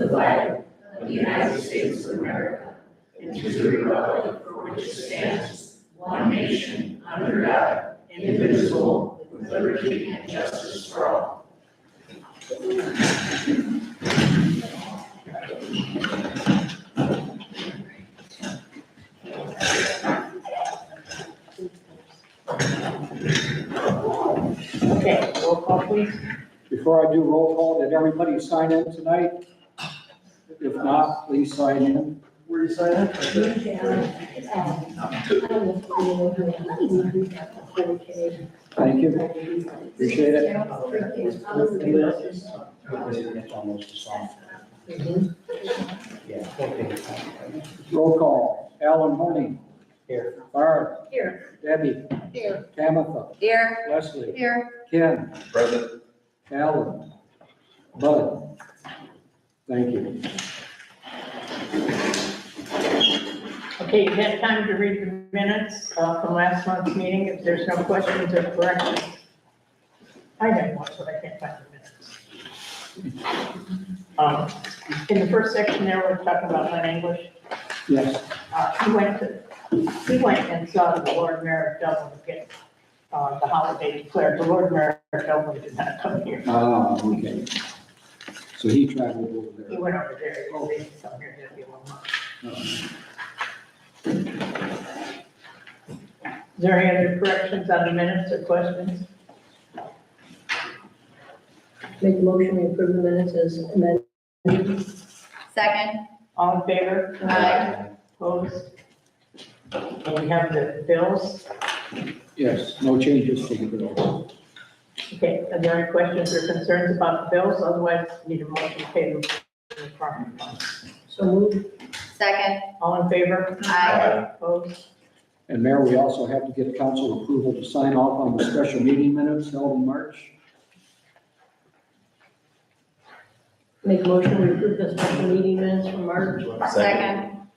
flag of the United States of America and to the republic for which it stands, one nation, under God, indivisible, with liberty and justice for all. Okay, roll call please. Before I do roll call, did everybody sign in tonight? If not, please sign in. Where you sign up? Thank you. Appreciate it. Yeah, okay. Roll call. Alan Horning. Here. Barb. Here. Debbie. Here. Tamitha. Here. Leslie. Here. Ken. Present. Alan. Bud. Thank you. Okay, you've had time to read the minutes from last month's meeting. If there's no questions or corrections. I have one, but I can't find the minutes. In the first section there, we're talking about Len English. Yes. He went and saw the Lord Mayor of Dublin get the holiday declared. The Lord Mayor of Dublin did not come here. Okay. So he traveled over He there. went over there. He didn't come here to be 1 month. Is there any other corrections on the minutes or questions? Make a motion, we approve the minutes as amended. Second. All in favor? Aye. Opposed? And we have the bills. Yes, no changes to the bill. Okay, are there any questions or concerns about the bills? Otherwise, need a motion to pay the property funds. So moved. Second. All in favor? Aye. Opposed? And Mayor, we also have to get council approval to sign off on the special meeting minutes held in March. Make a motion, we approve the special meeting minutes from March. Second.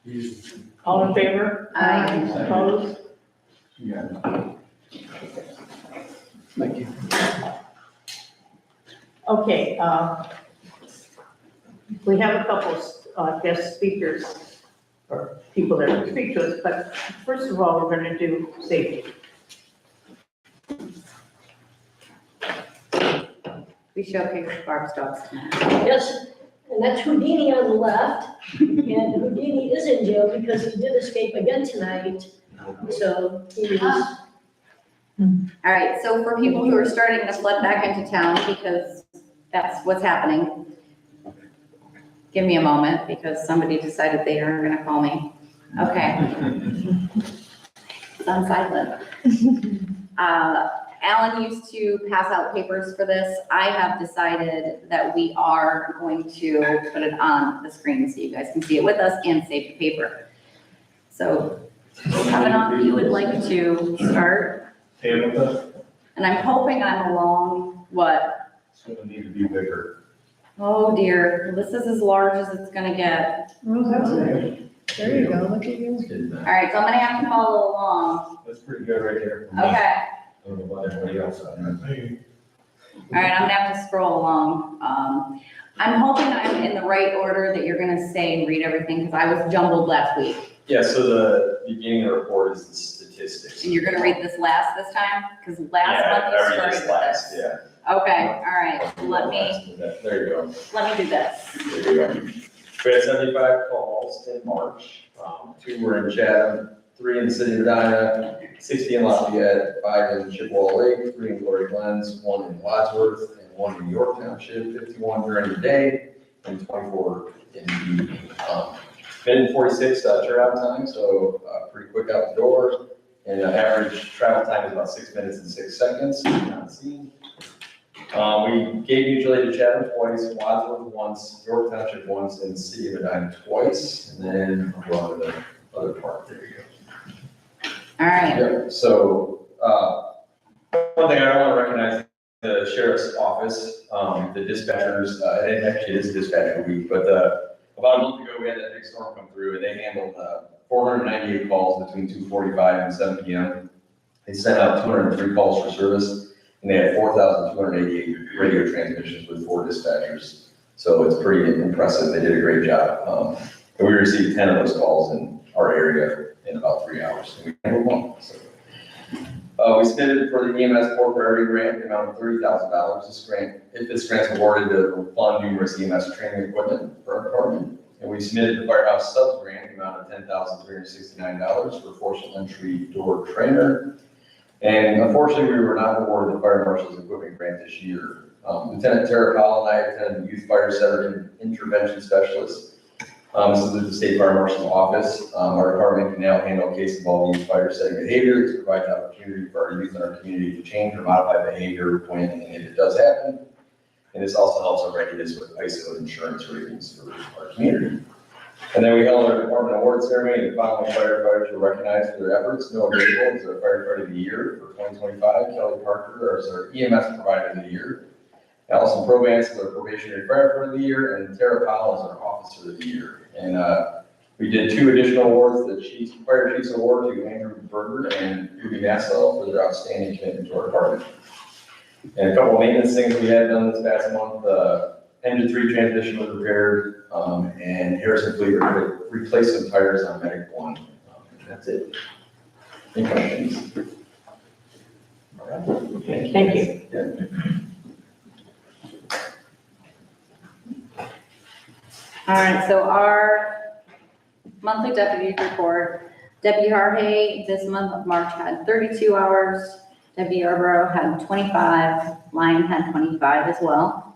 All in favor? Aye. Opposed? Thank you. Okay, we have a couple guest speakers or people that will speak to us, but first of all, we're going to do safety. We showcased Barb's dogs tonight. Yes, and that's Houdini on the left. And Houdini is in jail because he did escape again tonight. So he is, All right, so for people who are starting to flood back into town, because that's what's happening, give me a moment, because somebody decided they are gonna call me. Okay. It's on silent. Alan used to pass out papers for this. I have decided that we are going to put it on the screen so you guys can see it with us and save the paper. So, Kavanaugh, you would like to start? Tamitha, And I'm hoping I'm along, what? it's gonna need to be bigger. Oh dear, this is as large as it's gonna get. there you go, look at you. All right, so I'm gonna have to follow along. That's pretty good right there. Okay. I don't know about everybody else. All right, I'm gonna have to scroll along. I'm hoping I'm in the right order that you're gonna say and read everything, because I was jumbled last week. Yeah, so the beginning of the report is the statistics. And you're gonna read this last this time? Because Yeah, last month you I read started this with last, this. yeah. Okay, all right, There you go. let me do this. There you go. We had 75 calls in March. 2 were in Chatham, 3 in the city of Medina, 60 in Lafayette, 5 in Chippewa Lake, 3 in Glory Glens, 1 in Wadsworth, and 1 in York Township, 51 during the day, and 24 in the evening. Minute 46 turnout time, so pretty quick out the door. And average travel time is about 6 minutes and 6 seconds on scene. We gave mutually to Chatham twice, Wadsworth once, York Township once, and the city of Medina twice. And then I'll go on to the other part. There you go. All right, Yeah, so, one thing I want to recognize, the sheriff's office, the dispatchers, it actually is dispatcher week, but, about a month ago, we had that big storm come through and they handled, 498 calls between 2:45 and 7 PM. They sent out 203 calls for service and they had 4,288 radio transmissions with 4 dispatchers. So it's pretty impressive. They did a great job. And we received 10 of those calls in our area in about 3 hours. And we handled one. So. We submitted for the EMS Port Priority Grant, the amount of $30,000. This grant, if this grant is awarded, it will fund numerous EMS training equipment for our department. And we submitted the Firehouse Subs Grant, the amount of $10,369 for forcible entry door trainer. And unfortunately, we were not awarded the Fire Marshal's Equipment Grant this year. Lieutenant Tara Powell and I attended the Youth Fire Center Intervention Specialist. This is the State Fire Marshal's office. Our department can now handle cases involving youth fire setting behavior. This provides an opportunity for our youth in our community to change or modify behavior when and if it does happen. And this also helps our readiness with ISO insurance ratings for our community. And then we held our department award ceremony, and the following firefighters were recognized for their efforts. Noah Grable is our firefighter of the year for 2025. Kelly Parker is our EMS provider of the year. Allison Provance is our probationary firefighter of the year, and Tara Powell is our officer of the year. And we did 2 additional awards, the Fire Chiefs Award to Andrew Berger and Ruby Nassau for their outstanding commitment to our department. And a couple of maintenance things we had done this past month. Engine 3 transmission was repaired, and Harrison Fleet replaced some tires on Medic 1. That's it. Any questions? Okay, thank you. Yeah. All right, so our monthly deputy report, Deputy Harhay this month of March had 32 hours, Deputy Yarborough had 25, Lyon had 25 as well,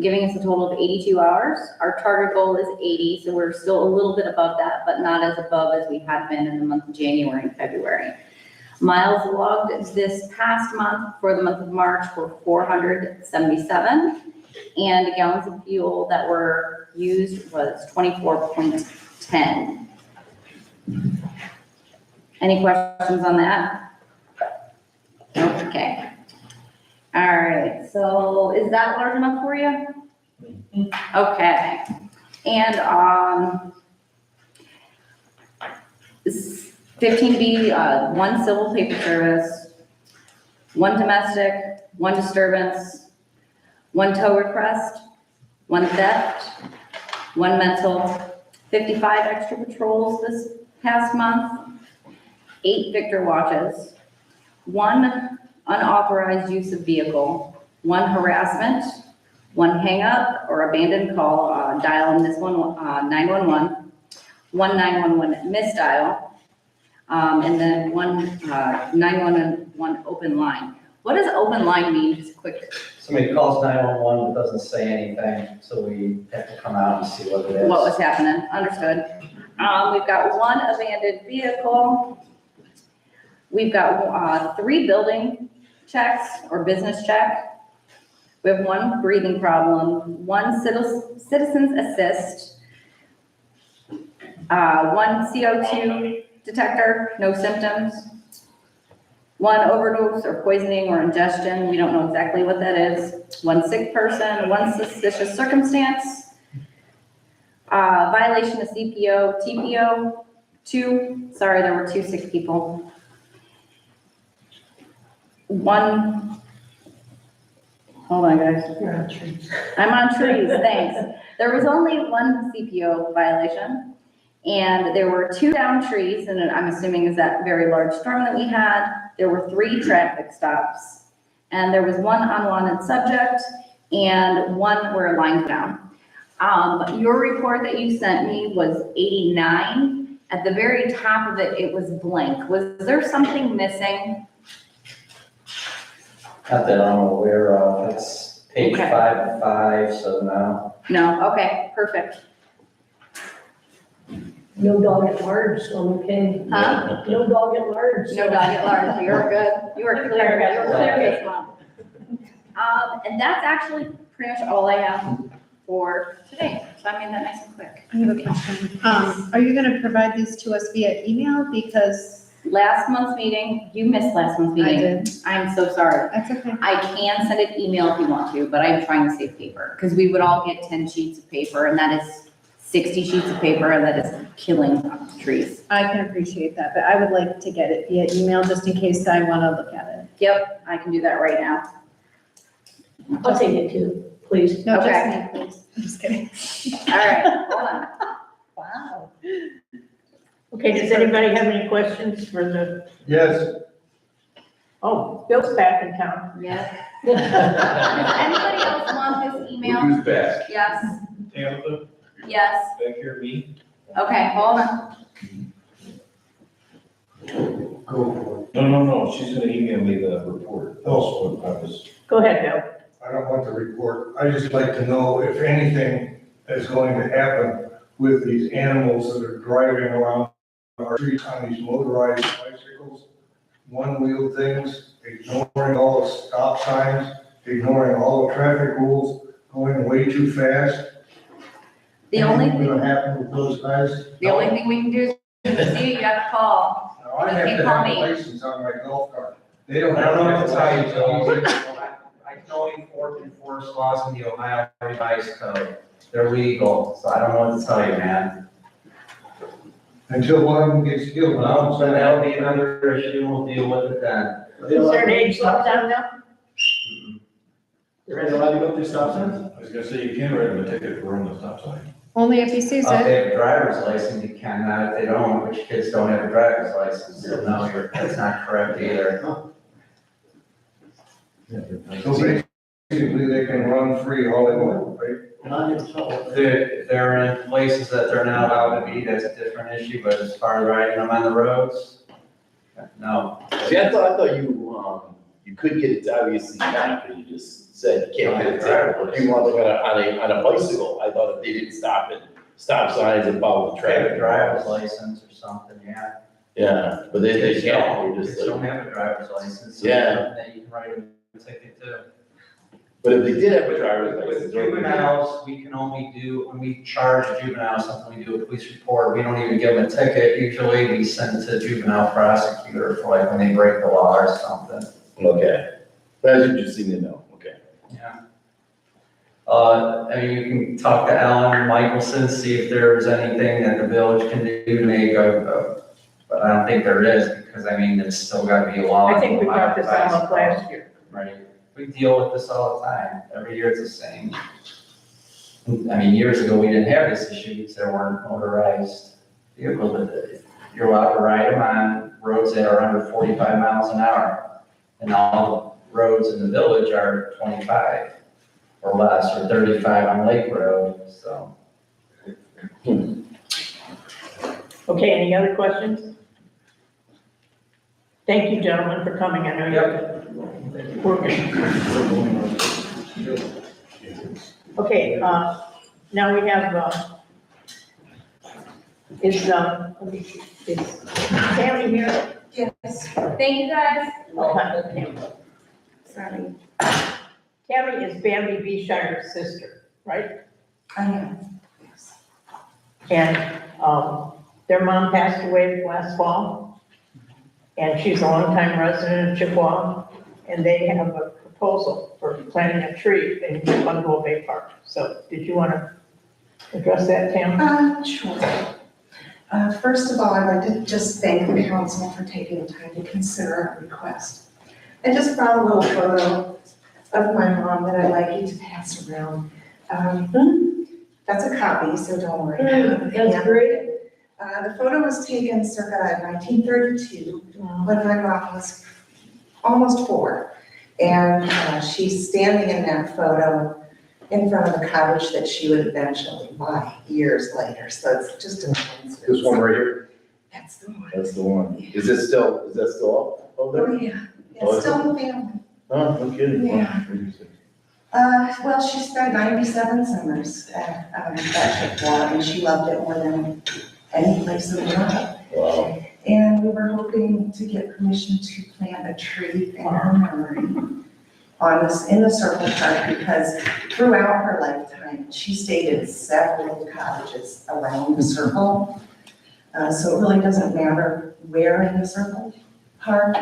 giving us a total of 82 hours. Our target goal is 80, so we're still a little bit above that, but not as above as we had been in the month of January and February. Miles logged this past month for the month of March were 477, and the gallons of fuel that were used was 24.10. Any questions on that? Okay. All right, so is that large enough for you? Okay. And 15B, 1 civil paper service, 1 domestic, 1 disturbance, 1 tow request, 1 theft, 1 mental, 55 extra patrols this past month, 8 Victor watches, 1 unauthorized use of vehicle, 1 harassment, 1 hang-up or abandoned call, dial in this one, 911, 1 911 misdial, and then 1 911 open line. What does open line mean? Just quick. Somebody calls 911 but doesn't say anything, so we have to come out and see what it is. What was happening? Understood. We've got 1 abandoned vehicle. We've got 3 building checks or business check. We have 1 breathing problem, 1 citizen's assist, 1 CO2 detector, no symptoms, 1 overdose or poisoning or ingestion, we don't know exactly what that is, 1 sick person, 1 suspicious circumstance, violation of CPO, TPO, 2, sorry, there were 2 sick people. 1, hold on guys. You're on trees. I'm on trees, thanks. There was only 1 CPO violation, and there were 2 down trees, and I'm assuming is that very large storm that we had. There were 3 traffic stops, and there was 1 unwanted subject, and 1 were lined down. Your report that you sent me was 89. At the very top of it, it was blank. Was there something missing? Not that I'm aware of, it's page Okay. 5 of 5, so no. No, okay, perfect. No dog at large, so I'm okay. Huh? No dog at large. No dog at large, you're good. You were clear, you were clear this month. And that's actually pretty much all I have for today. So I made that nice and quick. I have a question. Are you gonna provide these to us via email? Because Last month's meeting, you missed last month's I meeting. did. I'm so sorry. That's okay. I can send an email if you want to, but I'm trying to save paper because we would all get 10 sheets of paper and that is 60 sheets of paper and that is killing trees. I can appreciate that, but I would like to get it via email just in case I wanna look at it. Yep, I can do that right now. I'll take it too, please. No, just Okay. me, please. I'm just kidding. All right, hold on. Wow. Okay, does anybody have any questions for the, Yes. oh, Bill's back in town. Yes. Does anybody else want this email? Who's back? Yes, Tabitha, yes. back here, me? Okay, hold on. No, she's gonna email me the report. Oh, what I was. Go ahead, Bill. I don't want the report. I just like to know if anything is going to happen with these animals that are driving around our streets on these motorized bicycles, one-wheel things, ignoring all the stop signs, ignoring all the traffic rules, going way too fast. The only Anything thing, gonna happen with those guys? the only thing we can do is, if you see, you gotta call. Now, I have You to call have a me. license on my golf cart. They don't I have don't to know have what a to tell you, license. Joe. I can only enforce laws in the Ohio Revised Code. They're legal, so I don't know what to tell you, man. Until one of them gets killed. Well, then that'll be another issue, we'll deal with it then. Is there an age limit down now? You're allowed to go through stop signs? I was gonna say, you can write them a ticket for running the stop sign. Only if he sees If it. they have a driver's license, you can, not if they don't, which kids don't have a driver's license, so no, that's not correct either. So basically, they can run free all they want, right? They're in places that they're not allowed to be, that's a different issue, but as far as riding them on the roads, no. See, I thought you could get it, obviously not, because you just said you can't get it there. If you want to go on a bicycle, I thought if they didn't stop at stop signs and follow the They have a traffic. driver's license or something, yeah. Yeah, but they Kids can't, don't, they're kids just don't like, have a driver's license. So Yeah. then you can write them a ticket too. but if they did have a driver's With license. or- juveniles, we can only do, when we charge juveniles, something we do a police report, we don't even give them a ticket, usually we send it to a juvenile prosecutor for like when they break the law or something. Okay, that's what you seem to know, okay. Yeah. I mean, you can talk to Alan Michelson, see if there's anything that the village can do to make but I don't think there is, because I mean, there's still gotta be a law. I think we brought this up last year. Right, we deal with this all the time, every year it's the same. I mean, years ago, we didn't have this issue, because there weren't motorized vehicles, but you're allowed to ride them on roads that are under 45 miles an hour. And all the roads in the village are 25 or less, or 35 on Lake Road, so. Okay, any other questions? Thank you, gentlemen, for coming. I know you're working. Okay, now we have, is Tammy here? Yes. Thank you, guys. Okay. Sorry. Tammy is Bambi B. Shire's sister, right? I am. And their mom passed away last fall, and she's a longtime resident of Chippewa, and they have a proposal for planting a tree in Bungalow Bay Park. So did you want to address that, Tam? Sure. First of all, I'd like to just thank the council for taking the time to consider our request. I just brought a little photo of my mom that I'd like you to pass around. That's a copy, so don't worry. That's great. The photo was taken circa 1932, when my mom was almost 4. And she's standing in that photo in front of the cottage that she would eventually buy years later. So it's just a coincidence. This one right here, That's the one. that's the one. Is that still up over Oh, there? yeah. Oh, It's is still in the family. Oh, no kidding. Yeah. Well, she spent 97 summers at Chippewa, and she loved it more than any place in the world. Wow. And we were hoping to get permission to plant a tree in her memory in the Circle Park, because throughout her lifetime, she stayed in several cottages around the Circle. So it really doesn't matter where in the Circle Park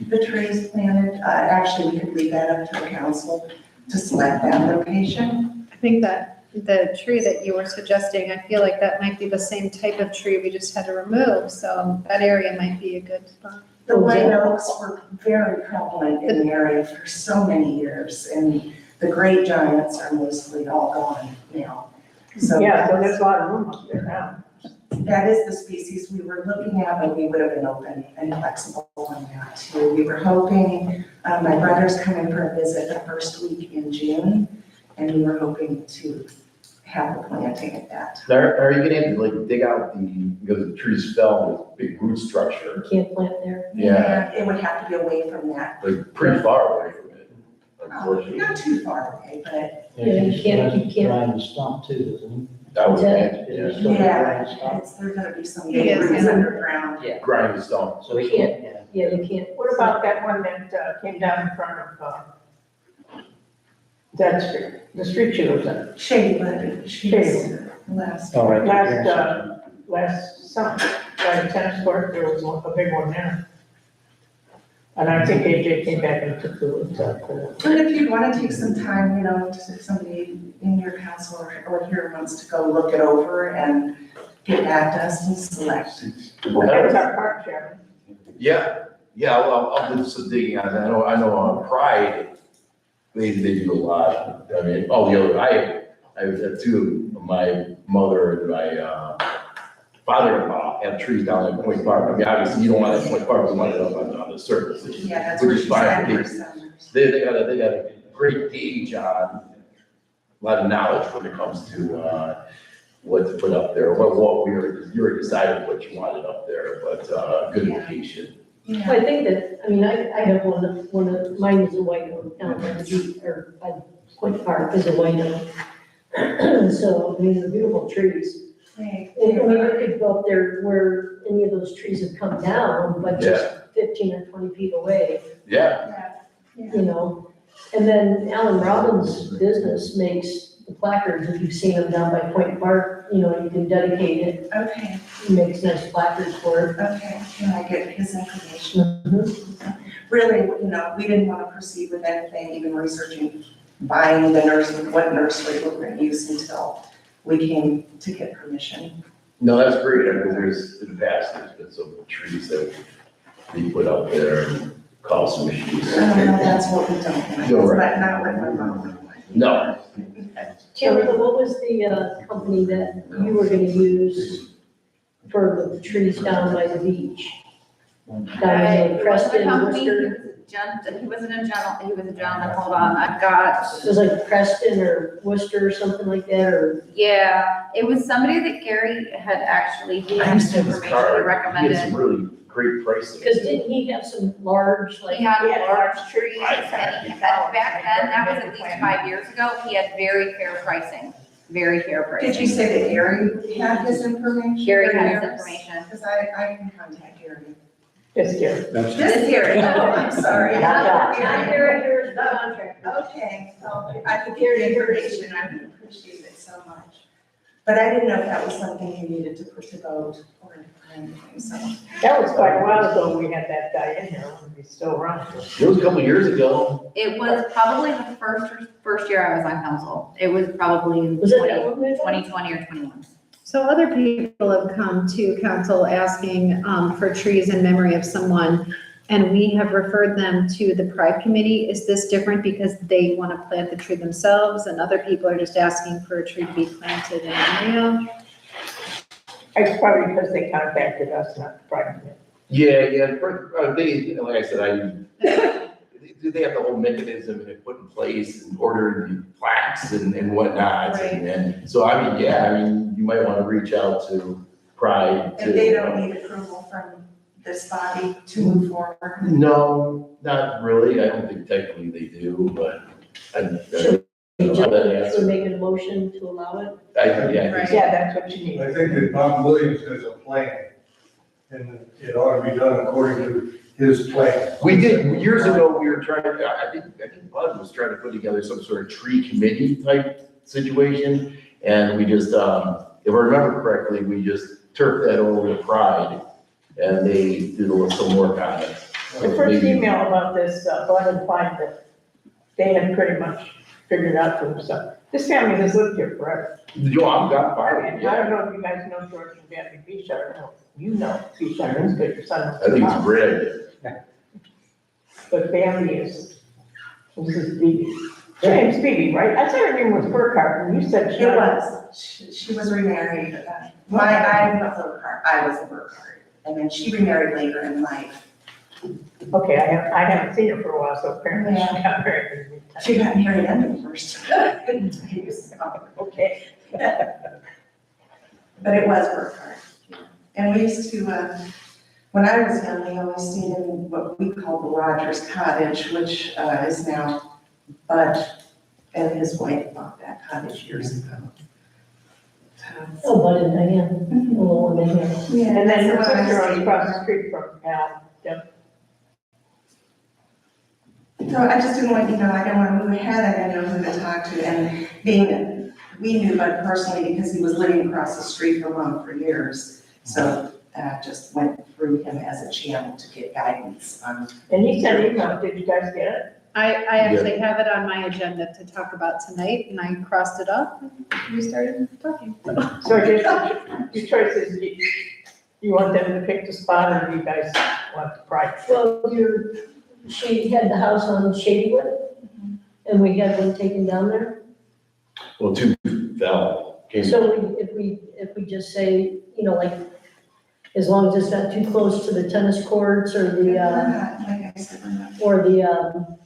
the tree is planted. Actually, we could leave that up to the council to select that location. I think that the tree that you were suggesting, I feel like that might be the same type of tree we just had to remove, so that area might be a good spot. The white oaks were very prevalent in the area for so many years, and The great giants are mostly all gone now. So Yeah, so there's a lot of room up there now. that is the species we were looking at, but we would have been open and flexible on that too. We were hoping, my brother's coming for a visit the first week in June, and we were hoping to have the planting at that. Are you gonna have to like dig out because the trees fell with big root structure? You can't plant there. Yeah, It would have to be away from that, like pretty far away from it, unfortunately. not too far away, but Yeah, you can't- Grind the stump too, isn't That would, Exactly. yeah, it? Still yeah, grind the stump? there's gonna be some Yes, roots yeah. underground. grinding the stone. So we can't- can't, Yeah, you can't. What about that one that came down in front of that street, the street she lives in? Shady, but she's last. all right. Last summer, by the tennis court, there was a big one there. And I think AJ came back and took the roots out. But if you want to take some time, if somebody in your council or here wants to go look it over and get back to us and select. Well, that was our park chairman. Yeah, I'll do some digging on that. I know on Pride, they do a lot. I mean, I have two of my mother and my father-in-law have trees down at Point Park. I mean, obviously, you don't want it at Point Park, you want it up on the surface. Yeah, that's Which where is she's fine. at for summers. They got a great gauge on, a lot of knowledge when it comes to, what to put up there, you were deciding what you wanted up there, but, good location. Yeah. I think that, I have one of, mine is a white one, down by the beach, or by Point Park is a white one. So, they're beautiful trees. Right. And we could go up there where any of those trees have come down, but just 15 or 20 feet away, Yeah, And then Alan Robbins' business makes the placards, if you've seen them down by Point Park, you can dedicate it, Okay, he makes nice placards for it. okay, can I get his information? Really, we didn't want to proceed with anything, even researching, buying the nursery, what nursery we're going to use until we came to get permission. no, that's great, because in the past, there's been some trees that we put up there and caused some issues. That's what we don't want, You're but right. not with my mom. No, Tabitha, what was the company that you were gonna use for the trees down by the beach? Down It in was a Preston, company, Worcester? he was a gentleman, hold on, I've got, It was like Preston or Worcester or something like that, or? yeah, it was somebody that Gary had actually, he I had used to some have his information card, he had recommended. some really great pricing. Because didn't he have some large, like? He had He had large large trees, and he had, back then, that was at least 5 years ago, he had very fair pricing, very fair pricing. Did you say that Gary had his information? Gary had his information. Because I can contact Gary. Just here. That's, Just Gary, oh, I'm sorry. Not Gary, here's the contract. Okay, so I could get the information, I would appreciate it so much. But I didn't know if that was something you needed to put to vote or anything, so. That was quite a while ago, we had that guy in here, when he's still around. It was a couple of years ago. It was probably the first year I was on council, it was probably in Was it that one? 2020 or 21. So other people have come to council asking for trees in memory of someone, and we have referred them to the Pride Committee. Is this different because they want to plant the tree themselves, and other people are just asking for a tree to be planted in memory of? It's probably because they contacted us, not the private. Yeah, they, like I said, they have the whole mechanism and put in place and ordering plaques and whatnot. Right. And so, you might want to reach out to Pride. And they don't need approval from this body to move forward. No, not really. I don't think technically they do, but We I'll let that just answer. make a motion to allow it? I think Yeah, that's what you need. I think that Bob Williams has a plan, and it ought to be done according to his plan. we did, years ago, we were trying to, I think Bud was trying to put together some sort of tree committee type situation. And we just, if I remember correctly, we just turfed that over to Pride and they did some work on it. The first email about this, Bud implied that they had pretty much figured out for themselves. This family has lived here forever. Yo, I'm got fire, I don't yeah. know if you guys know George and Kathy Bishar, no, you know Bishar, is good, your son. I think it's a great idea. But family is, this is the James Phoebe, right? I thought her name was Burkhardt, and you said It she was, she was remarried. I'm a Burkhardt, I was a Burkhardt. And then she remarried later in life. Okay, I haven't seen her for a while, so apparently she got married. She got married under first. Okay. But it was Burkhardt. And we used to, when I was young, we always stayed in what we call the Rogers Cottage, which is now Bud and his wife bought that cottage years ago. Oh, Bud and Diane, the little one they have. Yeah, And then her that's what I sister owns stayed across the there. street from Al. Yep. So I just didn't want, I didn't want to move ahead, I didn't know who to talk to, and we knew Bud personally because he was living across the street from Mom for years. So just went through him as a channel to get guidance on. And he sent email, did you guys get it? I actually have it on my agenda to talk about tonight, and I crossed it off, and we started talking. So I guess your choice is, you want them to pick the spot, or do you guys want the price? Well, she had the house on Shadywood, and we had one taken down there. Well, two fell. Came- So if we just say, like, as long as it's not too close to the tennis courts or Like the, I said, we're not. or the,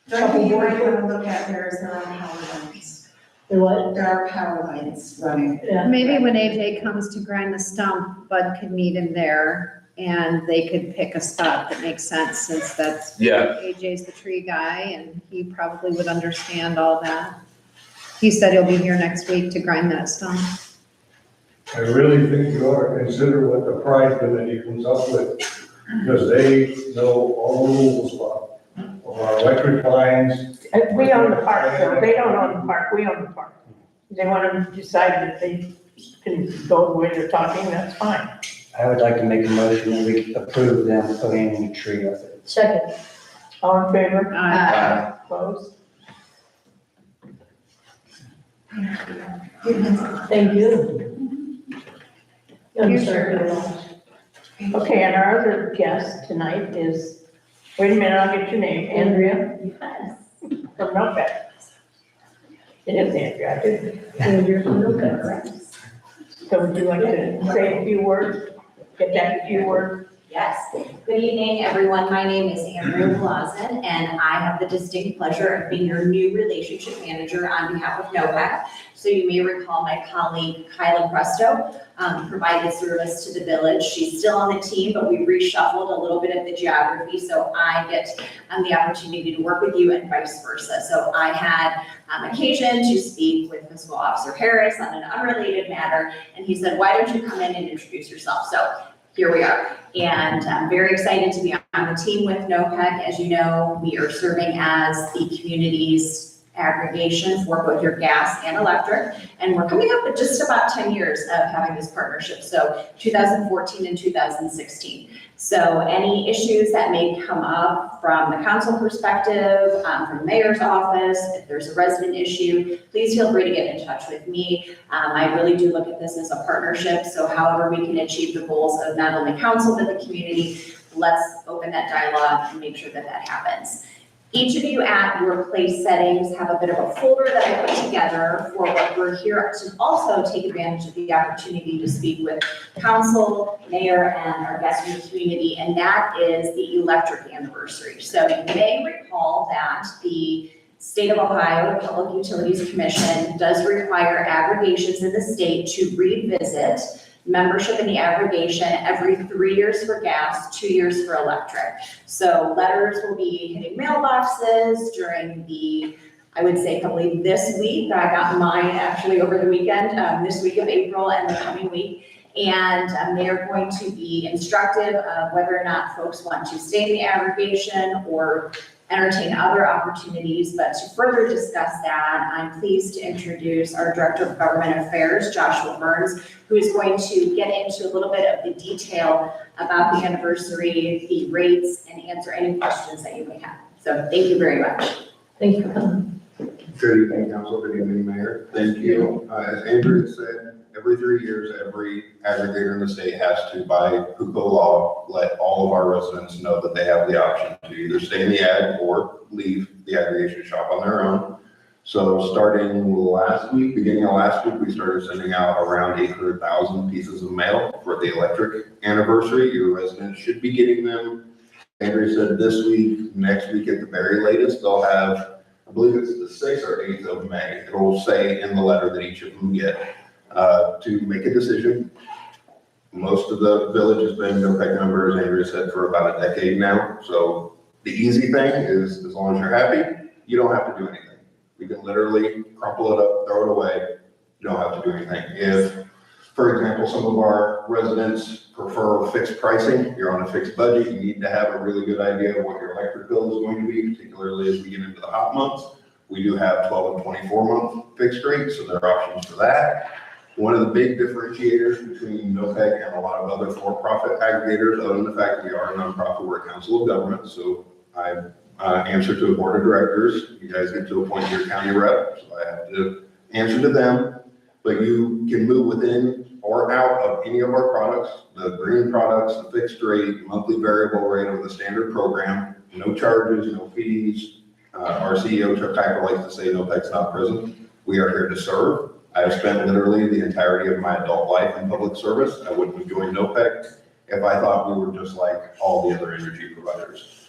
The only thing you might want to look at there is there are power lines. the what? There are power lines running. Yeah, Maybe when AJ comes to grind the stump, Bud could meet him there, and they could pick a spot that makes sense, since that's, Yeah, AJ's the tree guy, and he probably would understand all that. He said he'll be here next week to grind that stump. I really think you ought to consider what the pride committee comes up with, because they know all the rules of our electric lines. We own the park, so they don't own the park, we own the park. They want to decide that they can go the way they're talking, that's fine. I would like to make a motion that we approve them planting a tree up there. second. All in favor? Uh, Opposed? Thank you. I'm sorry for the loss. Okay, and our other guest tonight is, wait a minute, I'll get your name, Andrea yes. from Milford. It is Andrea, I did. Andrew from Milford. So would you like to say a few words? Get back a few words? Yes. Good evening, everyone. My name is Andrea Blazin, and I have the distinct pleasure of being your new relationship manager on behalf of NOPEC. So you may recall my colleague Kyla Presto provided service to the village. She's still on the team, but we've reshuffled a little bit of the geography, so I get the opportunity to work with you and vice versa. So I had occasion to speak with Fiscal Officer Harris on an unrelated matter, and he said, why don't you come in and introduce yourself? So here we are, and I'm very excited to be on the team with NOPEC. As you know, we are serving as the community's aggregation for both your gas and electric, and we're coming up with just about 10 years of having this partnership, so 2014 and 2016. So any issues that may come up from the council perspective, from the mayor's office, if there's a resident issue, please feel free to get in touch with me. I really do look at this as a partnership, so however we can achieve the goals of not only council but the community, let's open that dialogue and make sure that that happens. Each of you at your place settings have a bit of a folder that I put together for what we're here to also take advantage of the opportunity to speak with council, mayor, and our guests in the community, and that is the electric anniversary. So you may recall that the State of Ohio Public Utilities Commission does require aggregations in the state to revisit membership in the aggregation every 3 years for gas, 2 years for electric. So letters will be hitting mailboxes during the, I would say probably this week. I got mine actually over the weekend, this week of April and the coming week. And they are going to be instructive of whether or not folks want to stay in the aggregation or entertain other opportunities. But to further discuss that, I'm pleased to introduce our Director of Government Affairs, Joshua Burns, who is going to get into a little bit of the detail about the anniversary, the rates, and answer any questions that you may have. So thank you very much. Thank you for coming. Good evening, council. Good evening, mayor. Thank you. As Andrew said, every 3 years, every aggregator in the state has to, by PUCO law, let all of our residents know that they have the option to either stay in the ag or leave the aggregation shop on their own. So starting last week, beginning of last week, we started sending out around 800,000 pieces of mail for the electric anniversary. Your residents should be getting them. Andrew said this week, next week at the very latest, they'll have, I believe it's the 6th or 8th of May. It'll say in the letter that each of them get to make a decision. Most of the village has been NOPEC members, Andrew said, for about a decade now. So the easy thing is, as long as you're happy, you don't have to do anything. We can literally crumple it up, throw it away. You don't have to do anything. If, for example, some of our residents prefer fixed pricing, you're on a fixed budget, you need to have a really good idea of what your electric bill is going to be, particularly as we get into the hot months. We do have 12 and 24-month fixed rates, so there are options for that. One of the big differentiators between NOPEC and a lot of other for-profit aggregators, other than the fact that we are a nonprofit, we're a council of government, so I answer to a board of directors. You guys get to appoint your county rep, so I have to answer to them. But you can move within or out of any of our products, the green products, the fixed rate, monthly variable rate, or the standard program. No charges, no fees. Our CEO, Chuck Kuiper, likes to say NOPEC's not prison. We are here to serve. I've spent literally the entirety of my adult life in public service. I wouldn't have joined NOPEC if I thought we were just like all the other energy providers.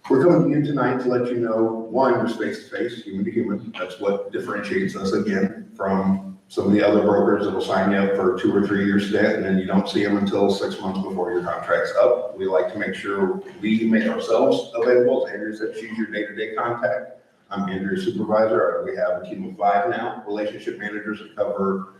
We're coming to you tonight to let you know, one, we're face-to-face, human to human. That's what differentiates us again from some of the other brokers that will sign you up for a 2 or 3 year stint, and then you don't see them until 6 months before your contract's up. We like to make sure we make ourselves available. As Andrew said, she's your day-to-day contact. I'm Andrew's supervisor. We have a team of 5 now, relationship managers that cover,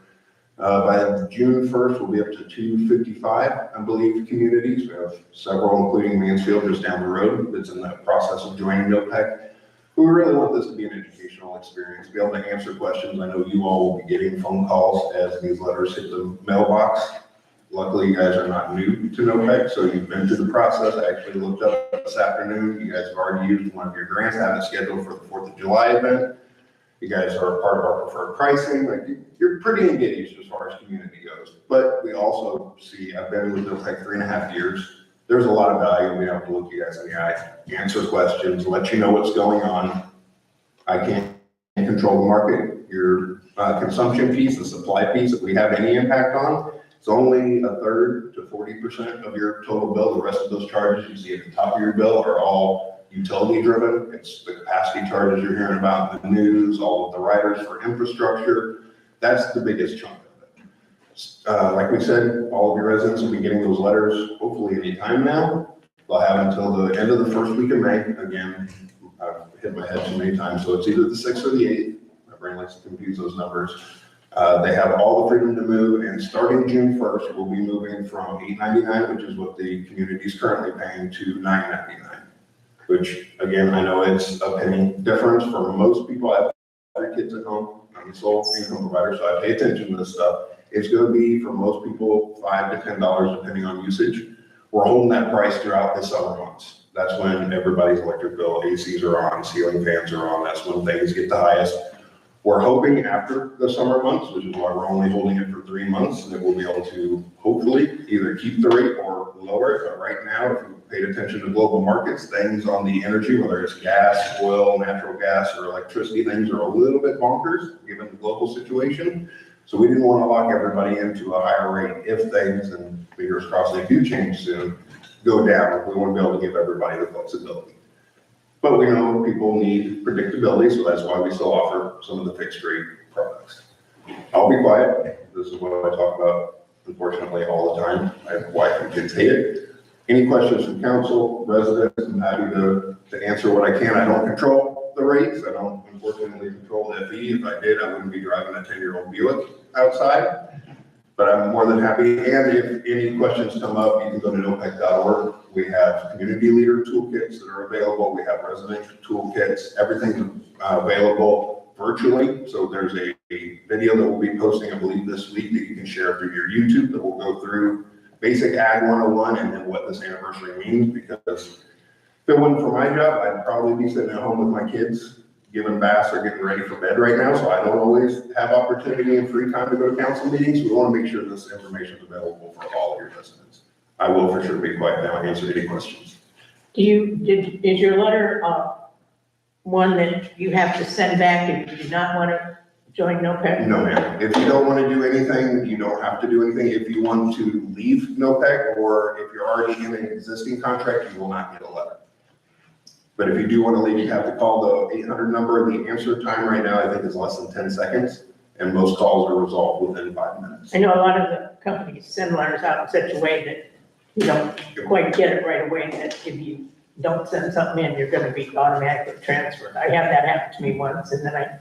by June 1st, we'll be up to 255, I believe, communities. We have several, including Mansfield, just down the road, that's in the process of joining NOPEC. We really want this to be an educational experience, be able to answer questions. I know you all will be getting phone calls as these letters hit the mailbox. Luckily, you guys are not new to NOPEC, so you've been through the process. I actually looked up this afternoon. You guys have already used one of your grants. I have it scheduled for the 4th of July event. You guys are part of our preferred pricing. Like, you're pretty engaged as far as community goes. But we also see, I've been with NOPEC 3.5 years. There's a lot of value in being able to look you guys in the eye, answer questions, let you know what's going on. I can't control the market. Your consumption piece, the supply piece, if we have any impact on, it's only 1/3 to 40% of your total bill. The rest of those charges you see at the top of your bill are all utility driven. It's the capacity charges you're hearing about in the news, all of the riders for infrastructure. That's the biggest chunk of it. Like we said, all of your residents will be getting those letters hopefully any time now. They'll have until the end of the first week of May. Again, I've hit my head so many times, so it's either the 6th or the 8th. My brain likes to confuse those numbers. They have all the freedom to move, and starting June 1st, we'll be moving from $8.99, which is what the community is currently paying, to $9.99. Which, again, I know it's a penny difference for most people. I have 3 kids at home. I'm a sole income provider, so I pay attention to this stuff. It's going to be, for most people, $5 to $10, depending on usage. We're holding that price throughout the summer months. That's when everybody's electric bill, ACs are on, ceiling fans are on. That's when things get the highest. We're hoping after the summer months, which is why we're only holding it for 3 months, that we'll be able to hopefully either keep the rate or lower it. But right now, if you paid attention to global markets, things on the energy, whether it's gas, oil, natural gas, or electricity, things are a little bit bonkers given the global situation. So we didn't want to lock everybody into a higher rate if things, and fingers crossed they do change soon, go down. We want to be able to give everybody the flexibility. But we know people need predictability, so that's why we still offer some of the fixed rate products. I'll be quiet. This is what I talk about, unfortunately, all the time. I have a wife and kids hate it. Any questions from council, residents, I'm happy to answer what I can. I don't control the rates. I don't, unfortunately, control the FE. If I did, I wouldn't be driving a 10-year-old Buick outside. But I'm more than happy. And if any questions come up, you can go to nopec.org. We have community leader toolkits that are available. We have residential toolkits. Everything's available virtually. So there's a video that we'll be posting, I believe, this week that you can share through your YouTube that will go through basic Ag 101 and then what this anniversary means. Because if it wasn't for my job, I'd probably be sitting at home with my kids, giving baths or getting ready for bed right now, so I don't always have opportunity and free time to go to council meetings. We want to make sure this information is available for all of your residents. I will for sure be quiet now and answer any questions. Is your letter, one that you have to send back if you do not want to join NOPEC? No, ma'am. If you don't want to do anything, you don't have to do anything. If you want to leave NOPEC, or if you're already in an existing contract, you will not get a letter. But if you do want to leave, you have to call the 800 number. The answer time right now, I think, is less than 10 seconds, and most calls are resolved within 5 minutes. I know a lot of the companies send letters out in such a way that you don't quite get it right away, and that if you don't send something in, you're gonna be automatically transferred. I had that happen to me once, and then I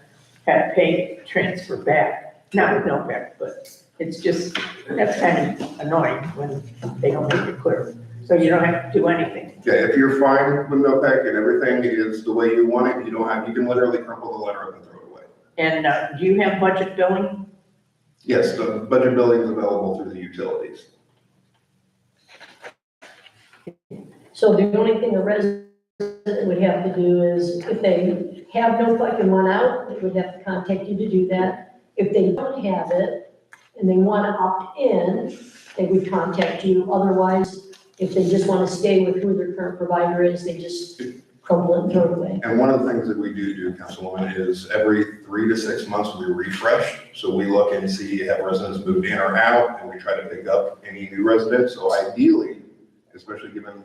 had to pay transfer back, not with NOPEC, but it's just, that's kind of annoying when they don't make it clear. So you don't have to do anything. Yeah, if you're fine with NOPEC and everything is the way you want it, you can literally crumple the letter up and throw it away. And do you have budget billing? Yes, the budget billing is available through the utilities. So the only thing a resident would have to do is, if they have no NOPEC and want out, they would have to contact you to do that. If they don't have it and they want to opt in, they would contact you. Otherwise, if they just want to stay with who their current provider is, they just crumple it and throw it away. And one of the things that we do, Councilwoman, is every 3 to 6 months, we refresh. So we look and see have residents moved in or out, and we try to pick up any new residents. So ideally, especially given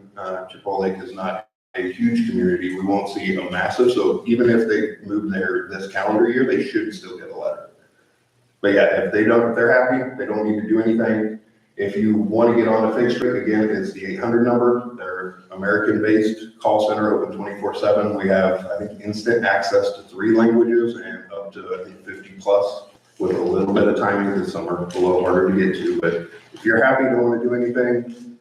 Chippewa Lake is not a huge community, we won't see a massive. So even if they move there this calendar year, they should still get a letter. But yeah, if they're happy, they don't need to do anything. If you want to get on a fixed rate, again, it's the 800 number. They're American-based call center, open 24/7. We have, I think, instant access to 3 languages and up to, I think, 50 plus with a little bit of timing, because some are a little harder to get to. But if you're happy, don't want to do anything,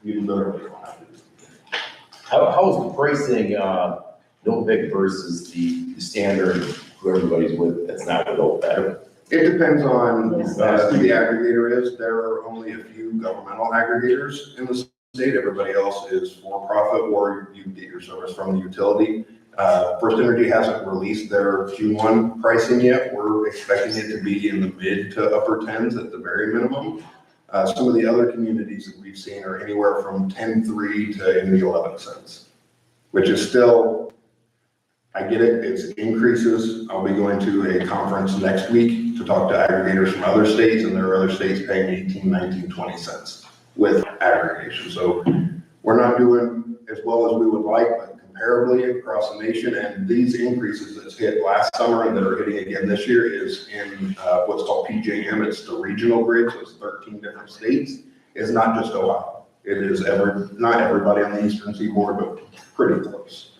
you can literally don't have to do anything. How is the pricing, NOPEC versus the standard who everybody's with that's not with OPEC? It depends on Yes. who the aggregator is. There are only a few governmental aggregators in the state. Everybody else is for profit, or you get your service from the utility. First Energy hasn't released their Q1 pricing yet. We're expecting it to be in the mid to upper 10s at the very minimum. Some of the other communities that we've seen are anywhere from 10.3 to in the 11 cents, which is still, I get it, it's increases. I'll be going to a conference next week to talk to aggregators from other states, and there are other states paying 18, 19, 20 cents with aggregation. So we're not doing as well as we would like, but comparably across the nation. And these increases that's hit last summer and that are hitting again this year is in what's called PJM. It's the regional grid, so it's 13 different states. It's not just Ohio. It is not everybody on the eastern seaboard, but pretty close.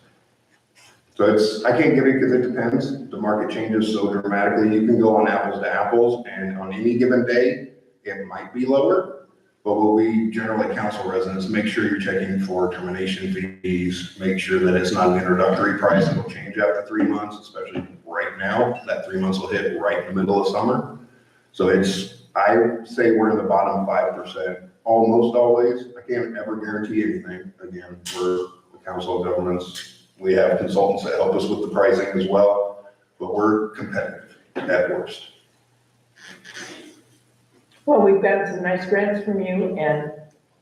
So I can't give it because it depends. The market changes so dramatically. You can go on apples to apples, and on any given day, it might be lower. But what we generally counsel residents, make sure you're checking for termination fees, make sure that it's not an introductory price. It'll change after 3 months, especially right now. That 3 months will hit right in the middle of summer. So I say we're in the bottom 5%, almost always. I can't ever guarantee anything. Again, we're the Council of Governments. We have consultants that help us with the pricing as well, but we're competitive at worst. Well, we've gotten some nice grants from you, and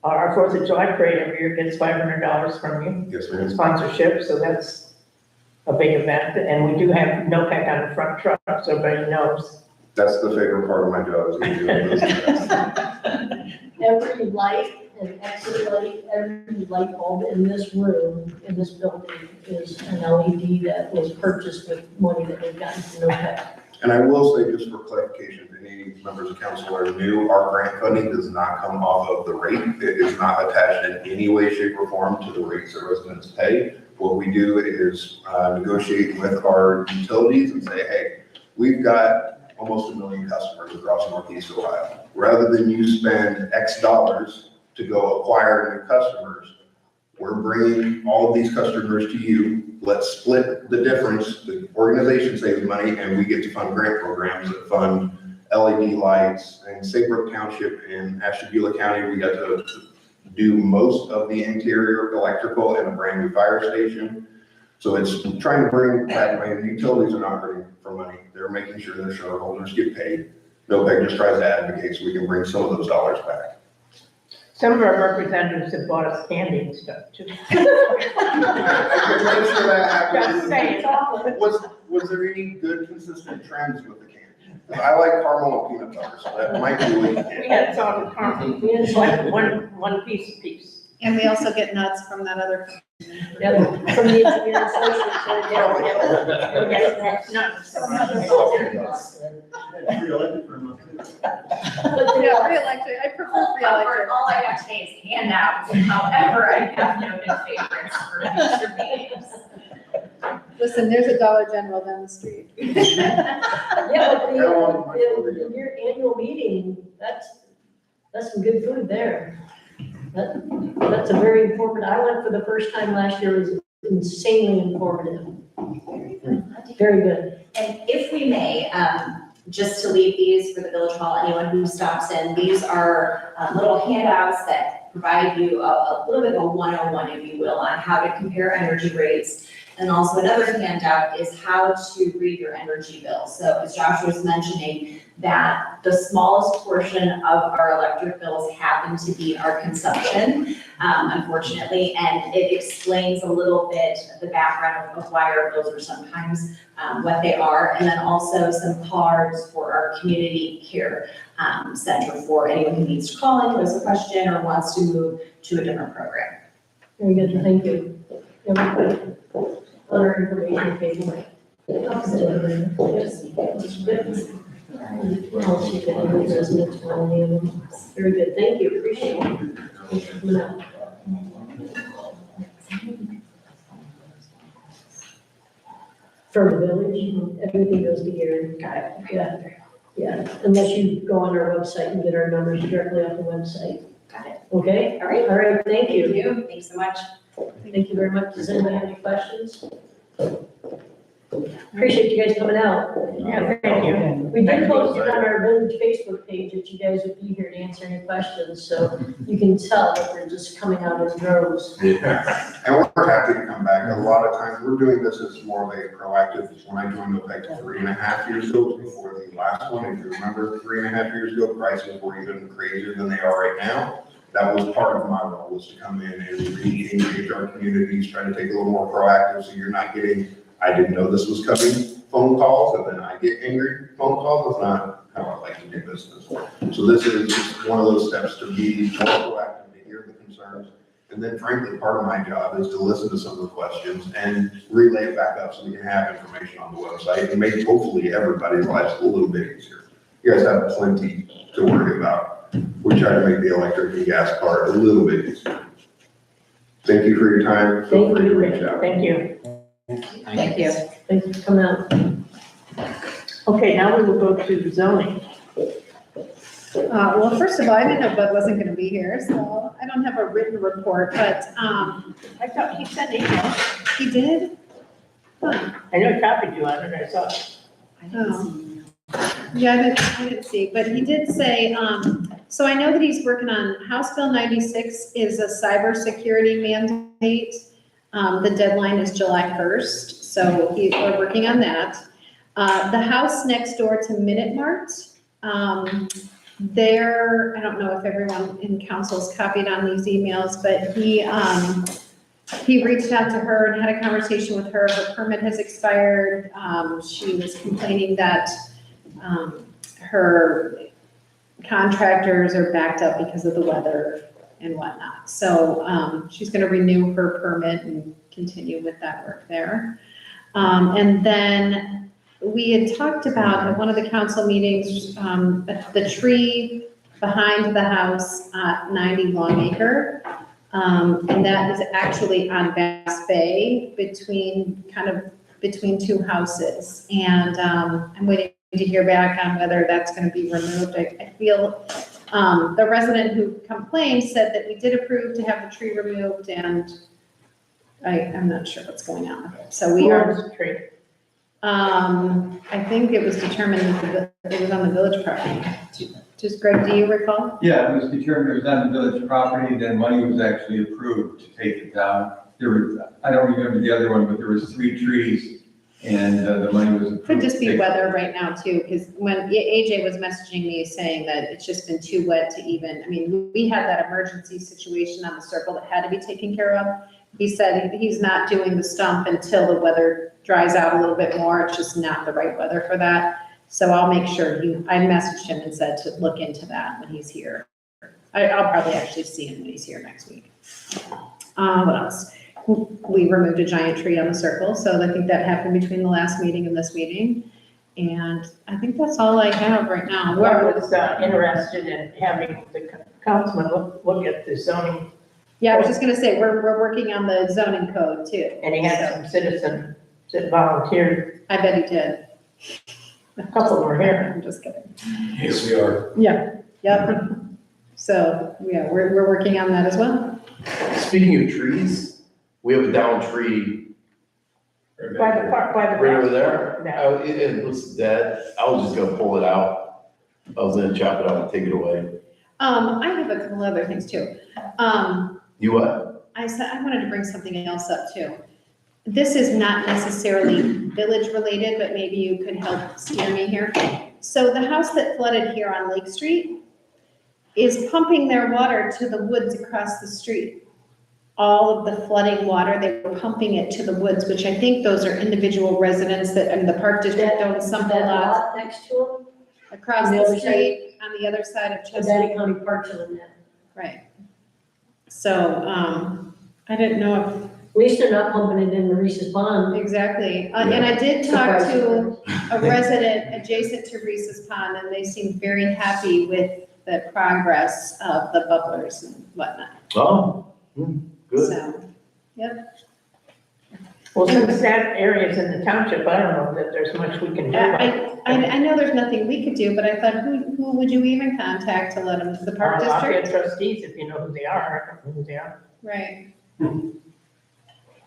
our 4th of July parade every year gets $500 from you. Yes, ma'am. Sponsorship, so that's a big event, and we do have NOPEC on the front truck, so everybody knows. That's the favorite part of my job, is getting doing those events. Every light and exit light, every light bulb in this room, in this building, is an LED that was purchased with money that we've gotten from NOPEC. And I will say, just for clarification, if any members of council are new, our grant funding does not come off of the rate. It is not attached in any way, shape, or form to the rates that residents pay. What we do is negotiate with our utilities and say, hey, we've got almost 1 million customers across Northeast Ohio. Rather than you spend X dollars to go acquire new customers, we're bringing all of these customers to you. Let's split the difference. The organization saves money, and we get to fund grant programs that fund LED lights. In Saybrook Township in Ashtabula County, we got to do most of the interior electrical and a brand new fire station. So it's trying to bring back money. The utilities are not hurting for money. They're making sure their shareholders get paid. NOPEC just tries to advocate so we can bring some of those dollars back. Some of our representatives have bought us candy and stuff too. I can answer that Just saying. after. Was there any good consistent trends with the candy? I like caramel and peanut butter, so that might be what you We get. had salt and caramel, it's like one piece apiece. And we also get nuts from that other. Yeah, from the engineering association, Okay, that's not. Yeah, free electric, I prefer free electric. All I got today is handouts, however, I have noted favorites for future meetings. Listen, there's a Dollar General down the street. Yeah, but your annual meeting, that's some good food there. That's a very informative, I went for the first time last year, it was insanely informative. Very good. And if we may, just to leave these for the village hall, anyone who stops in, these are little handouts that provide you a little bit of a 101, if you will, on how to compare energy rates. And also another handout is how to read your energy bill. So as Joshua was mentioning, that the smallest portion of our electric bills happen to be our consumption, unfortunately, and it explains a little bit the background of why our bills are sometimes what they are, and then also some cards for our community care center for anyone who needs to call in, pose a question, or wants to move to a different program. Very good, thank you. Other information page. Very good, thank you, appreciate it. Thanks for coming out. For the village, everything goes to Gary. Yeah, unless you go on our website and get our numbers directly off the website. Got it. Okay? All right. All right, thank you. Thanks so much. Thank you very much. Does anybody have any questions? Appreciate you guys coming out. Yeah, thank you. We did post it on our village Facebook page that you guys would be here to answer any questions, so you can tell that they're just coming out in droves. Yeah. And we're happy to come back. A lot of times, we're doing this as more of a proactive, when I joined OPEC 3.5 years ago, before the last one, if you remember, 3.5 years ago, prices were even crazier than they are right now. That was part of my role, was to come in and re-engage our communities, try to take a little more proactive, so you're not getting, I didn't know this was coming, phone calls, and then I get angry phone calls. That's not how I like to do business. So this is just one of those steps to be more proactive, to hear the concerns. And then frankly, part of my job is to listen to some of the questions and relay it back up so we can have information on the website and make hopefully everybody's lives a little bit easier. You guys have plenty to worry about. We try to make the electric and gas part a little bit easier. Thank you for your time. Feel free to reach out. Thank you. Thank you. Thanks for coming out. Okay, now we will go to zoning. Well, first of all, I didn't know Bud wasn't gonna be here, so I don't have a written report, but, I thought he sent email. he did? Huh. I know he copied you on it, I saw it. Oh. Yeah, I didn't see, but he did say, so I know that he's working on, House Bill 96 is a cybersecurity mandate. The deadline is July 1st, so we're working on that. The house next door to Minute Mart, I don't know if everyone in council's copied on these emails, but he reached out to her and had a conversation with her. Her permit has expired. She was complaining that her contractors are backed up because of the weather and whatnot. So she's going to renew her permit and continue with that work there. And then we had talked about at one of the council meetings, the tree behind the house at 90 Longacre. And that is actually on Bass Bay between two houses. And I'm waiting to hear back on whether that's going to be removed. I feel the resident who complained said that we did approve to have the tree removed, and I'm not sure what's going on with it. So we are. Who owns the tree? I think it was determined that it was on the village property. Just Greg, do you recall? Yeah, it was determined it was on the village property, then money was actually approved to take it down. There were, I don't remember the other one, but there was 3 trees and the money was. Could just be weather right now too, because when AJ was messaging me saying that it's just been too wet to even, I mean, we had that emergency situation on the circle that had to be taken care of. He said he's not doing the stump until the weather dries out a little bit more. It's just not the right weather for that. So I'll make sure I messaged him and said to look into that when he's here. I'll probably actually see him when he's here next week. What else? We removed a giant tree on the circle, so I think that happened between the last meeting and this meeting. And I think that's all I have right now. I was interested in having the councilman look at the zoning, Yeah, I was just gonna say, we're working on the zoning code too. and he had some citizens that volunteered. I bet he did. A couple were here. I'm just kidding. Yes, we are. Yeah, yep. So, yeah, we're working on that as well. Speaking of trees, we have a down tree By the park, by the. right over there. No. It looks dead. I was just gonna pull it out. I was gonna chop it out and take it away. I have a couple other things too. You what? I said, I wanted to bring something else up too. This is not necessarily village related, but maybe you could help steer me here. So the house that flooded here on Lake Street is pumping their water to the woods across the street. All of the flooding water, they were pumping it to the woods, which I think those are individual residents that, I mean, the park district owns some That lots lot next to him, across On the the other street, on the other side of Chesapeake. Nevada County Parks on that. Right. So, I didn't know if At least they're not pumping it in Maurice's pond. exactly. And I did talk to Surprise. a resident adjacent to Reese's Pond, and they seemed very happy with the progress of the bubblers and whatnot. Oh, good. So, Well, since that area's in the township, I don't know that there's much we can do. I know there's nothing we could do, but I thought, who would you even contact to let them, the park Our Lafayette district? trustees, if you know who they are, I don't know who they are. Right.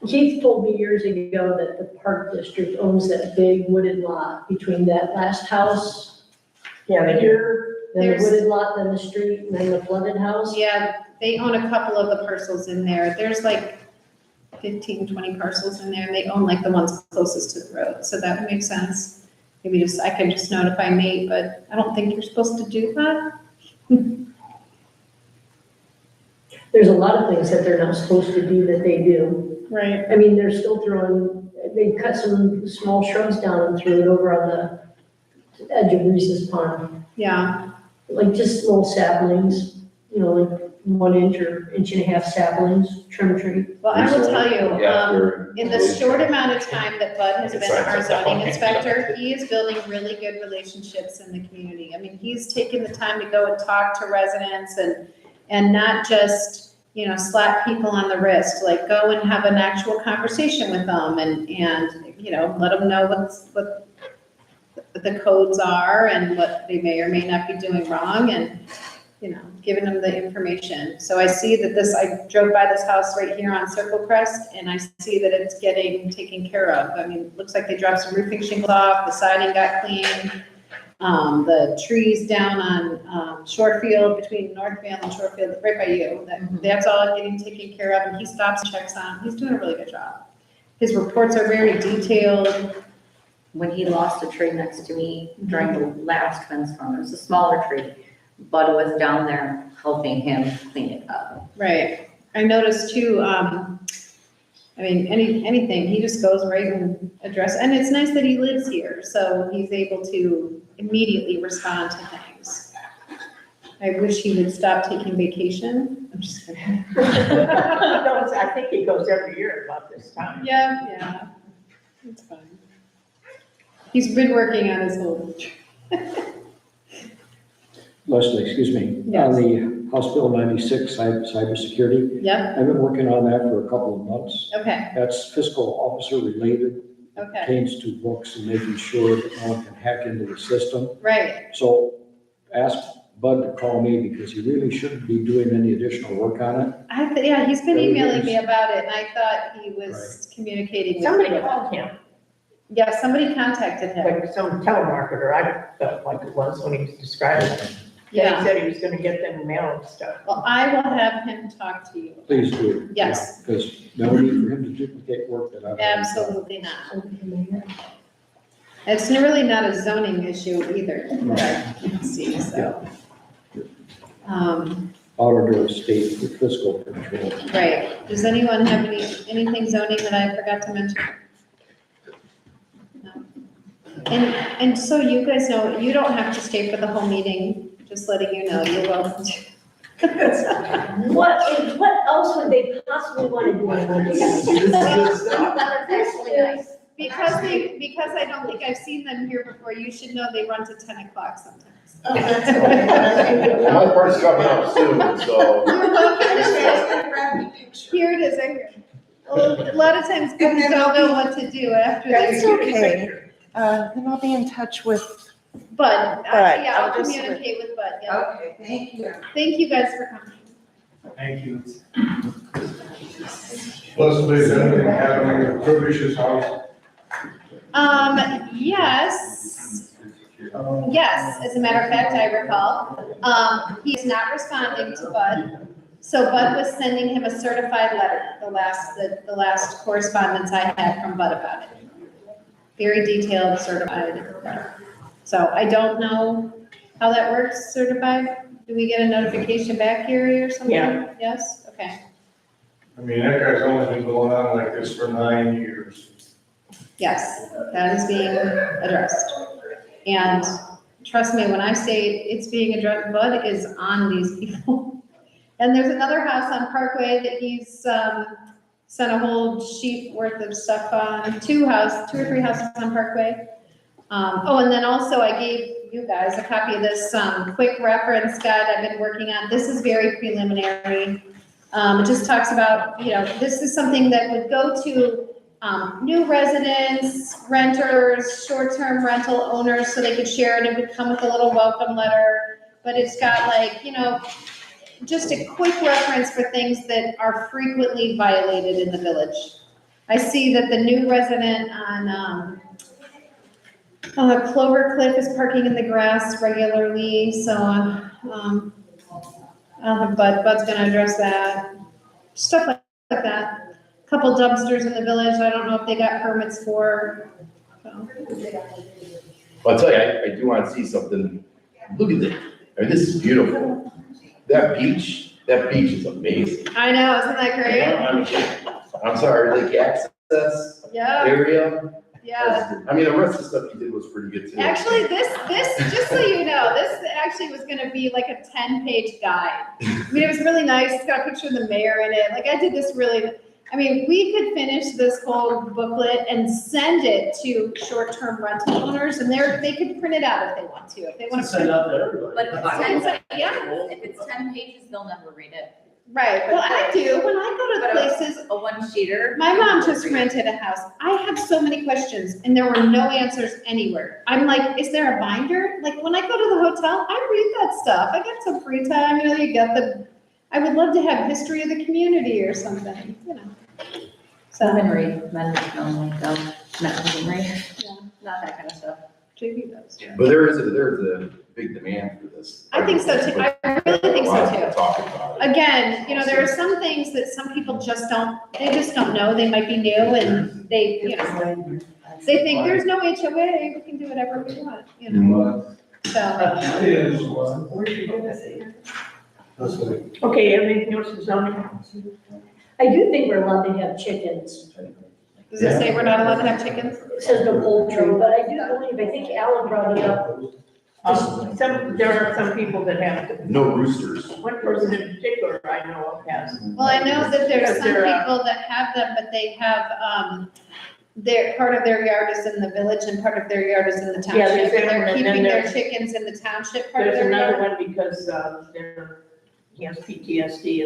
Keith told me years ago that the park district owns that big wooded lot between that last house Yeah, they do. here, then the There's- wooded lot, then the street, and then the flooded house. Yeah, they own a couple of the parcels in there. There's like 15, 20 parcels in there, and they own like the ones closest to the road, so that would make sense. Maybe I can just notify Nate, but I don't think you're supposed to do that. There's a lot of things that they're not supposed to do that they do. Right. I mean, they're still throwing, they cut some small shrubs down and threw it over on the edge of Reese's Pond. Yeah, Like just little saplings, you know, like 1 inch or inch and a half saplings, trim tree. well, I will tell you, Yeah, they're- in the short amount of time that Bud has been our zoning inspector, he is building really good relationships in the community. I mean, he's taken the time to go and talk to residents and not just, you know, slap people on the wrist, like go and have an actual conversation with them and, you know, let them know what the codes are and what they may or may not be doing wrong and, you know, giving them the information. So I see that I drove by this house right here on Circle Crest and I see that it's getting taken care of. I mean, it looks like they dropped some roofing shingles off, the siding got cleaned. The trees down on, Shorefield, between Northfield and Shorefield, right by you, that's all getting taken care of, and he stops and checks on, he's doing a really good job. His reports are very detailed. When he lost a tree next to me during the last windstorm, it was a smaller tree, Bud was down there helping him clean it up. Right. I noticed too, I mean, anything, he just goes right and addresses, and it's nice that he lives here, so he's able to immediately respond to things. I wish he would stop taking vacation. I'm just kidding. I think he goes every year about this time. Yeah, it's fine. He's been working on his whole. Leslie, excuse me, Yes. on the House Bill 96, cybersecurity, Yep, I've been working on that for a couple of months. okay, That's fiscal officer related, okay, pertains to books and making sure that no one can hack into the system. right, So ask Bud to call me because he really shouldn't be doing any additional work on it. yeah, he's been Really emailing is. me about it, and I thought he was communicating with Somebody me. called him, Yeah, somebody contacted him. like some telemarketer, I felt like it was when he was describing it. Yeah, he said he was gonna get them mail and stuff. Well, I will have him talk to you. Please do. Yes. Because no need for him to duplicate work that I've. already done. Absolutely not. It's really not a zoning issue either, that I can see, so. Auditor of state fiscal control. Right, does anyone have anything zoning that I forgot to mention? No. And so you guys know, you don't have to stay for the whole meeting, just letting you know, you're welcome to. What else would they possibly want to do on Monday? That's actually nice. Because I don't think I've seen them here before, you should know they run to 10 o'clock sometimes. Oh, that's okay. Well, my part's coming up soon, so. Here it is, right here. Well, a lot of times people don't know what to do after they. That's okay. Then I'll be in touch with. Bud, Bud, yeah, I'll I'll just- communicate with Bud, yeah. Okay, thank you. Thank you guys for coming. Thank you. Leslie, is anything happening at Provish's house? Yes, as a matter of fact, I recall. He's not responding to Bud. So Bud was sending him a certified letter, the last correspondence I had from Bud about it. Very detailed certified letter. So I don't know how that works, certified. Do we get a notification back, Gary, or something? Yeah. Yes, okay. I mean, that guy's only been going on like this for 9 years. Yes, that is being addressed. And trust me, when I say it's being addressed, Bud is on these people. And there's another house on Parkway that he's sent a whole sheet worth of stuff on, two or three houses on Parkway. And then also I gave you guys a copy of this quick reference guide I've been working on. This is very preliminary. It just talks about, this is something that would go to new residents, renters, short-term rental owners, so they could share it. It would come with a little welcome letter, but it's got just a quick reference for things that are frequently violated in the village. I see that the new resident on Clover Cliff is parking in the grass regularly, so I'll have Bud's gonna address that. Stuff like that. Couple dumpsters in the village, I don't know if they got permits for. So. Well, I'll tell you, I do want to see something. Look at this. I mean, this is beautiful. That beach is amazing. I know, isn't that great? I mean, I'm sorry, like access Yeah, area. yeah. I mean, the rest of the stuff you did was pretty good too. Actually, this, just so you know, this actually was gonna be like a 10-page guide. I mean, it was really nice, it's got a picture of the mayor in it, I did this really, we could finish this whole booklet and send it to short-term rental owners, and they could print it out if they want to, if they want to. Send out to everybody. But Yeah. if it's 10 pages, they'll never read it. Right, well, I do, when I go But to places, a one-sheeter. my mom just rented a house. I have so many questions and there were no answers anywhere. I'm like, is there a binder? Like when I go to the hotel, I read that stuff. I got some free time, you got I would love to have history of the community or something, So, Read, men don't like them, not read, yeah, not that kind of stuff. JV does. But there's a big demand for this. I think so too. I really think so too. Talking about it. Again, there are some things that some people just don't know. They might be new and they think there's no HOA, we can do whatever we want, So. Is one. Leslie. Okay, everything else is zoning? I do think we're allowed to have chickens. Does it say we're not allowed to have chickens? It says no poultry, but I do believe, I think Alan brought it up. There are some people that have, No roosters. one person in particular I know of has. Well, I know that there's some Because they're, people that have them, but they have, part of their yard is in the village and part of their yard is in the Yeah, township. there's that one, They're and then keeping their there's- chickens in the township part of There's their another yard. one because he has PTSD,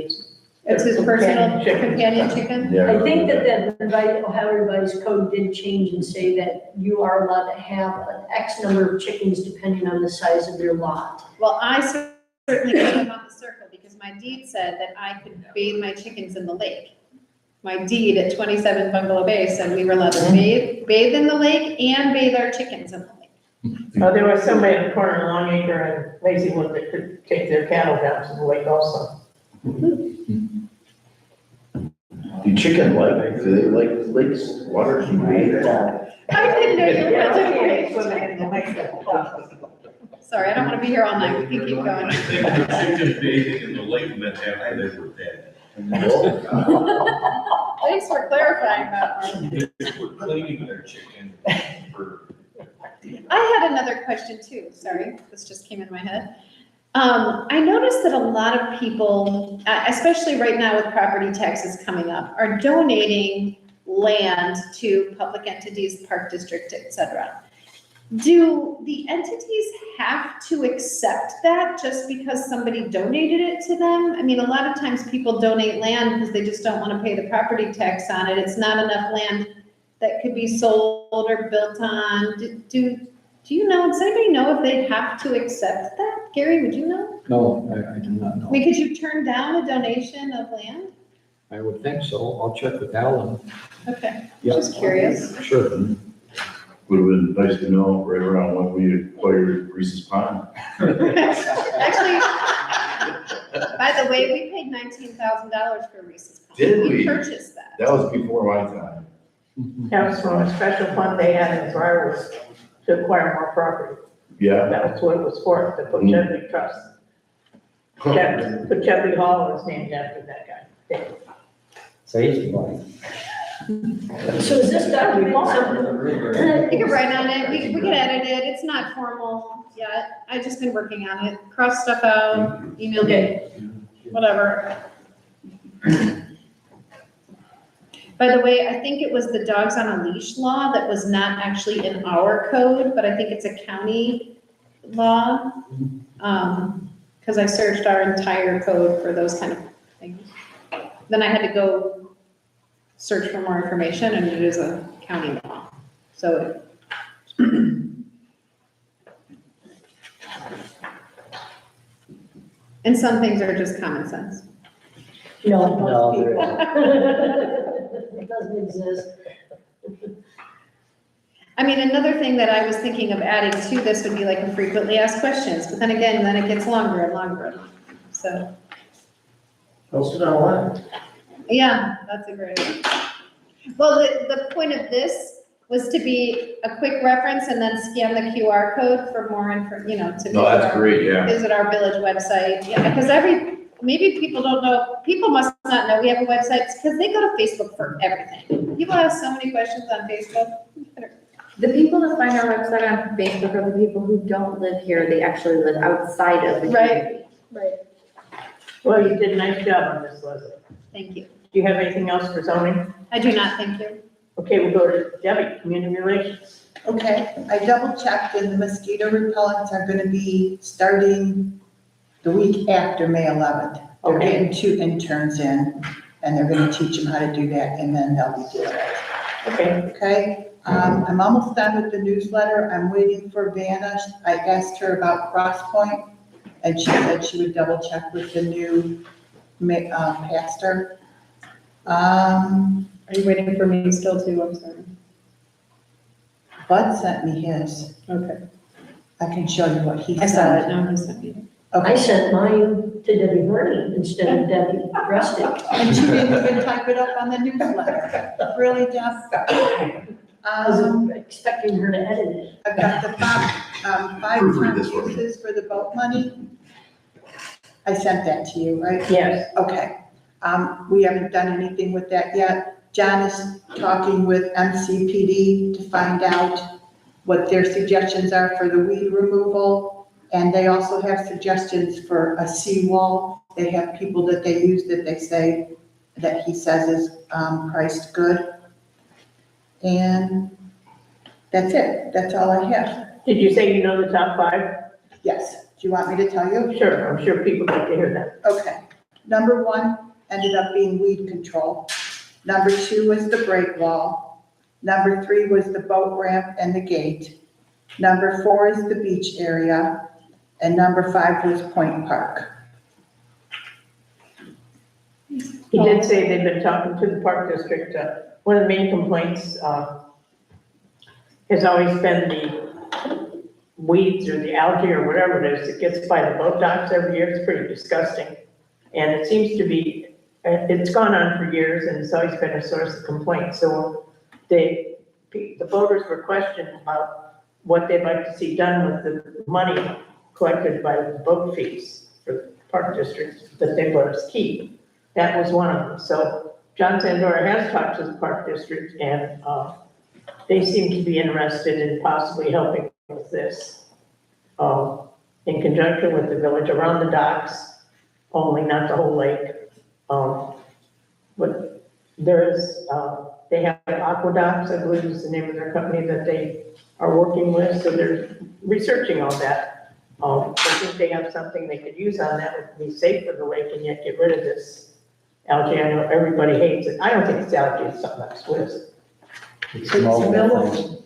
It's his personal companion chicken. chicken? Yeah. I think that the Ohio Revised Code did change and say that you are allowed to have an X number of chickens depending on the size of your lot. Well, I certainly could live on the circle because my deed said that I could bathe my chickens in the lake. My deed at 27 Bungalow Bay said we were allowed to bathe in the lake and bathe our chickens in the lake. Oh, there was somebody in the corner of Longacre and Lazywood that could take their cattle down to the lake also. Do chicken like, do they like lakes, water? I didn't know you were Yeah, going okay, to. swimming in the lake. Sorry, I don't want to be here all night. We can keep going. I think the chicken bathing in the lake and then after they were dead. Thanks for clarifying that, Mark. They were cleaning their chicken for. I had another question too, sorry, this just came into my head. I noticed that a lot of people, especially right now with property taxes coming up, are donating land to public entities, park district, et cetera. Do the entities have to accept that just because somebody donated it to them? I mean, a lot of times people donate land because they just don't want to pay the property tax on it. It's not enough land that could be sold or built on. Do you know, does anybody know if they have to accept that? Gary, would you know? No, I do not I know. mean, could you turn down a donation of land? I would think so. I'll check with Alan. Okay, Yeah. just curious. Sure. Would have been nice to know right around when we acquired Reese's Pond. Actually, by the way, we paid $19,000 for Reese's Pond. Did We we? purchased that. That was before my time. That was from a special fund they had in Briarwood to acquire more property. Yeah. That was what it was for, the Pochevy Trust. Pochevy Hall was named after that guy. So he's blind. So is this document something? You can write on it, we can edit it, it's not formal yet, I've just been working on it, cross stuff out, email it, whatever. By the way, I think it was the dogs on a leash law that was not actually in our code, but I think it's a county law. Cause I searched our entire code for those kind of things. Then I had to go search for more information, and it is a county law, so. And some things are just common sense. No, it doesn't exist. I mean, another thing that I was thinking of adding to this would be like a frequently asked questions, but then again, then it gets longer and longer and longer, so. Post it online. Yeah, that's a great idea. Well, the point of this was to be a quick reference and then scan the QR code for more info, you know, to. No, that's great, yeah. Visit our village website, yeah, because maybe people don't know, people must not know we have a website, because they go to Facebook for everything. People have so many questions on Facebook. The people that find our website on Facebook are the people who don't live here, they actually live outside of the community. Right. Well, you did a nice job on this, Leslie. Thank you. Do you have anything else for zoning? I do not, thank you. Okay, we'll go to Debbie, community relations. Okay, I double checked and the mosquito repellents are gonna be starting the week after May 11th. They're Okay. getting 2 interns in and they're gonna teach them how to do that and then they'll be doing it. Okay, Okay, I'm almost done with the newsletter. I'm waiting for Vanna. I asked her about Crosspoint and she said she would double check with the new pastor. Are you waiting for me still too? I'm sorry. Bud sent me his. Okay. I can show you what he I saw sent. it, no, he sent me. I Okay, sent mine to Debbie Burney instead of Debbie Rustic. and she didn't even type it up on the newsletter. Really, Jeff? I was expecting her to edit it. I've got the five Proofread this for me. uses for the boat money. I sent that to you, right? yes. Okay. We haven't done anything with that yet. John is talking with MCPD to find out what their suggestions are for the weed removal. And they also have suggestions for a seawall. They have people that they use that they say, that he says is priced good. And that's it. That's all I have. Did you say you know the top 5? Yes. Do you want me to tell you? Sure, I'm sure people like to hear that. Okay. Number 1 ended up being weed control. Number 2 was the break wall. Number 3 was the boat ramp and the gate. Number 4 is the beach area. And number 5 was Point Park. He did say they've been talking to the park district. One of the main complaints has always been weeds or the algae or whatever it is that gets by the boat docks every year. It's pretty disgusting. And it seems to be, it's gone on for years and it's always been a source of complaint. So the voters were questioning about what they'd like to see done with the money collected by the boat fees for park districts that they let us keep. That was one of them. So John Sandora has talked to the park district and they seem to be interested in possibly helping with this in conjunction with the village around the docks, only not the whole lake. But there is, they have Aqueducts, I believe is the name of their company that they are working with, so they're researching all that. I think they have something they could use on that would be safe for the lake and yet get rid of this algae. I know everybody hates it. I don't think it's algae, it's something that's Swiss. Milfoil.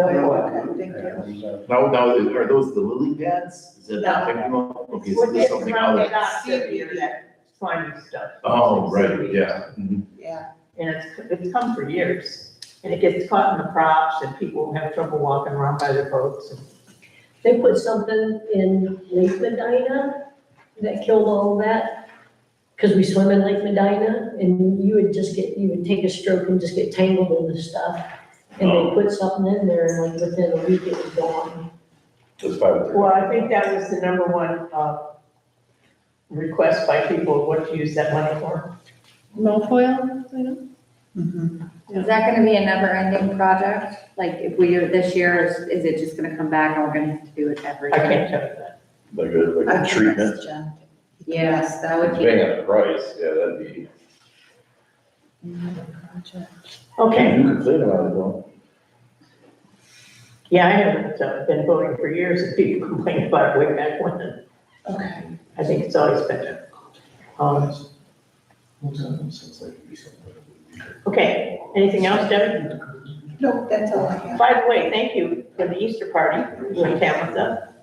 Okay, thank you. Now, are those the lily pads? Is that not technical? Okay, so What there's gets something around the other. docks every year, that slimy stuff. Oh, right, yeah. Mhm. Yeah. And it's come for years, and it gets caught in the props, and people have trouble walking around by their boats. They put something in Lake Medina that killed all of that. Because we swim in Lake Medina and you would take a stroke and just get tangled in the stuff. And they put something in there and like within a week it was gone. That's probably. Well, I think that was the number one request by people, what to use that money for. Milfoil? Is that gonna be a never-ending project? Like, if we do it this year, is it just gonna come back and we're gonna have to do it every I year? can't tell you that. Like a treatment. Yes, that would be. Depending on the price, yeah, that'd be. Okay, You complain about it though. yeah, I haven't been voting for years, and people complain about it way back when. Okay. I think it's always been there. Okay, anything else, Debbie? No, that's all I have. By the way, thank you for the Easter party, you and Tabitha.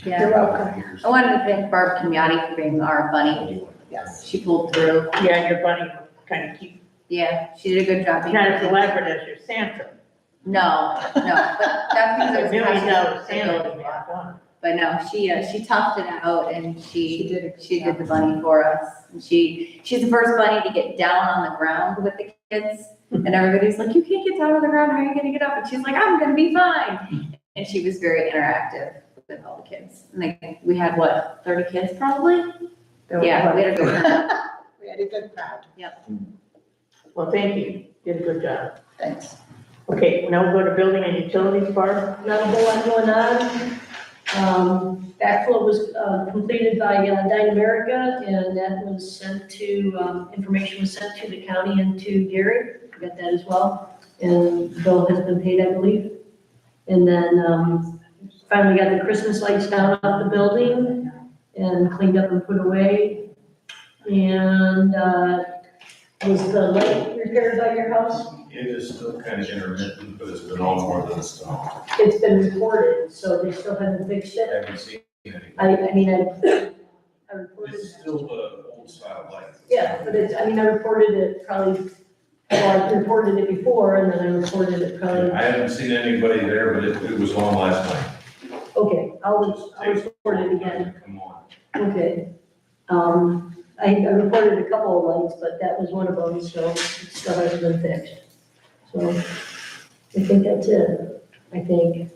You're Yeah, welcome. I wanted to thank Barb Camiotti for being our bunny. Yes. She pulled through. Yeah, your bunny kind of cute, Yeah, she did a good job. being- not as elaborate as your Santa. No, but that's because it was. $1 million Santa. Santa you have done. But no, she toughed it out and She did a- she did the bunny for us. And she's the first bunny to get down on the ground with the kids. And everybody's like, you can't get down on the ground, how are you gonna get up? And she's like, I'm gonna be fine. And she was very interactive with all the kids. And like, we had what, 30 kids probably? Yeah, we had a good one. We had a good crowd. Well, thank you, did a good job. Thanks. Okay, now we'll go to building and utilities, Barb. Not a whole lot going on. Backflow was completed by Dyna-America and that was sent to, information was sent to the county and to Gary. Got that as well. And bill has been paid, I believe. And then finally got the Christmas lights down off the building and cleaned up and put away. And was the light repaired by your house? It is still kind of intermittent, but it's been all more than stone. It's been reported, so they still haven't fixed I it. haven't seen any. I mean, I reported. It's still the old style light. Yeah, but it's, I mean, I reported it probably, well, I reported it before and then I reported it probably, I haven't seen anybody there, but it was on last night. okay, I'll report it again. Come on. Okay. I reported a couple of lights, but that was one of them, so it still hasn't been fixed. So I think that's it, I think.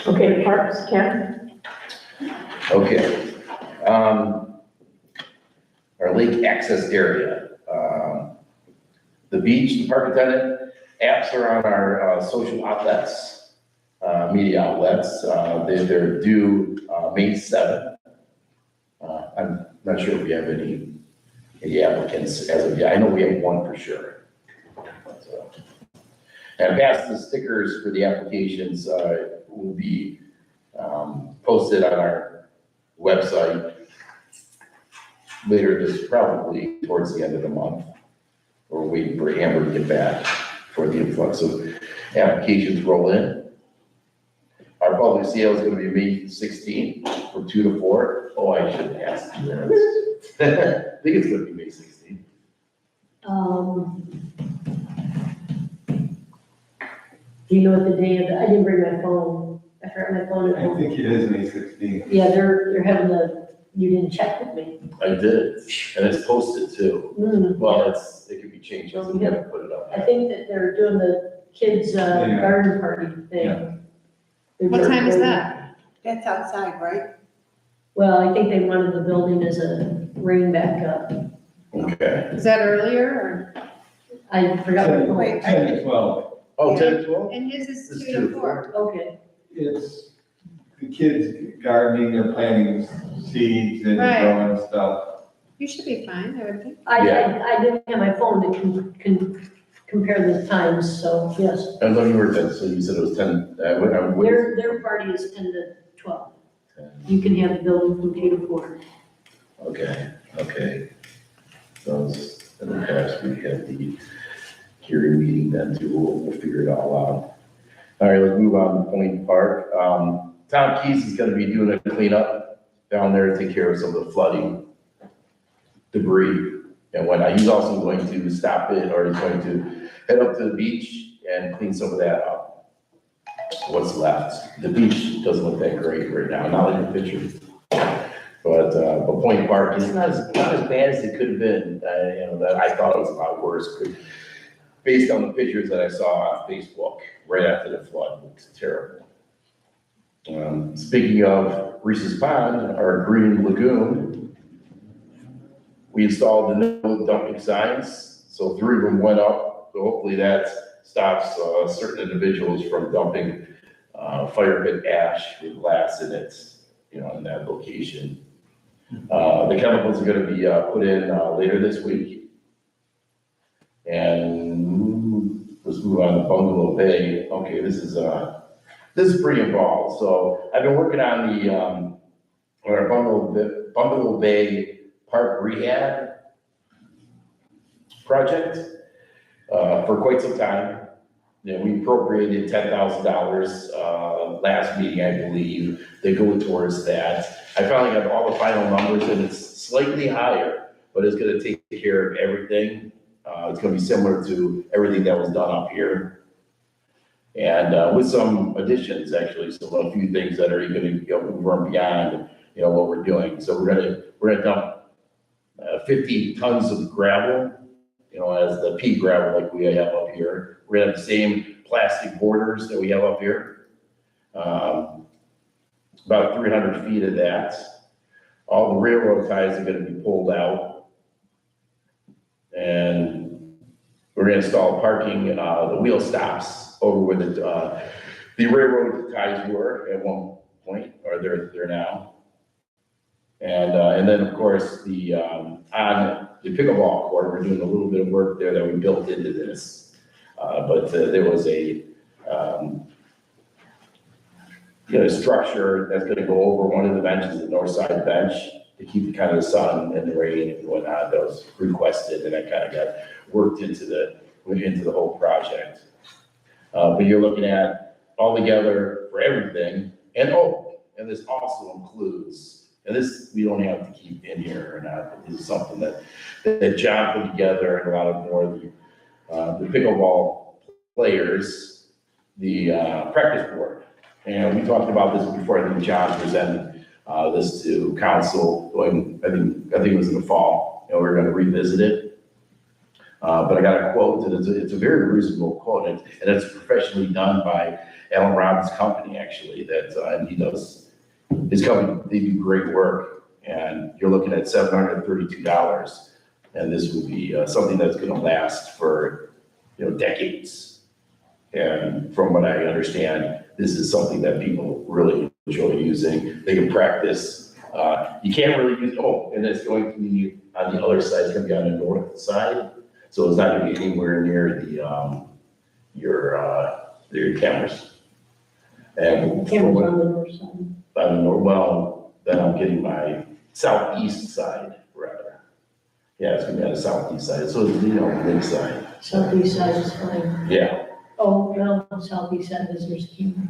Okay, parks, Ken? Okay. Our lake access area. The beach, the park attendant, apps are on our social outlets, media outlets. They're due May 7th. I'm not sure if we have any applicants as of yet. I know we have one for sure. So, and past the stickers for the applications will be posted on our website later this, probably towards the end of the month. We're waiting for Amber to get back for the influx of applications roll in. Our public sale is gonna be May 16th from 2 to 4. Oh, I should ask you that. I think it's gonna be May 16th. Do you know what the day of, I didn't bring my phone, I forgot my phone at home. think it is May 16th. Yeah, they're having you didn't check with me. I did, and it's posted too. Hmm. Well, it could be changed, we haven't put it up. I think that they're doing the kids' Yeah. garden party thing. Yeah. What time is that? That's outside, right? Well, I think they wanted the building as a rain backup. Okay. Is that earlier or? I forgot what. Wait, 10 to 12. Oh, 10 to 12? And his is It's 2 to 4. Okay, It's the kids gardening, they're planting seeds and Right. growing stuff. You should be fine, I would think. I didn't have my phone to compare the times, so yes. I thought you were 10, so you said it was 10, Their party is 10 to 12. You can have the building from 2 to 4. Okay. So, in the past, we had the hearing meeting then too, we'll figure it all out. All right, let's move on to Point Park. Tom Keys is gonna be doing a cleanup down there to take care of some of the flooding debris and whatnot. He's also going to stop it, or he's going to head up to the beach and clean some of that up. What's left. The beach doesn't look that great right now, not like the picture. But Point Park is not as bad as it could have been. That I thought it was a lot worse, based on the pictures that I saw on Facebook right after the flood. It looks terrible. Speaking of Reese's Pond, our green lagoon, we installed the no dumping signs. So 3 of them went up. So hopefully that stops certain individuals from dumping fire pit ash with glass in it, in that location. The chemicals are gonna be put in later this week. And let's move on to Bungalow Bay. Okay, this is pretty involved. So I've been working on our Bungalow Bay Park Rehab project for quite some time. We appropriated $10,000 last meeting, I believe, to go towards that. I finally got all the final numbers, and it's slightly higher, but it's gonna take care of everything. It's gonna be similar to everything that was done up here. And with some additions, actually, so a few things that are even gonna move beyond, what we're doing. So we're gonna dump 50 tons of gravel, as the pea gravel like we have up here. We're gonna have the same plastic borders that we have up here. About 300 feet of that. All the railroad ties are gonna be pulled out. And we're gonna install parking, the wheel stops over where the railroad ties were at one point, or they're there now. And then, of course, on the pickleball court, we're doing a little bit of work there that we built into this. But there was a structure that's gonna go over one of the benches, the north side bench, to keep kind of the sun and the rain and whatnot that was requested, and that kind of got worked into the whole project. But you're looking at altogether for everything, and this also includes, and this we don't have to keep in here or not, but this is something that John put together, and a lot of more of the pickleball players, the practice board. And we talked about this before. I think John presented this to council, I think it was in the fall, and we're gonna revisit it. But I got a quote, and it's a very reasonable quote, and it's professionally done by Alan Robbins' company, actually, and he does, his company, they do great work, and you're looking at $732, and this would be something that's gonna last for, decades. And from what I understand, this is something that people really enjoy using. They can practice. You can't really use, and it's going to be on the other side, it's gonna be on the north side. So it's not gonna be anywhere near your cameras. And Cameras on the north side. Then I'm getting my southeast side, rather. Yeah, it's gonna be on the southeast side, so it's, link side. Southeast side is fine. Yeah. Oh, no, southeast side is there's a camera.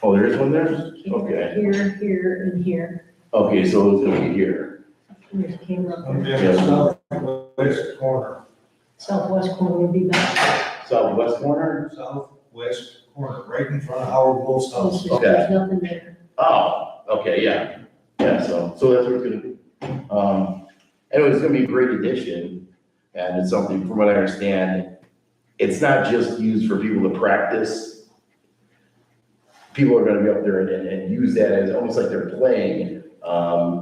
Oh, there is one there? Camera Okay. Here, and here. Okay, so it's gonna be here. There's a camera up On there. the southwest corner, Southwest corner would be better. Southwest corner? southwest southwest corner, right in front of Howard Bull's house. There's nothing there. Oh, okay, yeah, yeah, so that's what it's gonna be. Anyway, it's gonna be a great addition, and it's something, from what I understand, it's not just used for people to practice. People are gonna be up there and use that as, almost like they're playing,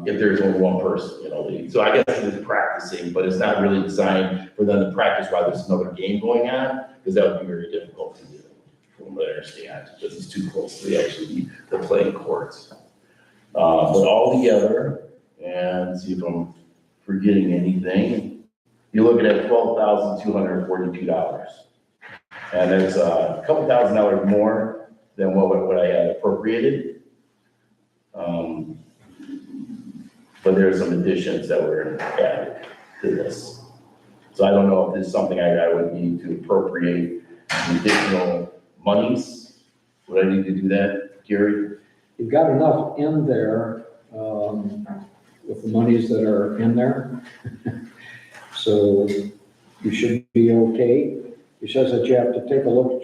if there's only one person, you know, so I guess it is practicing, but it's not really designed for them to practice while there's another game going on, because that would be very difficult to do, from what I understand, because it's too close to the playing courts. But all together, and see if I'm forgetting anything, you're looking at $12,242. And that's a couple $1,000s more than what I had appropriated. But there's some additions that were added to this. So I don't know if this is something I would need to appropriate additional monies. Would I need to do that, Gary? You've got enough in there, with the monies that are in there. So you should be okay. It says that you have to take a look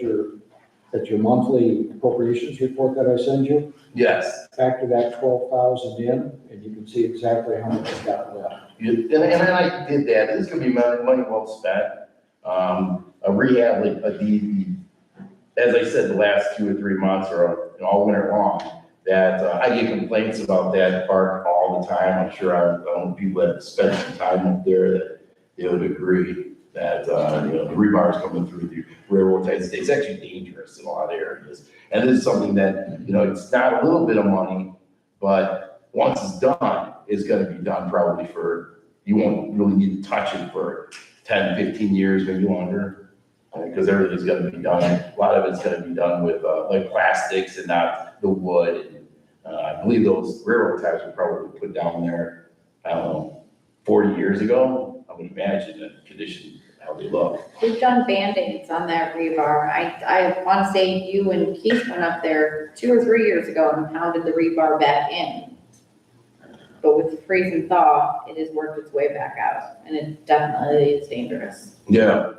at your monthly appropriations report that I send you. Yes. Factor that 12,000 in, and you can see exactly how much you got left. And I did that. This is gonna be money well spent. A rehab, as I said, the last 2 or 3 months or all winter long, that I get complaints about that park all the time. I'm sure people that spend some time up there that they would agree that, the rebar is coming through the railroad ties. It's actually dangerous in a lot of areas. And this is something that, it's not a little bit of money, but once it's done, it's gonna be done probably you won't really need to touch it for 10, 15 years, maybe longer. Because everything's gonna be done, a lot of it's gonna be done with, like plastics and not the wood. I believe those railroad ties were probably put down there, I don't know, 40 years ago. I would imagine the condition, how they look. We've done Band-Aids on that rebar. I want to say you and Keith went up there 2 or 3 years ago and pounded the rebar back in. But with the freeze and thaw, it has worked its way back out, and it definitely is dangerous. Yeah.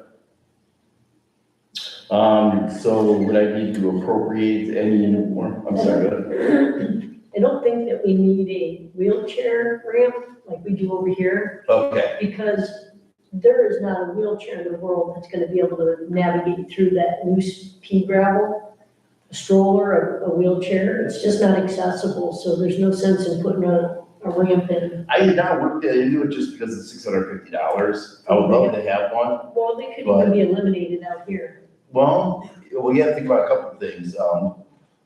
So would I need to appropriate any more? I'm sorry, go ahead. I don't think that we need a wheelchair ramp like we do over here, Okay, because there is not a wheelchair in the world that's gonna be able to navigate through that loose pea gravel. A stroller, a wheelchair, it's just not accessible, so there's no sense in putting a ramp in. I did not work there, I didn't do it just because it's $650. I would love to have one. Well, they could even be eliminated out here. Well, you have to think about a couple of things.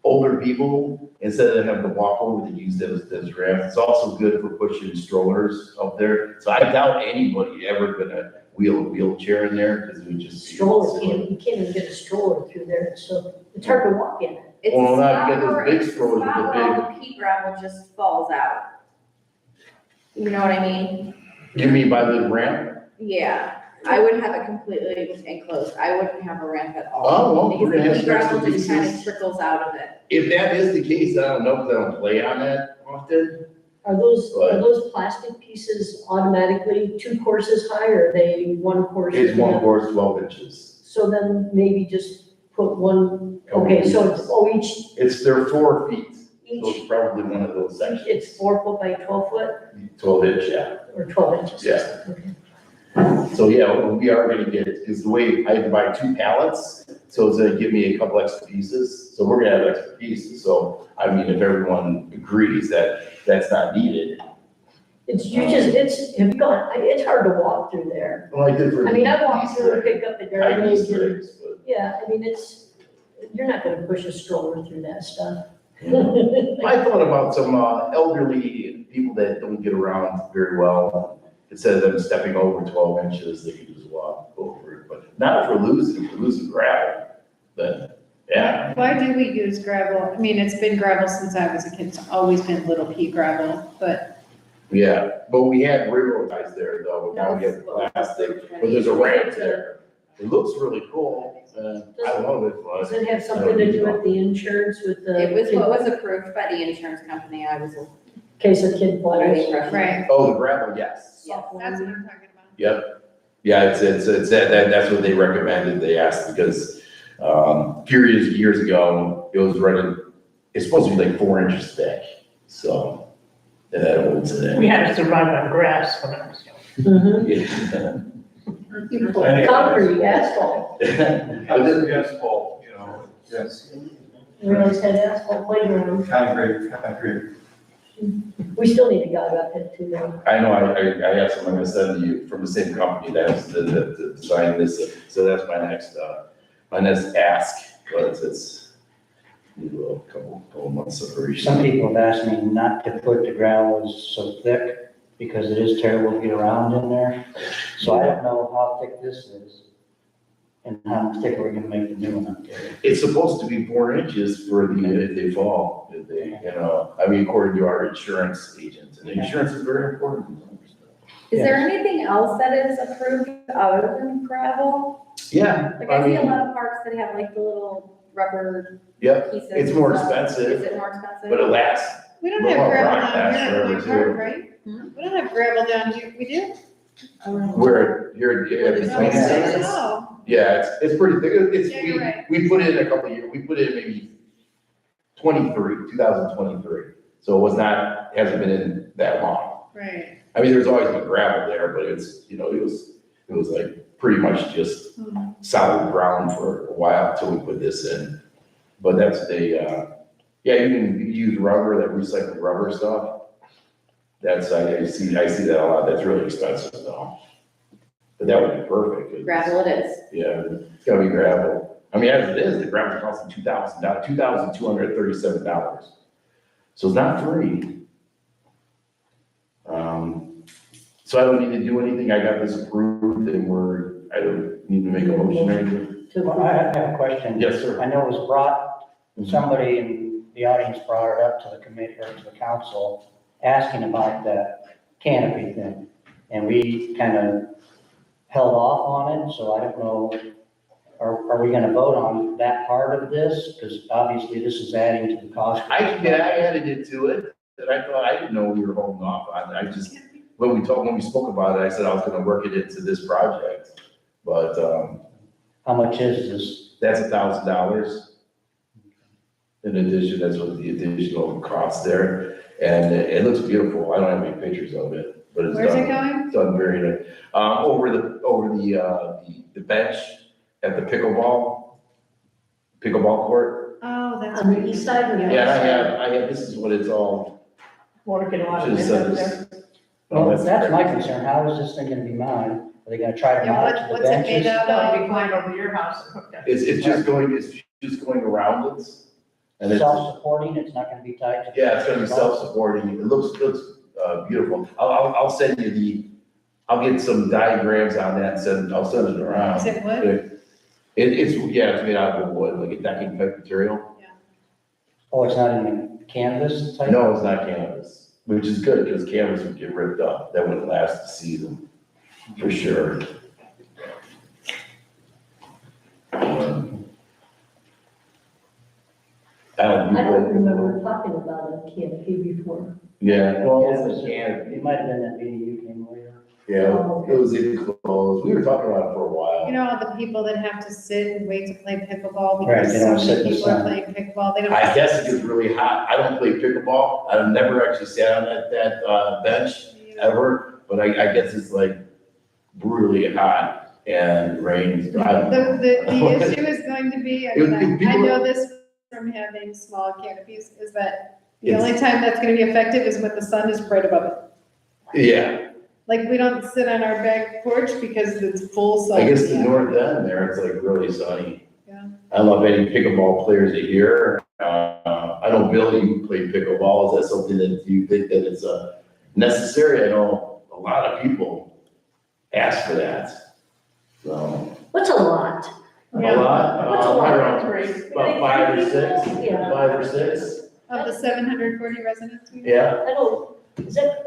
Older people, instead of having to walk over, they use those ramps. It's also good for pushing strollers up there. So I doubt anybody ever gonna wheel a wheelchair in there, because it would just. Stroller, you can't even get a stroller through there, so it's hard to walk in it. It's Well, a not spot because where it's big it's a strollers, spot but where all the pea gravel just falls out. You know what I mean? You mean by the ramp? Yeah, I would have it completely enclosed. I wouldn't have a ramp at all. Oh, well, we're gonna Because the have pea gravel special just kind of pieces. trickles out of it. If that is the case, I don't know, because I don't play on that often. Are those plastic pieces automatically 2 courses high, or are they 1 course? It's one course, 12 inches. So then maybe just put one, okay, so it's, They're 4 feet. So each, it's probably one of those sections. it's 4 foot by 12 foot, 12 inch, yeah. or 12 inches? Yeah. Okay. So yeah, we are gonna get it, because the way I have to buy 2 pallets, so it's gonna give me a couple extra pieces. So we're gonna have extra pieces. So I mean, if everyone agrees that that's not needed. It's, it's hard to walk through there. Well, I did for. I mean, I walked through and picked up the I garbage, used and, to, but. yeah, I mean, you're not gonna push a stroller through that stuff. I thought about some elderly people that don't get around very well. Instead of them stepping over 12 inches, they can just walk over it, but not if we're losing gravel, then, yeah. Why do we use gravel? I mean, it's been gravel since I was a kid. It's always been little pea gravel, but Yeah, but we had railroad ties there though, now we have plastic, but there's a ramp there. It looks really cool, I love it, Does but. it have something to do with the insurance, with the? It was what was approved by the insurance company. I was. Case of kid flyers. right. Oh, the gravel, yes. Yes. That's what I'm talking about. Yep. Yeah, it's that's what they recommended. They asked because Years ago, it was running, it's supposed to be like 4 inches thick, so. And that holds it We in. had to survive on grass when I was young. Mhm. Concrete, asphalt. Asphalt, you know, yes, We always had asphalt playground. concrete. We still need a guy up there too, though. I know, I have someone gonna send to you from the same company that's the design this, so that's my next ask, but it's need a little couple months of research. Some people have asked me not to put the gravel so thick because it is terrible to get around in there. So I don't know how thick this is and how thick we're gonna make the new one up there. It's supposed to be 4 inches for if they fall, if they, I mean, according to our insurance agent, and insurance is very important. Is there anything else that is approved other than gravel? Yeah, Like I see a lot of parks that have like the little rubber Yep, pieces. it's more and stuff. expensive, Is it more expensive? but it lasts. We don't Well, have gravel rock down pass here at forever, my too. park, right? We don't have gravel down here, we do? Where you're, Where the it's snow is. Oh, yeah, it's pretty thick. Yeah, you're right. We put it in a couple of years, we put it in maybe 2023. So it hasn't been in that long. right. I mean, there's always been gravel there, but it's, it was like pretty much just solid ground for a while until we put this in. But that's yeah, you can use rubber, that recycled rubber stuff. That's, I see that a lot. That's really expensive though. But that would be perfect. Gravel it is. Yeah, it's gotta be gravel. I mean, as it is, the gravel costs $2,237. So it's not free. So I don't need to do anything. I got this approved and I don't need to make a motion or anything. Well, I have a question. Yes, sir. I know it was brought, somebody in the audience brought it up to the committee or to the council, asking about that canopy thing. And we kind of held off on it, so I don't know, are we gonna vote on that part of this? Because obviously this is adding to the cost. I added it to it, and I thought, I didn't know we were holding off on it. I just, when we spoke about it, I said I was gonna work it into this project. But, How much is this? that's $1,000. In addition, that's what the additional cost there, and it looks beautiful. I don't have any pictures of it, but it's done. Where's it going? Done very nice. Over the bench at the pickleball court. Oh, that's. On the east side or the Yeah, west side? I have, this is what it's all. Water get a lot of Just, wind up there. Well, that's my concern. How is this thing gonna be mounted? Are they gonna try to Yeah, mount it to the what's it made benches? out They'll be of? climbing over your house and hooked up. It's just going around it. And it's, Self-supporting, it's not gonna be tied to. yeah, it's gonna be self-supporting. It looks beautiful. I'll send you I'll get some diagrams on that and I'll send it around. Is it wood? It's made out of wood, like a decking type material. Oh, it's not in the canvas type? No, it's not canvas, which is good because canvas would get ripped up. That wouldn't last the season, for sure. I don't remember talking about a canopy before. Yeah, well, Yeah, it's a canopy. It might have been that meeting you came later. Yeah, it was enclosed. We were talking about it for a while. You know, all the people that have to sit and wait to play pickleball Right, because they so don't sit in many the people are sun. playing pickleball, they don't. I guess it gets really hot. I don't play pickleball. I've never actually sat on that bench ever, but I guess it's like brutally hot and rains. I don't know. The issue is going to be, I It would mean, be I people- know this from having small canopies, is that the It's- only time that's gonna be effective is when the sun is right above it. Yeah, Like, we don't sit on our back porch because it's full sun. I guess the Yeah. north end there, it's like really sunny. Yeah. I don't know if any pickleball players are here. I know Billy played pickleball. Is that something that you think that it's necessary? I know a lot of people ask for that. So, What's a lot? a Yeah. lot, What's a lot? around Great. about 5 or 6, Yeah. 5 or 6. Of the 740 residents. we have. Yeah, I don't, is that,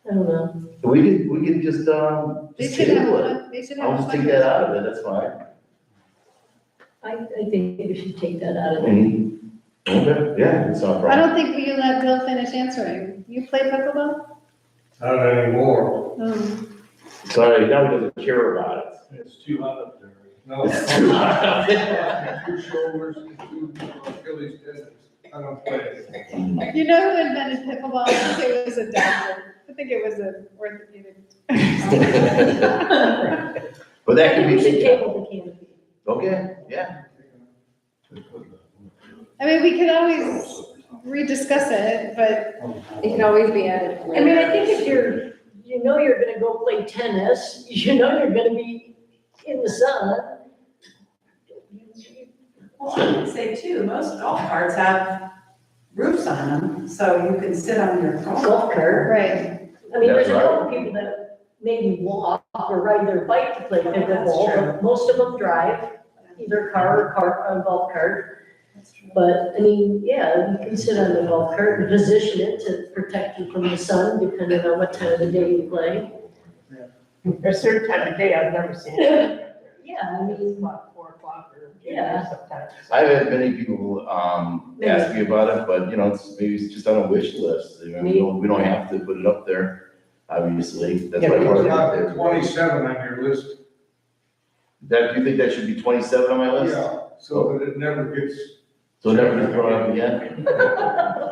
I don't know. we could just They just should have table it. one, they should have. I'll just one. take that out of it, that's fine. I think we should take that out of there. Mhm. Okay, yeah, it's not a I problem. don't think we let Bill finish answering. You play pickleball? Not anymore. Um, Sorry, now he doesn't care about it. It's too hot up there. No. It's too hot out there. 2 shoulders and 2 Achilles tendons. I don't play. You know who invented pickleball? I think it was a doctor. I think it was an orthopedic. But that I could think we should be, table the canopy. okay, yeah. I mean, we could always rediscuss it, but It can always be added. I mean, I think if you're gonna go play tennis, you're gonna be in the sun. Well, I would say too, most golf carts have roofs on them, so you can sit on your golf. Golf cart. right. I mean, there's a That's right. couple people that maybe walk or ride their bike to play That's pickleball, true. but most of them drive, either car or golf cart. That's true. But, I mean, yeah, you can sit on the golf cart and position it to protect you from the sun, depending on what time of the day you play. A certain time of day, I've never seen it. Yeah, I mean, About 4 o'clock or. Yeah. Sometimes. I've had many people, ask me about it, but, you know, maybe it's just on a wish list. You know, we don't have to put it up there, obviously. That's why I brought It's it up not there. 27 on your list. That, you think that should be 27 on my list? Yeah, so that it never gets. So it never gets thrown up again?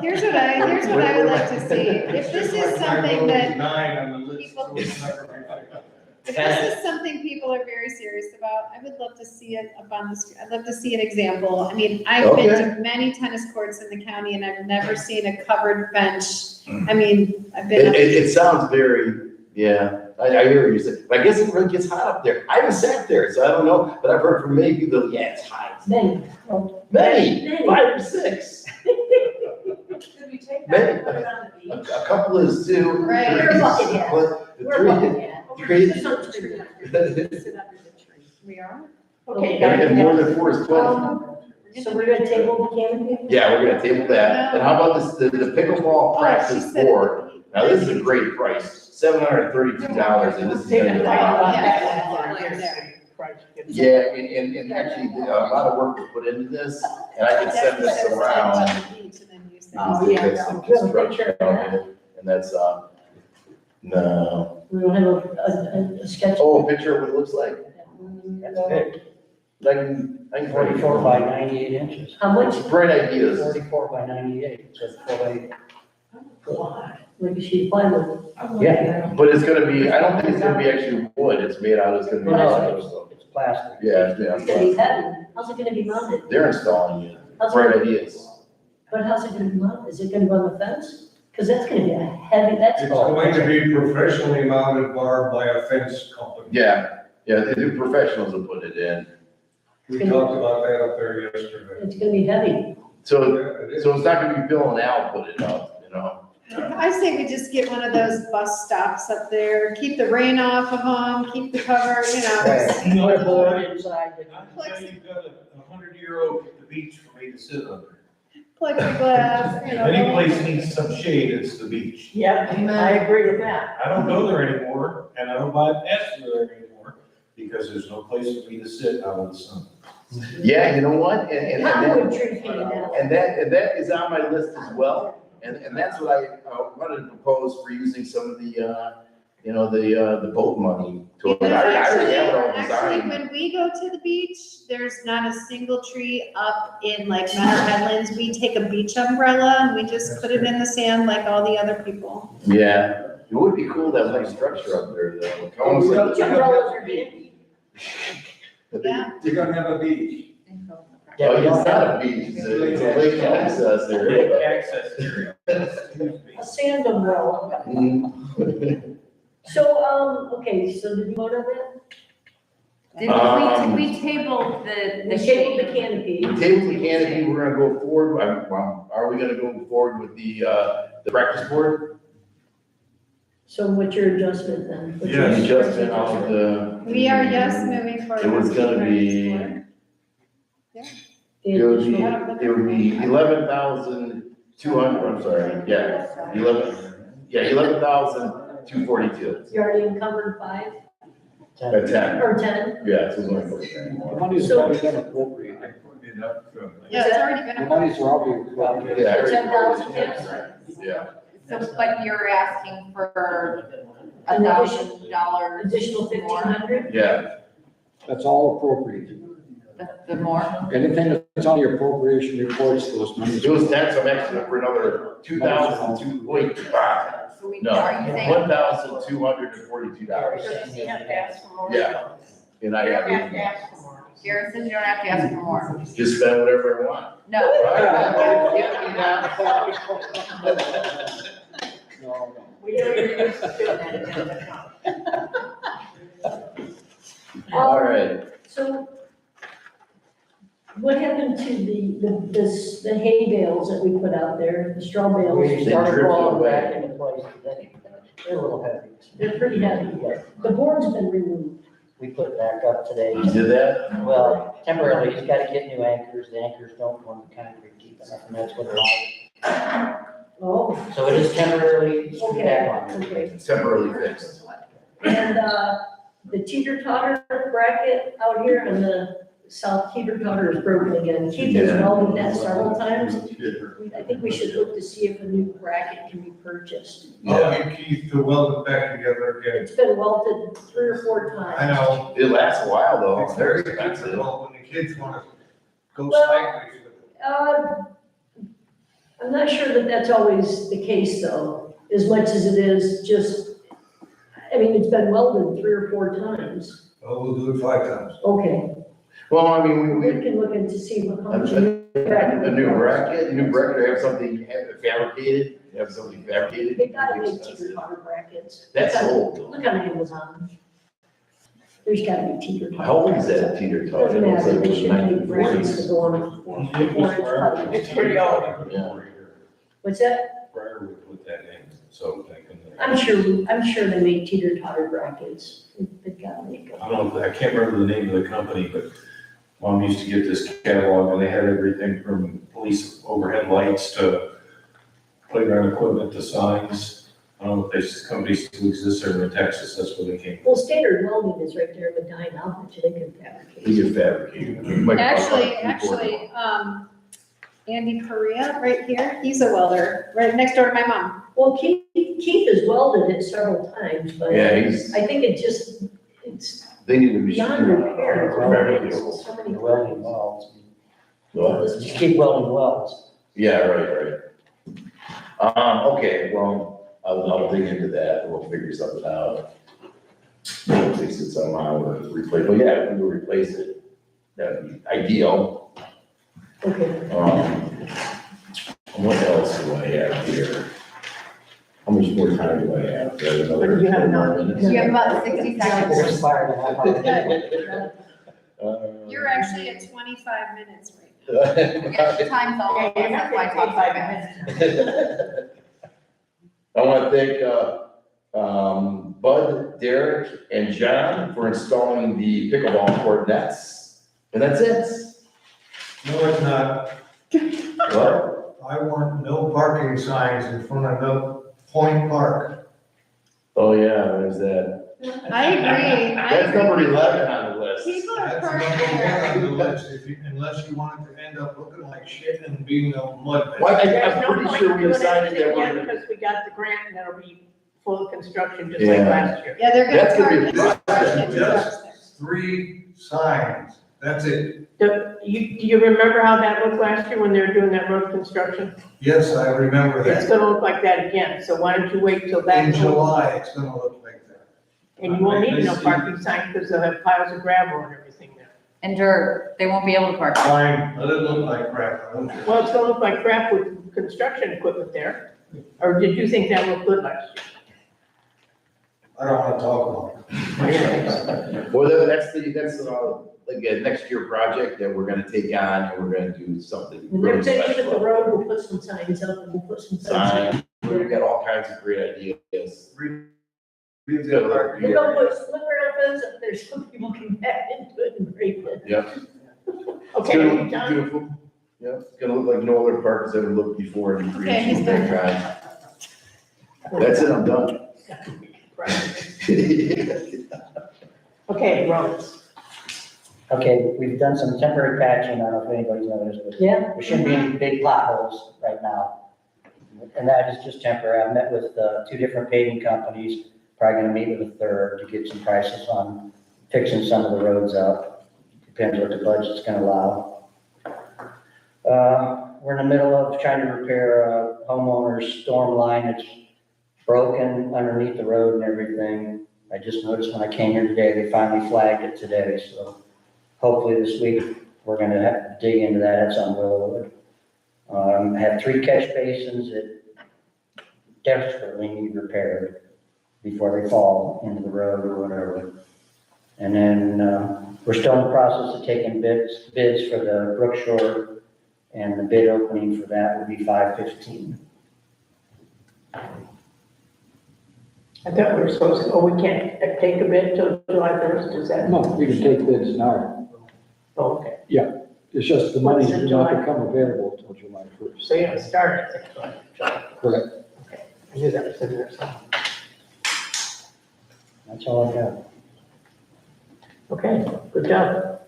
Here's what I would like to see. If this is something that 9 on the list, people- so it's never gonna- If this is something people are very serious about, I would love to see it up on the screen. I'd love to see an example. I mean, I've been to many tennis courts in the county and I've never seen a covered bench. I mean, I've been. It sounds very, yeah, I hear what you say. I guess it really gets hot up there. I haven't sat there, so I don't know, but I've heard from many people, yeah, it's hot. many. Many, 5 or 6. Could we take that and put it on the beach? A couple is 2. Right. We're lucky, yeah. We're lucky, yeah. Three. Sit under the tree. Sit under the tree. We are? Okay. And more than 4 is 12. So we're gonna table the canopy? Yeah, we're gonna table that. And how about this, the pickleball practice board? Now, this is a great price, $732, and this is gonna be yeah, and actually, a lot of work was put into this, and I can send this around. Oh, yeah. That's some construction on it, and that's, no. We don't have a sketch. Oh, a picture of what it looks like? That's big. I can. 44 by 98 inches. How much? It's bright ideas. 44 by 98, so it's probably, Like a sheet of plywood. yeah. But it's gonna be, I don't think it's gonna be actually wood, it's made out, it's gonna be. It's plastic. Yeah, It's gonna be heavy. How's it gonna be mounted? they're installing it, How's bright it, ideas. but how's it gonna be mounted? Is it gonna go on the fence? Cause that's gonna be a heavy, that's. It's going to be professionally mounted bar by a fence company. Yeah, they do professionals will put it in. We talked about that up there yesterday. It's gonna be heavy. So, Yeah, it is. so it's not gonna be Bill and Al put it up, you know? I say we just get one of those bus stops up there, keep the rain off of them, keep the cover, you know. Put a board inside. You've got a 100-year-old at the beach for me to sit under. Plexiglass, you know. Any place needs some shade, it's the beach. Yeah, I agree with that. I don't go there anymore, and I don't buy pets there anymore, because there's no place for me to sit out in the sun. Yeah, you know what? And Cottonwood tree hanging down. that is on my list as well. And that's what I wanted to propose for using some of the, you know, the boat money to. Because I already have it all actually, designed. when we go to the beach, there's not a single tree up in like Menor Headlands. We take a beach umbrella and we just put it in the sand like all the other people. Yeah, it would be cool to have like a structure up there though. Almost like- Beach umbrellas are handy. Yeah. You're gonna have a beach. Oh, it's not a beach, it's a lake access area. Access area. A sand umbrella. Mm. So, okay, so did you vote on that? Did we table the We tabled the shade? canopy. The table the canopy, we're gonna go forward, are we gonna go forward with the practice board? So what's your adjustment then? What's The your- adjustment of the. We are, yes, moving forward. It was gonna be, The it would additional- be, it would be 11,200, I'm sorry, yeah, 11,242. You already encumbered 5 At 10, or 10? yeah, so it's only 10. The money's already been appropriated. Yeah, it's already been. The money's already appropriated. Yeah, I already- 10,000, yes. Yeah. So, but you're asking for An $1,000 Additional more? 1,500? Yeah, That's all appropriated. The more, Anything that's on the appropriation reports, those monies. It was that, so I'm actually for another 2,002, wait, so we, no, are you saying? $1,242. You have to ask for more. Yeah. And I You don't have have to ask for more. Garrett says you don't have to ask for more. just spend whatever I want. No. No, We know you're used to doing that. All right. So what happened to the hay bales that we put out there, the straw bales? We They started drifted rolling away. back into place today. They're a little heavy. They're pretty heavy. The board's been removed. We put it back up today. You did that? Well, temporarily, he's gotta get new anchors. The anchors don't form the concrete deep enough, and that's what allowed. Oh, So it is temporarily okay, back on. okay. It's temporarily fixed. And, the teeter-totter bracket out here on the south teeter-totter is broken again. Keith has Yeah. welded that several times. I think we should look to see if a new bracket can be purchased. I'll get Keith to weld it back together again. It's been welded 3 or 4 times. I know. It lasts a while though. It's Very very expensive. difficult when the kids want to go Well, sideways with it. I'm not sure that that's always the case though, as much as it is just, I mean, it's been welded 3 or 4 times. Well, we'll do it 5 times. Okay, Well, I mean, we can look into see how much. a new bracket, have something fabricated, have something fabricated. They gotta make teeter-totter brackets. That's Look on- old though. Look on Amazon. There's gotta be teeter-totter. How old is that teeter totter? Doesn't matter, they should make brackets to 1940s. go on 4-inch pipe. It's pretty old. Yeah. What's that? Briar would put that in, so they can. I'm sure they make teeter-totter brackets. They've gotta make them. I don't know, I can't remember the name of the company, but Mom used to get this catalog and they had everything from police overhead lights to playground equipment to signs. I don't know if this company still exists or in Texas, that's where they came from. Well, Standard Welding is right there in Medina, I'll bet you they can fabricate. We can fabricate. It might cost like Actually, Andy Perea, right here, he's a welder, right next door to my mom. Well, Keith has welded it several times, but Yeah, he's, I think it's they need to be. beyond repair. Fabricatable. So many Welding welds. What? Just keep welding welds. Yeah, right. Okay, well, I'll dig into that, and we'll figure something out. Maybe fix it somehow, or replace, but yeah, if we would replace it, that'd be ideal. Okay. What else do I have here? How much more time do I have? Do I have another You have 10 more none. minutes? You have about 60 They're seconds. expired in a half hour. You're actually at 25 minutes right Yeah, the time's all over, Yeah, you're that's not why I gonna talk take so 5 fast. minutes. I want to thank Bud, Derek, and John for installing the pickleball court nets. And that's it. No, it's not. What? I want no parking signs in front of no Point Park. Oh, yeah, there's that. I agree. That's number 11 on the list. People are That's parking number there. one on the list, unless you want it to end up looking like shit and being a mud pit. Well, There's I'm no pretty point sure in we doing decided that anything we're yet gonna. because we got the grant and it'll be full construction just like Yeah. last year. Yeah, they're gonna That's gonna park be it. process. Just 3 signs, that's it. Do you remember how that looked last year when they were doing that road construction? Yes, I remember It's that. gonna look like that again, so why don't you wait till In that's over? July, it's gonna look like that. And you won't need no parking sign because they'll have piles of gravel and everything there. And dirt, they won't be able to park. Fine, let it look like crap, I don't care. Well, it's gonna look like crap with construction equipment there. Or did you think that looked good last year? I don't wanna talk about it. Well, again, next year project that we're gonna take on and we're gonna do something When they're really taking the special. road, we'll put some signs up and we'll put some signs. Sign, we've got all kinds of great ideas. We've got a We're gonna put slip rail fence up there so people can back into it and break it. Yep. Okay, It's are gonna you look done? beautiful. Yep, it's gonna look like no other park has ever looked before in Okay, he's Green done. Drive. That's it, I'm done. Okay, roads. Okay, we've done some temporary patching, I don't know if anybody's noticed, but Yeah, there shouldn't be any big potholes right now. And that is just temporary. I've met with 2 different paving companies, probably gonna meet with a third to get some prices on fixing some of the roads up. Depends what the budget's gonna allow. We're in the middle of trying to repair a homeowner's storm line. It's broken underneath the road and everything. I just noticed when I came here today, they finally flagged it today, so hopefully this week, we're gonna have to dig into that. It's on Willowwood. I have 3 catch basins that desperately need repaired before they fall into the road or whatever. And then, we're still in the process of taking bids for the Brookshore, and the bid opening for that would be 5/15. I thought we were supposed to, we can't take a bid till July 1st, is that? No, we can take bids now. Oh, okay, It's just the money What's in do not July? become available until July 1st. so you have to start at July. Correct. I knew that was in there somewhere. That's all I got. Okay, good job.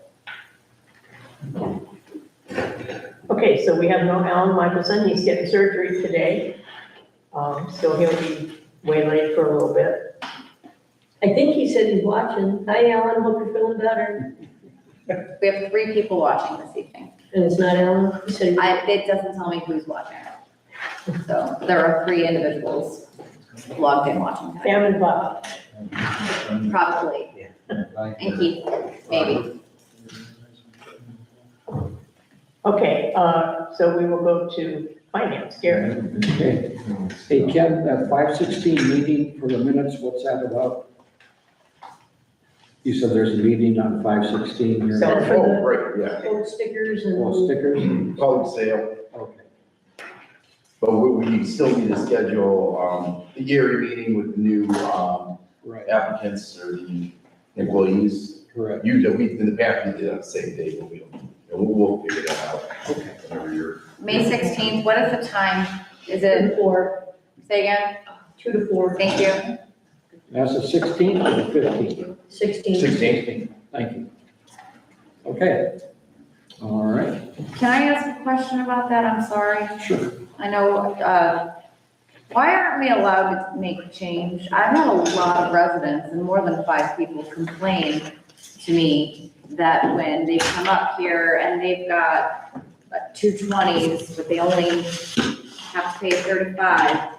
Okay, so we have no Alan Michelson, he's getting surgery today. So he'll be waylaid for a little bit. I think he said he's watching. Hi, Alan, hope you're feeling better. We have 3 people watching this evening. And it's not Alan? He said, It doesn't tell me who's watching. So there are 3 individuals logged in watching. tonight. Sam and Bob. Probably. And Keith, maybe. Okay, so we will go to finance, Gary. Okay. Hey, Ken, that 5/16 meeting for the minutes, what's that about? You said there's a meeting on 5/16 here. So- Oh, right, yeah. old stickers and. Oh, stickers? Public sale, Okay. but we still need to schedule, the yearly meeting with the new, Right, applicants or the employees. correct. Usually, in the past, we did it on the same day, but we'll figure that out. Okay. Whenever you're. May 16th, what is the time? Is it, 4, say again? 2 to 4, Thank you. That's the 16th or the 15th? 16. 16. Thank you. Okay. All right, Can I ask a question about that? I'm sorry. sure. I know, why aren't we allowed to make change? I've had a lot of residents and more than 5 people complain to me that when they come up here and they've got 220s, but they only have to pay 35,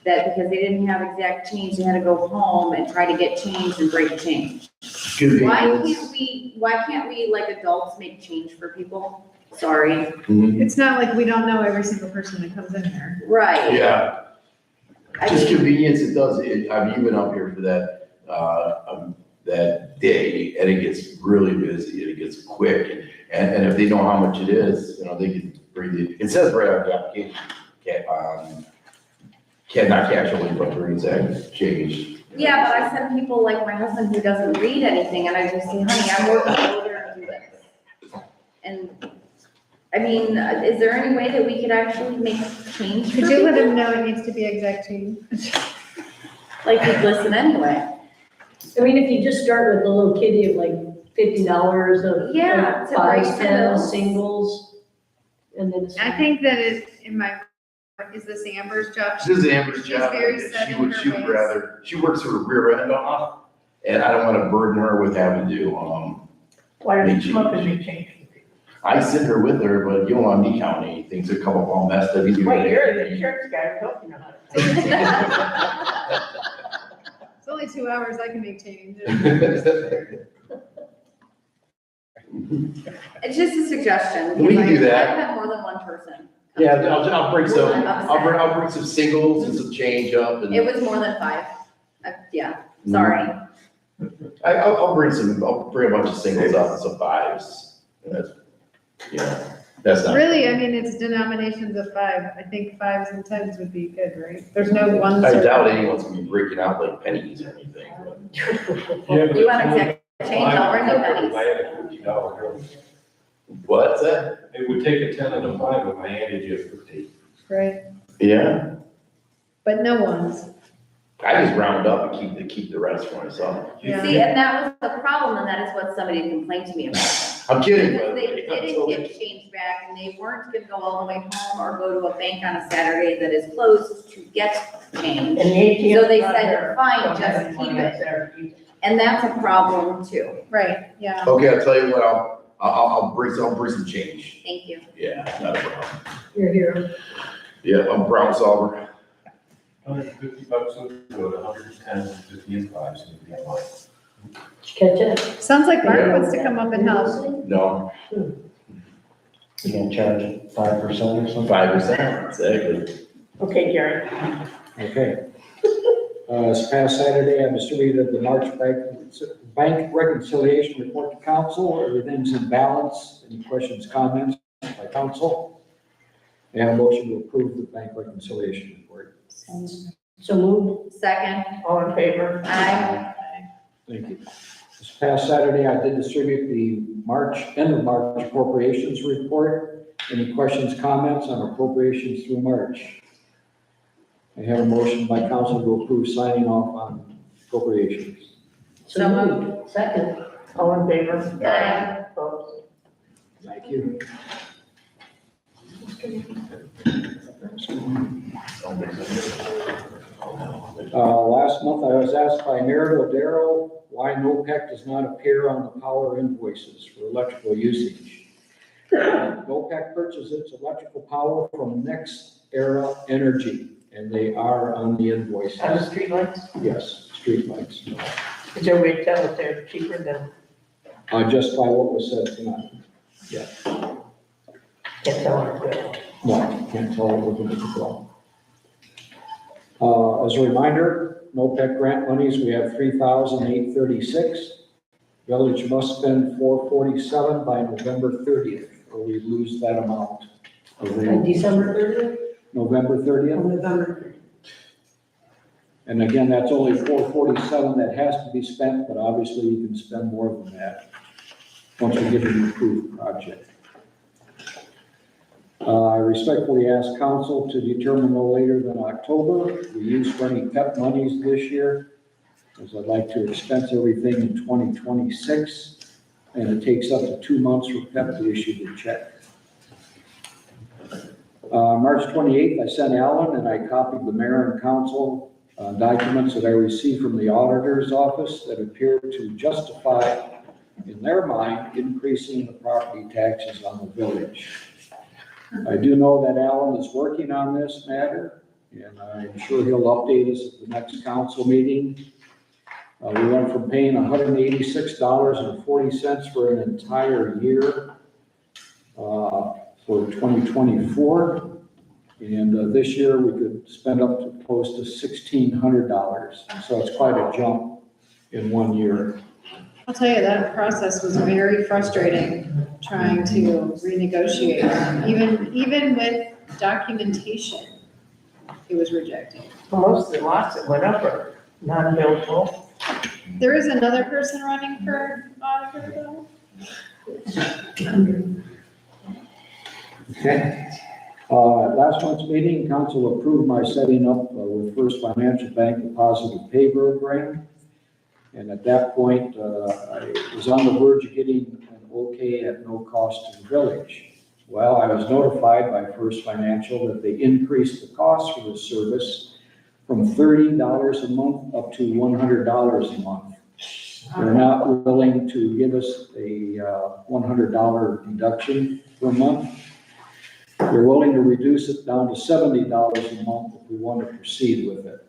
that because they didn't have exact change, they had to go home and try to get change and break change. Why can't we, like adults, make change for people? Sorry. It's not like we don't know every single person that comes in here. Right. Yeah, I just mean, convenience, it does, I've even up here for that, that day, and it gets really busy, and it gets quick, and if they know how much it is, they can bring it says right on the application, not cash only, but for exact change. yeah, but I send people like my husband who doesn't read anything and I just say, honey, I'm working over and do this. And, I mean, is there any way that we could actually make change? Could for you let people? him know it needs to be exact change? Like he'd listen anyway. I mean, if you just start with a little kitty of like $50 of. Yeah, to Five, break the 10 bills. singles, and then it's. I think that is this Amber's job? This is Amber's She's job, very and set she in would, her she would ways. rather, she works her rear end off, and I don't wanna burden her with having to, Why don't you come up and make change? I send her with her, but you don't want me counting anything, so come up all messed up. Wait, you're the insurance guy, I hope you know how to. It's only 2 hours, I can make change. It's just a suggestion. We can because do that. I've had more than one person. Yeah, I'll bring some, I'm I'll bring some singles and some change up, and It was more than 5. Yeah, sorry. I'll bring a bunch of singles up and some fives. That's, that's not. Really, I mean, it's denominations of 5. I think 5s and 10s would be good, right? There's no ones. I or- doubt anyone's gonna be breaking out like pennies or anything, but. You want exact change, I'll bring the pennies. What's that? It would take a 10 and a 5 if I handed you a 50. Right, Yeah, but no ones. I just round up and keep the rest for myself. Yeah. See, and that was the problem, and that is what somebody complained to me about. I'm kidding, Because but. they didn't get change back, and they weren't gonna go all the way home or go to a bank on a Saturday that is closed to get change. And the ATM. So they said, fine, just keep it. And that's a problem too. Right, yeah. Okay, I'll tell you what, I'll bring some change. Thank you. Yeah, not a problem. You're here. Yeah, I'm Brown Solver. $150 would go to 110, 50 and 5, so it'd be fine. Catch it? Sounds like Mark wants to come up and help. No, You gonna charge 5% or something? 5%, exactly. Okay, Gary. Okay. This past Saturday, I distributed the March bank reconciliation report to council. Everything's in balance. Any questions, comments by council? May I have a motion to approve the bank reconciliation report? So moved. Second. All in favor? Aye. Thank you. This past Saturday, I did distribute the end of March appropriations report. Any questions, comments on appropriations through March? I have a motion by council to approve signing off on appropriations. So moved. Second. All in favor? Aye. Opposed? Thank you. Last month, I was asked by Mayor Odero why NOPEC does not appear on the power invoices for electrical usage. NOPEC purchases its electrical power from Next Era Energy, and they are on the invoices. On the streetlights? Yes, streetlights. Is there a way to tell if they're cheaper than, Just by what was said tonight. Yeah, can't tell on the bill? no, can't tell what we're going to go. As a reminder, NOPEC grant monies, we have $3,836. Village must spend $447 by November 30th, or we lose that amount. On December 30th? November 30th. November. And again, that's only $447 that has to be spent, but obviously you can spend more than that once we get an approved project. I respectfully ask council to determine no later than October the use for any PEP monies this year, as I'd like to expense everything in 2026, and it takes up to 2 months for PEP to issue the check. March 28th, I sent Alan and I copied the mayor and council documents that I received from the auditor's office that appear to justify, in their mind, increasing the property taxes on the village. I do know that Alan is working on this matter, and I'm sure he'll update us at the next council meeting. We went from paying $186.40 for an entire year for 2024. And this year we could spend up to close to $1,600. So it's quite a jump in 1 year. I'll tell you, that process was very frustrating, trying to renegotiate. Even with documentation, it was rejected. Most of the lots that went up are non-buildable. There is another person running for auditor though? Okay. Last month's meeting, council approved my setting up with First Financial Bank a positive pay program. And at that point, I was on the verge of getting an okay at no cost to the village. Well, I was notified by First Financial that they increased the cost for this service from $30 a month up to $100 a month. They're not willing to give us a $100 deduction per month. They're willing to reduce it down to $70 a month if we want to proceed with it.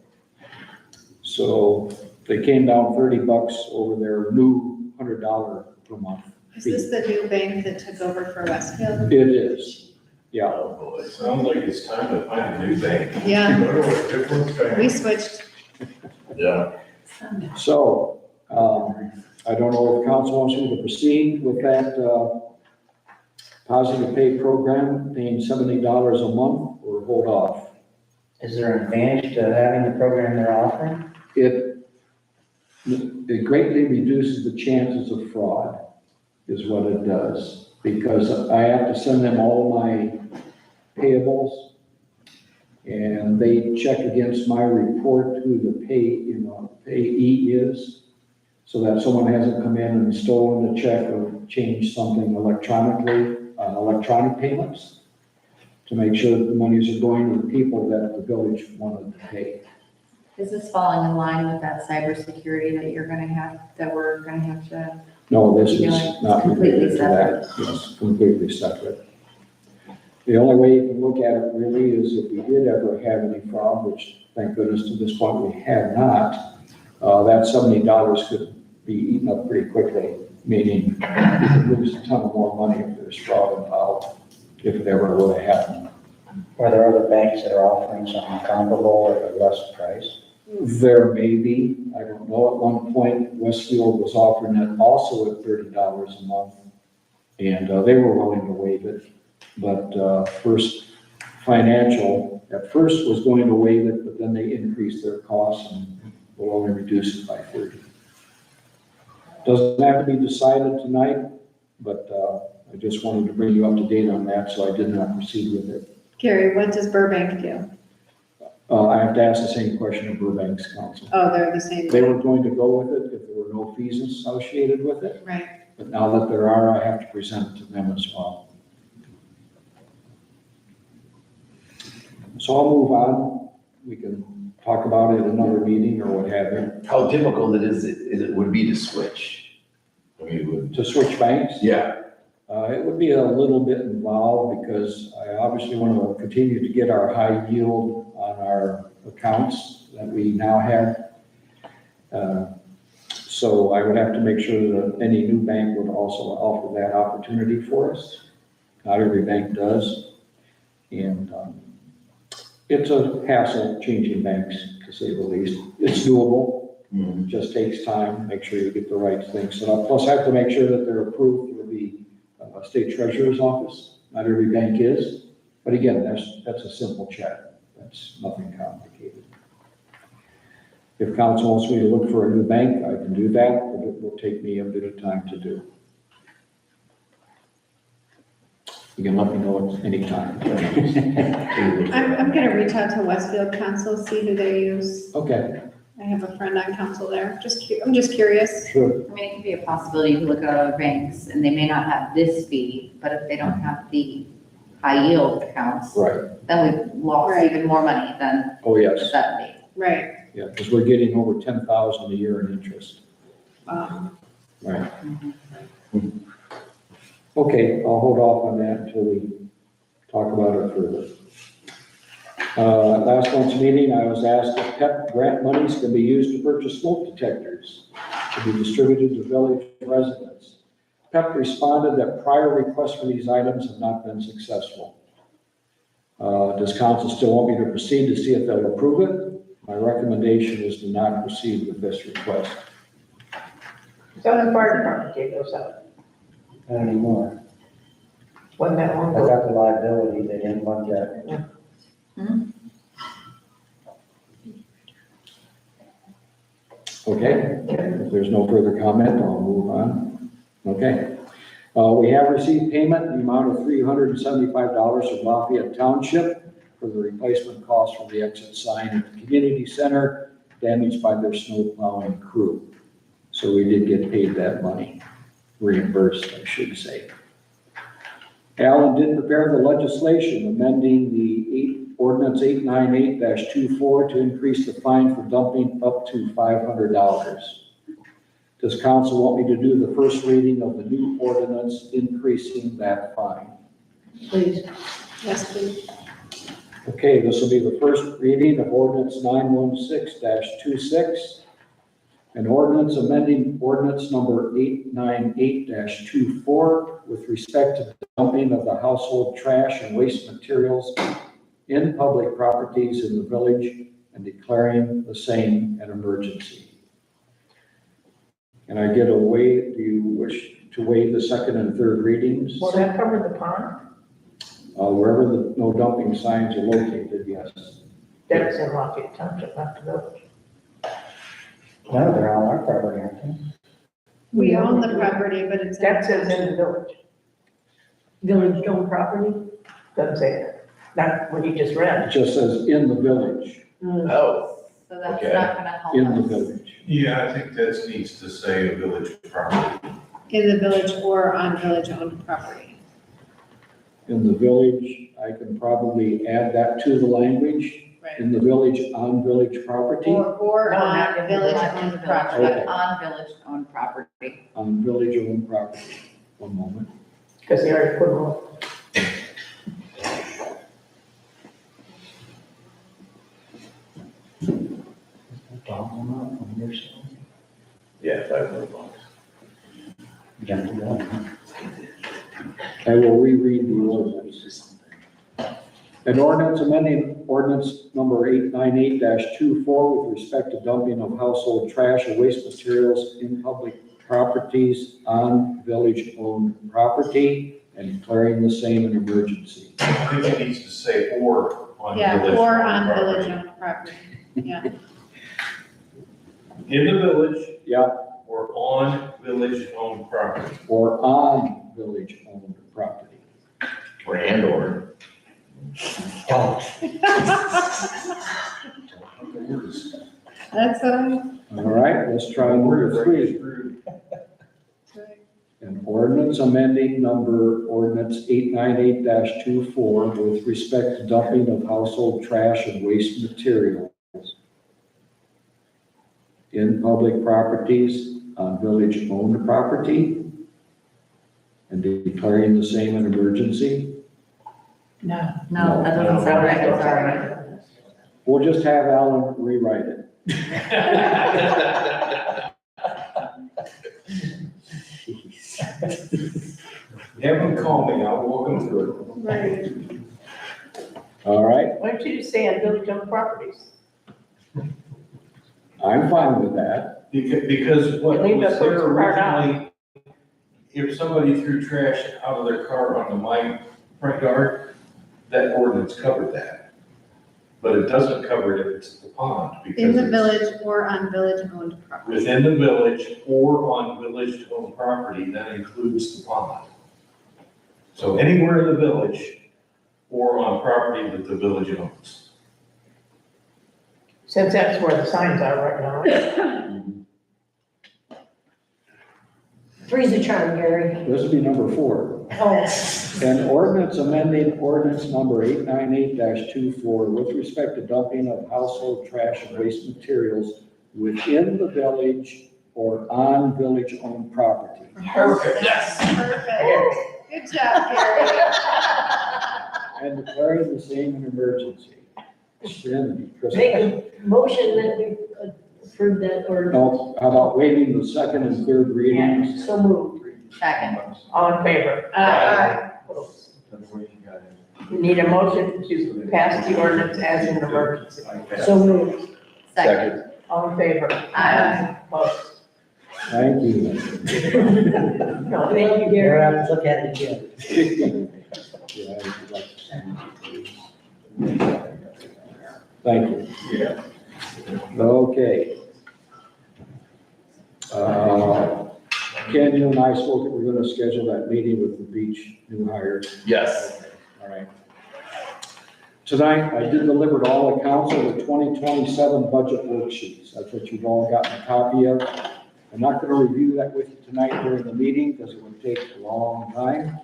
So they came down $30 over their new $100 per month. Is this the new bank that took over for Westfield? It is, yeah. Oh, boy, it sounds like it's time to find a new bank. Yeah, Different we bank. switched. Yeah. So, I don't know if council wants me to proceed with that, positive pay program, paying $70 a month, or hold off. Is there an advantage to having the program they're offering? It greatly reduces the chances of fraud, is what it does, because I have to send them all my payables, and they check against my report who the payee is, so that someone hasn't come in and stolen the check or changed something electronically, electronic payments, to make sure that the monies are going to the people that the village wanted to pay. Is this falling in line with that cybersecurity that you're gonna have, that we're gonna have to? No, this is You know, it's not completely related to that. It's completely separate. The only way you can look at it really is if we did ever have any fraud, which thank goodness to this point we have not, that $70 could be eaten up pretty quickly, meaning you could lose a ton of more money if there's fraud involved, if it ever would have happened. Are there other banks that are offering something comparable or a less price? There may be, I don't know, at one point Westfield was offering it also at $30 a month, and they were willing to waive it. But First Financial at first was going to waive it, but then they increased their costs and will only reduce it by 30. Doesn't have to be decided tonight, but I just wanted to bring you up to date on that, so I did not proceed with it. Gary, what does Burbank do? I have to ask the same question of Burbank's council. Oh, they're the same. They were going to go with it if there were no fees associated with it, Right. but now that there are, I have to present it to them as well. So I'll move on. We can talk about it at another meeting or what have you. How difficult it would be to switch? I mean, To switch banks? yeah, It would be a little bit involved because I obviously want to continue to get our high yield on our accounts that we now have. So I would have to make sure that any new bank would also offer that opportunity for us. Not every bank does. And it's a hassle changing banks, to say the least. It's doable. It just takes time. Make sure you get the right things set up. Plus I have to make sure that they're approved through the state treasurer's office. Not every bank is, but again, that's a simple check. That's nothing complicated. If council wants me to look for a new bank, I can do that, but it will take me a bit of time to do. You can let me know at any time. I'm gonna reach out to Westfield Council, see who they use. Okay, I have a friend on council there. I'm just curious. sure. I mean, it could be a possibility to look at other banks, and they may not have this fee, but if they don't have the high yield accounts, Right. then we've lost Right. even more money than Oh, the yes. 70. Right. Yeah, because we're getting over 10,000 a year in interest. Right. Okay, I'll hold off on that until we talk about it further. Last month's meeting, I was asked if PEP grant monies can be used to purchase smoke detectors to be distributed to village residents. PEP responded that prior requests for these items have not been successful. Does council still want me to proceed to see if they'll approve it? My recommendation is to not proceed with this request. So the fire department gave those out. Not anymore. Wasn't that long I ago? got the liability, they didn't want that. Okay, if there's no further comment, I'll move on. Okay. We have received payment in the amount of $375 from Lafayette Township for the replacement cost for the exit sign at the community center damaged by their snow plowing crew. So we did get paid that money, reimbursed, I should say. Alan did prepare the legislation amending the ordinance 898-24 to increase the fine for dumping up to $500. Does council want me to do the first reading of the new ordinance increasing that fine? Please. Yes, please. Okay, this will be the first reading of ordinance 916-26. An ordinance amending ordinance number 898-24 with respect to the dumping of the household trash and waste materials in public properties in the village and declaring the same an emergency. Can I get a waive? Do you wish to waive the second and third readings? Will that cover the pond? Wherever the no dumping signs are located, yes. That's in Lafayette Township, not the village. No, they're on our property, aren't they? We own the property, but it's. That says in the village, Village-owned property? doesn't say that, not what you just It read. just says in the village, oh, So that's Okay. not gonna help in the us. village. Yeah, I think that needs to say a village property. In the village or on village-owned property. In the village, I can probably add that to the language. in the village, on village property, Or No, not in on the village village. owned property. Okay. On village-owned property. on village-owned property. One moment. Because they already put them on. Yeah, $500. I will reread the ordinance. An ordinance amending ordinance number 898-24 with respect to dumping of household trash and waste materials in public properties on village-owned property and declaring the same an emergency. I think it needs to say or on Yeah, village. or on property. village owned property, yeah. In the village. Yeah. Or on village-owned property. Or on village-owned property. Or and/or. Don't. That's what I'm. All right, let's try number 3. An ordinance amending ordinance 898-24 with respect to dumping of household trash and waste materials in public properties on village-owned property and declaring the same an emergency. No. No, that doesn't sound right, I'm sorry. We'll just have Alan rewrite it. Have them call me, I'll walk them through it. Right. All right, Why don't you just say on village-owned properties? I'm fine with that. Because what Leave the was there first part out. originally, if somebody threw trash out of their car onto my front yard, that ordinance covered that. But it doesn't cover it if it's the pond. because In the it's village or on village owned property. Within the village or on village-owned property, that includes the pond. So anywhere in the village or on property that the village owns. Since that's where the signs are right now. 3's a charm, Gary. This would be number 4. Oh, An ordinance amending ordinance number 898-24 with respect to dumping of household trash and waste materials within the village or on village-owned property. Perfect, yes. Perfect. Good job, Gary. And declaring the same an emergency. Then, Chris- make a motion that we approve that ordinance. No, how about waiving the second and third readings? So moved. Second. All in favor? Opposed? We need a motion to pass the ordinance as an emergency. So moved. Second. All in favor? Aye. Opposed? Thank you. No, thank you, Gary. have to look at it again. Yeah, I'd like to- Thank you. Yeah. Okay. Ken, you and I spoke that we're gonna schedule that meeting with the beach new hires. Yes. All right. Tonight, I did deliver to all the council the 2027 budget worksheets. That's what you've all gotten a copy of. I'm not gonna review that with you tonight during the meeting because it would take a long time.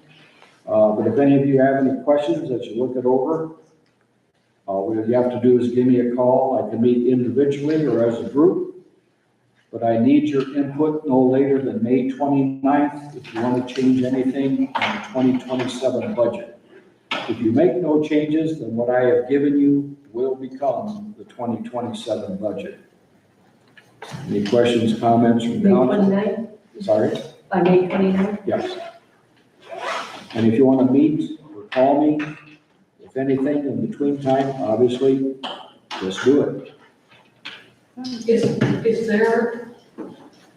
But if any of you have any questions as you look it over, what you have to do is give me a call. I can meet individually or as a group. But I need your input no later than May 29th if you want to change anything in the 2027 budget. If you make no changes, then what I have given you will become the 2027 budget. Any questions, comments from May council? 29th, Sorry? by May 29th? Yes. And if you want to meet or call me, if anything in between time, obviously, just do it. Is there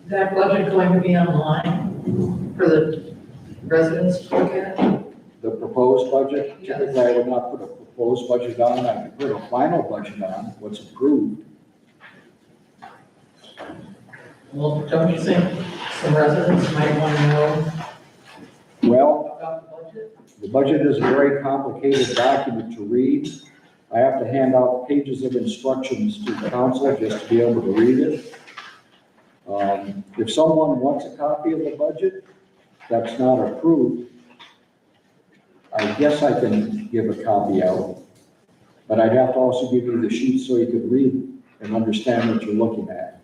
that budget going to be online for the residents to look at? The proposed budget, typically I would not put a proposed budget on, I could put a final budget on, what's approved. Well, don't you think some residents might want to know Well, about the budget? the budget is a very complicated document to read. I have to hand out pages of instructions to the council just to be able to read it. If someone wants a copy of the budget that's not approved, I guess I can give a copy out. But I'd have to also give you the sheet so you could read and understand what you're looking at.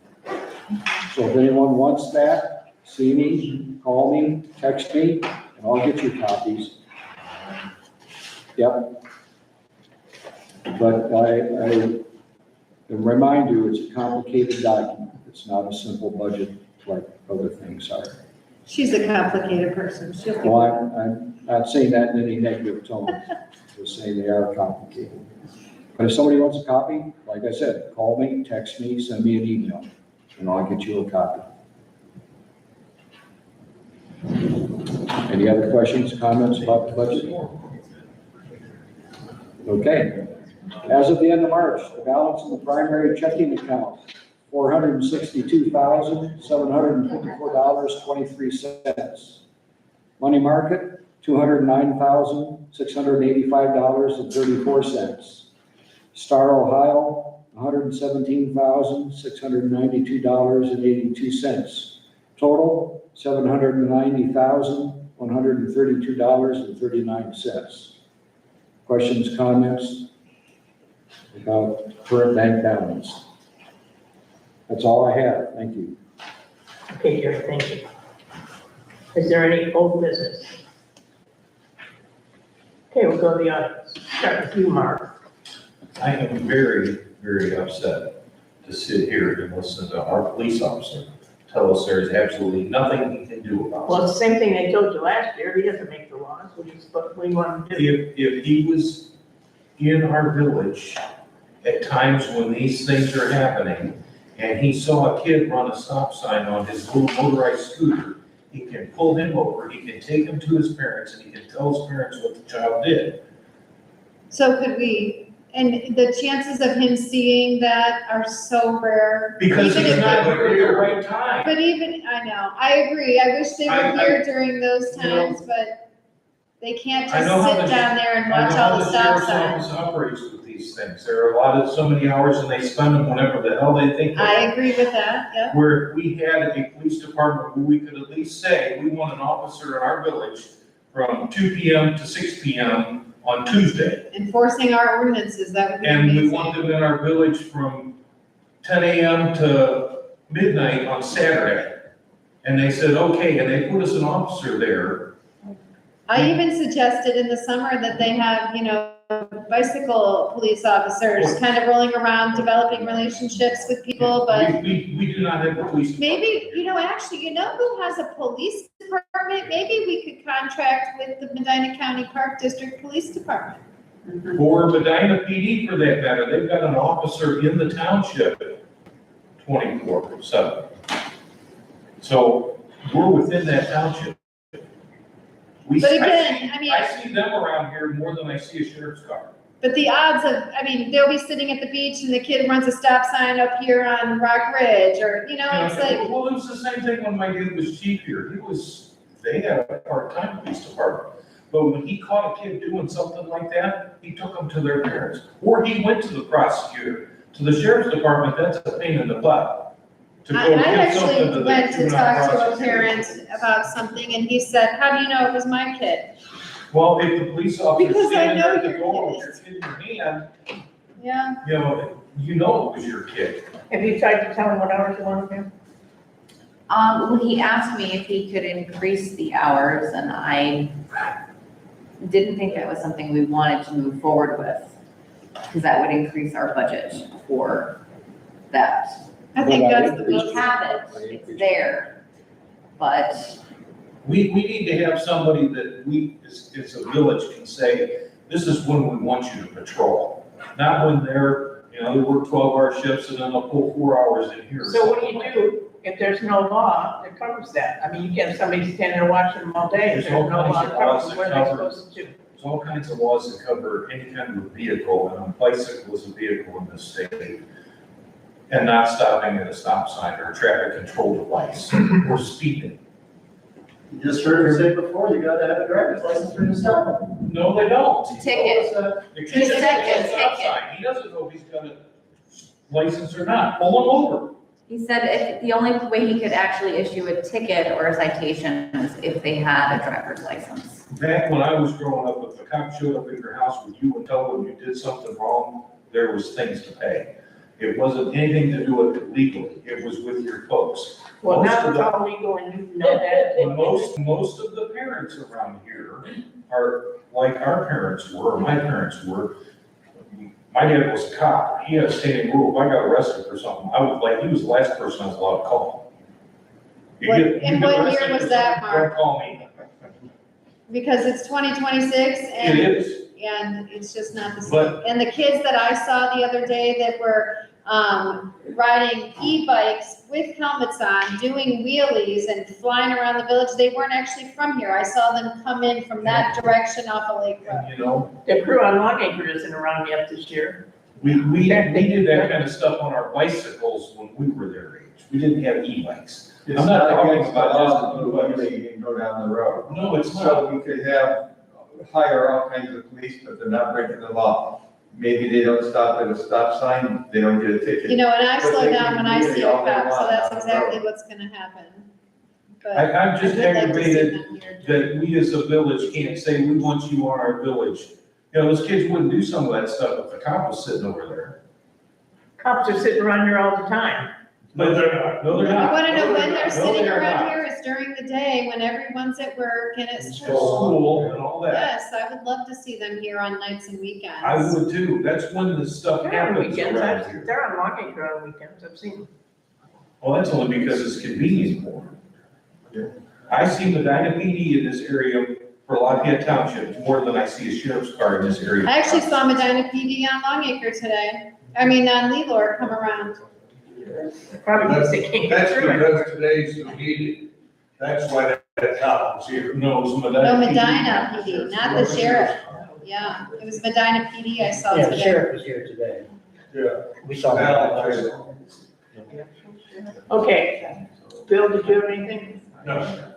So if anyone wants that, see me, call me, text me, and I'll get you copies. Yep. But I remind you, it's a complicated document. It's not a simple budget like other things are. She's a complicated person. She'll be. Well, I'm not saying that in any negative tone. Just saying they are complicated. But if somebody wants a copy, like I said, call me, text me, send me an email, and I'll get you a copy. Any other questions, comments about the budget? Okay. As of the end of March, the balance in the primary checking account, $462,754.23. Money market, $209,685.34. Star Ohio, $117,692.82. Total, $790,132.39. Questions, comments about current bank balance? That's all I have. Thank you. Okay, Jerry, thank you. Is there any old business? Okay, we'll go to the audience. Start with you, Mark. I am very, very upset to sit here and listen to our police officer tell us there's absolutely nothing he can do about Well, it. it's the same thing they told you last year. He doesn't make the laws. What do you want to do? If he was in our village at times when these things are happening, and he saw a kid run a stop sign on his little motorized scooter, he can pull him over, he can take him to his parents, and he can tell his parents what the child did. So could we, and the chances of him seeing that are so rare. Because Even he's if not they- here at the right time. But even, I know, I agree, I wish they were here during those times, but they can't I just know how sit the- down there and I watch know all how the the stop sheriff's signs. office operates with these things. There are a lot of, so many hours and they spend them whenever the hell they think. I agree with that, yeah. Where if we had a police department where we could at least say, we want an officer in our village from 2 PM to 6 PM on Tuesday. Enforcing our ordinances, that would be And we amazing. want them in our village from 10 AM to midnight on Saturday. And they said, okay, and they put us an officer there. I even suggested in the summer that they have, bicycle police officers kind of rolling around, developing relationships with people, but We do not have the police. maybe, actually, who has a police department? Maybe we could contract with the Medina County Park District Police Department. Or Medina PD for that matter, they've got an officer in the township 24/7. So we're within that township. But again, I see them around here more than I see a sheriff's car. But the odds of, they'll be sitting at the beach and the kid runs a stop sign up here on Rock Ridge, or, it's like, Well, it was the same thing when my dude was chief here. They had a part-time police department. But when he caught a kid doing something like that, he took them to their parents. Or he went to the prosecutor. To the sheriff's department, that's a pain in the butt. To go I give actually something to the went to juvenile talk to a prosecutor. parent about something, and he said, how do you know it was my kid? Well, if the police officer's Because I standing know there at the your door kid. with your kid in your hand, Yeah. you know it was your kid. Have you tried to tell him what hours you want to do? Well, he asked me if he could increase the hours, and I didn't think that was something we wanted to move forward with, because that would increase our budget for that. I think that's the We most. have it, it's there, but We need to have somebody that we, as a village, can say, this is when we want you to patrol. Not when they work 12-hour shifts and then they'll pull 4 hours in here. or So what do something you like do if there's no law that covers that? I mean, you can't have somebody standing there watching them all day. If There's there's all no kinds law of that laws covers that what are they cover- supposed to do? There's all kinds of laws that cover any kind of a vehicle, and a bicycle is a vehicle in this state. And not stopping at a stop sign or a traffic control device or speeding. You just heard her say before, you gotta have a driver's license for you to stop. No, they don't. ticket. The kid just has a stop sign. He doesn't know if he's got a license or not. Pull him over. He said if the only way he could actually issue a ticket or a citation is if they had a driver's license. Back when I was growing up, if a cop showed up at your house with you and told them you did something wrong, there was things to pay. It wasn't anything to do with it legally, it was with your folks. Well, Most now of it's the- all legal and you know that. Most of the parents around here are like our parents were, or my parents were. My dad was a cop, he had a standing rule, if I got arrested for something, I would, like, he was the last person I was allowed to call. You What- get- you and get what year arrested was for that, something, Mark? Don't call me. Because it's 2026 It and, is, and it's just not the same. But- And the kids that I saw the other day that were, riding e-bikes with helmets on, doing wheelies and flying around the village, they weren't actually from here. I saw them come in from that direction off of Lake Road. and you know, The crew on Longacre isn't around yet this year. we did that kind of stuff on our bicycles when we were their age, we didn't have e-bikes. It's I'm not not talking against the about law just to do anything and go down the road. No, it's not. So we could hire all kinds of police, but they're not breaking the law. Maybe they don't stop at a stop sign, they don't get a ticket. You know, and I But slow they down can when I do see it a all day cop, so long that's on the exactly road. what's gonna happen. But I'm just I'd like to see aggravated them here. that we as a village can't say, we want you on our village. You know, those kids wouldn't do some of that stuff if the cop was sitting over there. Cops are sitting around here all the time. No, they're not. No, they're You not. wanna know No, when they're not. No, sitting they are around not. here is during the day when everyone's at work and it's. School and all that. Yes, I would love to see them here on nights and weekends. I would too. That's when the stuff They're on happens weekends, around here. they're on Longacre on weekends, I've seen them. Well, that's only because it's convenient for them. I see Medina PD in this area for Lafayette Township more than I see a sheriff's car in this area. I actually saw Medina PD on Longacre today. I mean, on Leelore come around. Probably because they can't get That's through it. because today's the meeting. That's why that cop was here. No, it was Medina. No, PD. Medina PD, not the sheriff. Yeah, it was Medina PD I saw Yeah, the today. sheriff was here today. Yeah. We saw Now, that. Okay, Bill, did you have anything? no.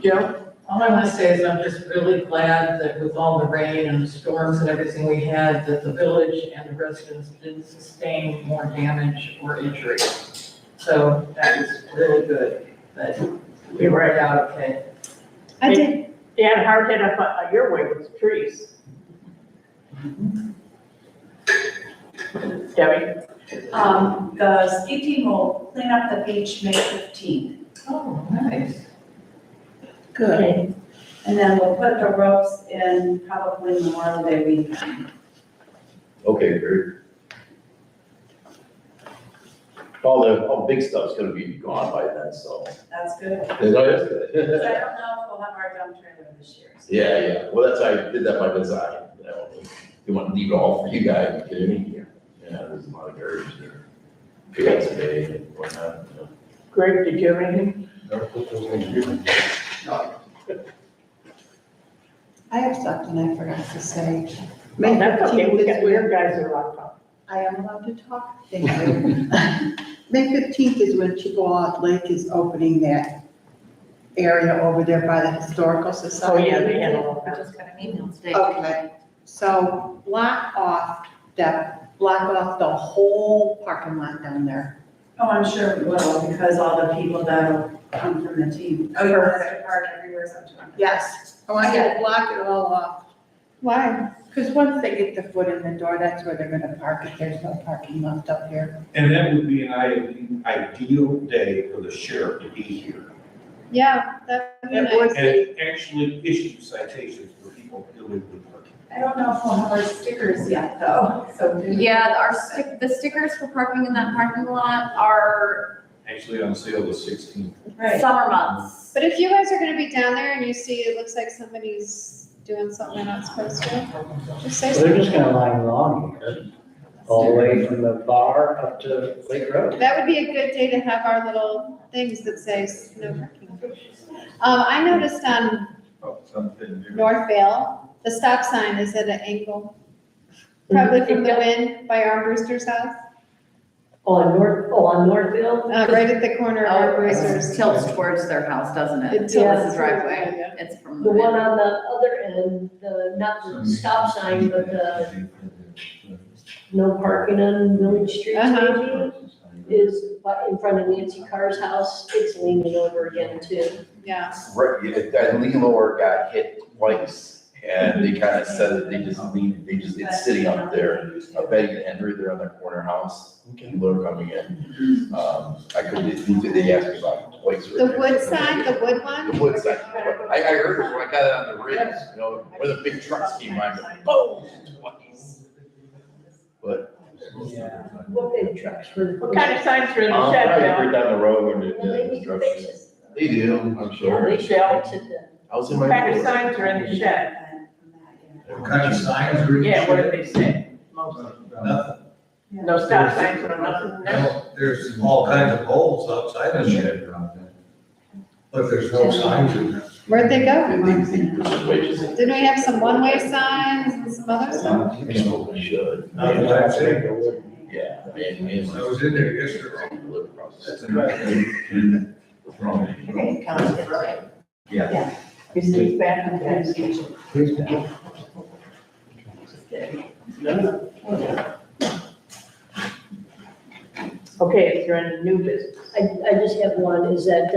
Joe? All I want to say is I'm just really glad that with all the rain and the storms and everything we had, that the village and the residents didn't sustain more damage or injury. So that is really good, that we worked out okay. I did, You had a hard hit up your way with the trees. Debbie? The ski team will clean up the beach May 15th. Oh, nice. Okay. And then we'll put the ropes in probably Memorial Day weekend. Okay, great. All the big stuff's gonna be gone by then, so. That's good. You know, that's good. Because I don't know if we'll have our dump trailer this year. So Yeah, yeah, well, that's, I did that by design, you know, you want to leave it all for you guys, you know, yeah, there's a lot of garbage there. Pick up today and whatnot, you know. Greg, did you have anything? I have something I forgot to say. Oh, May that's okay, 15th we is got, your when- guys are locked up. I am allowed to talk, thank you. May 15th is when Chippewa Lake is opening that area over there by the Historical Oh, Society. yeah, they had a little. I just got an email today. Okay, so block off the whole parking lot down there. Oh, I'm sure we will, because all the people that'll come from the team. Oh, you're gonna park everywhere, so I'm trying to. Yes, I want you to block it all off. why? Because once they get the foot in the door, that's where they're gonna park if there's no parking left up here. And that would be an ideal day for the sheriff to be here Yeah, that would be It nice. would- and actually issue citations for people illegally parking. I don't know if we'll have our stickers yet, though, so. Yeah, the stickers for parking in that parking lot are Actually on sale the 16th. Right. summer months. But if you guys are gonna be down there and you see it looks like somebody's doing something they're not supposed to, just say So they're something. just gonna line along here, all the way from the bar up to Lake Road. That would be a good day to have our little things that say no parking. I noticed on Oh, something new. Northvale, the stop sign is at an angle, probably from the wind by Armbruster's house, On Northville? right at the corner of Oh, Armbruster's. it tilts towards their house, doesn't it? It Tilts tilts the driveway. towards, yeah. It's from The the one wind. on the other end, not the stop sign, but the no parking on Village Street Uh-huh. maybe? is in front of Nancy Carr's house, it's leaning over again too. Yeah. Right, that lean lower got hit twice, and they kind of said that it's sitting up there. Betty and Henry, they're on their corner house, they're coming in. They asked me about it twice. The wood side, the wood one? The wood side, I heard it when I got it on the ridge, where the big trucks came by, boom, twice. But. What big trucks for? What kind of signs are in the shed, Right Bill? down the road when Well, they need to fix it. They do, I'm sure. They should fix it then. I was in What my. kind of signs are in the shed? What kind of signs are in the Yeah, what shed? do they say? Mostly. Nothing. No stop signs or nothing there? No, there's all kinds of poles outside the shed, but there's no signs in there. Where'd they go? Didn't Didn't we have some one-way signs and some other stuff? We should. Not that I've seen. Yeah. I was in there yesterday. Okay, Council, right? Yeah. Is he back on that? Okay, is there any new business? I just have one, is that,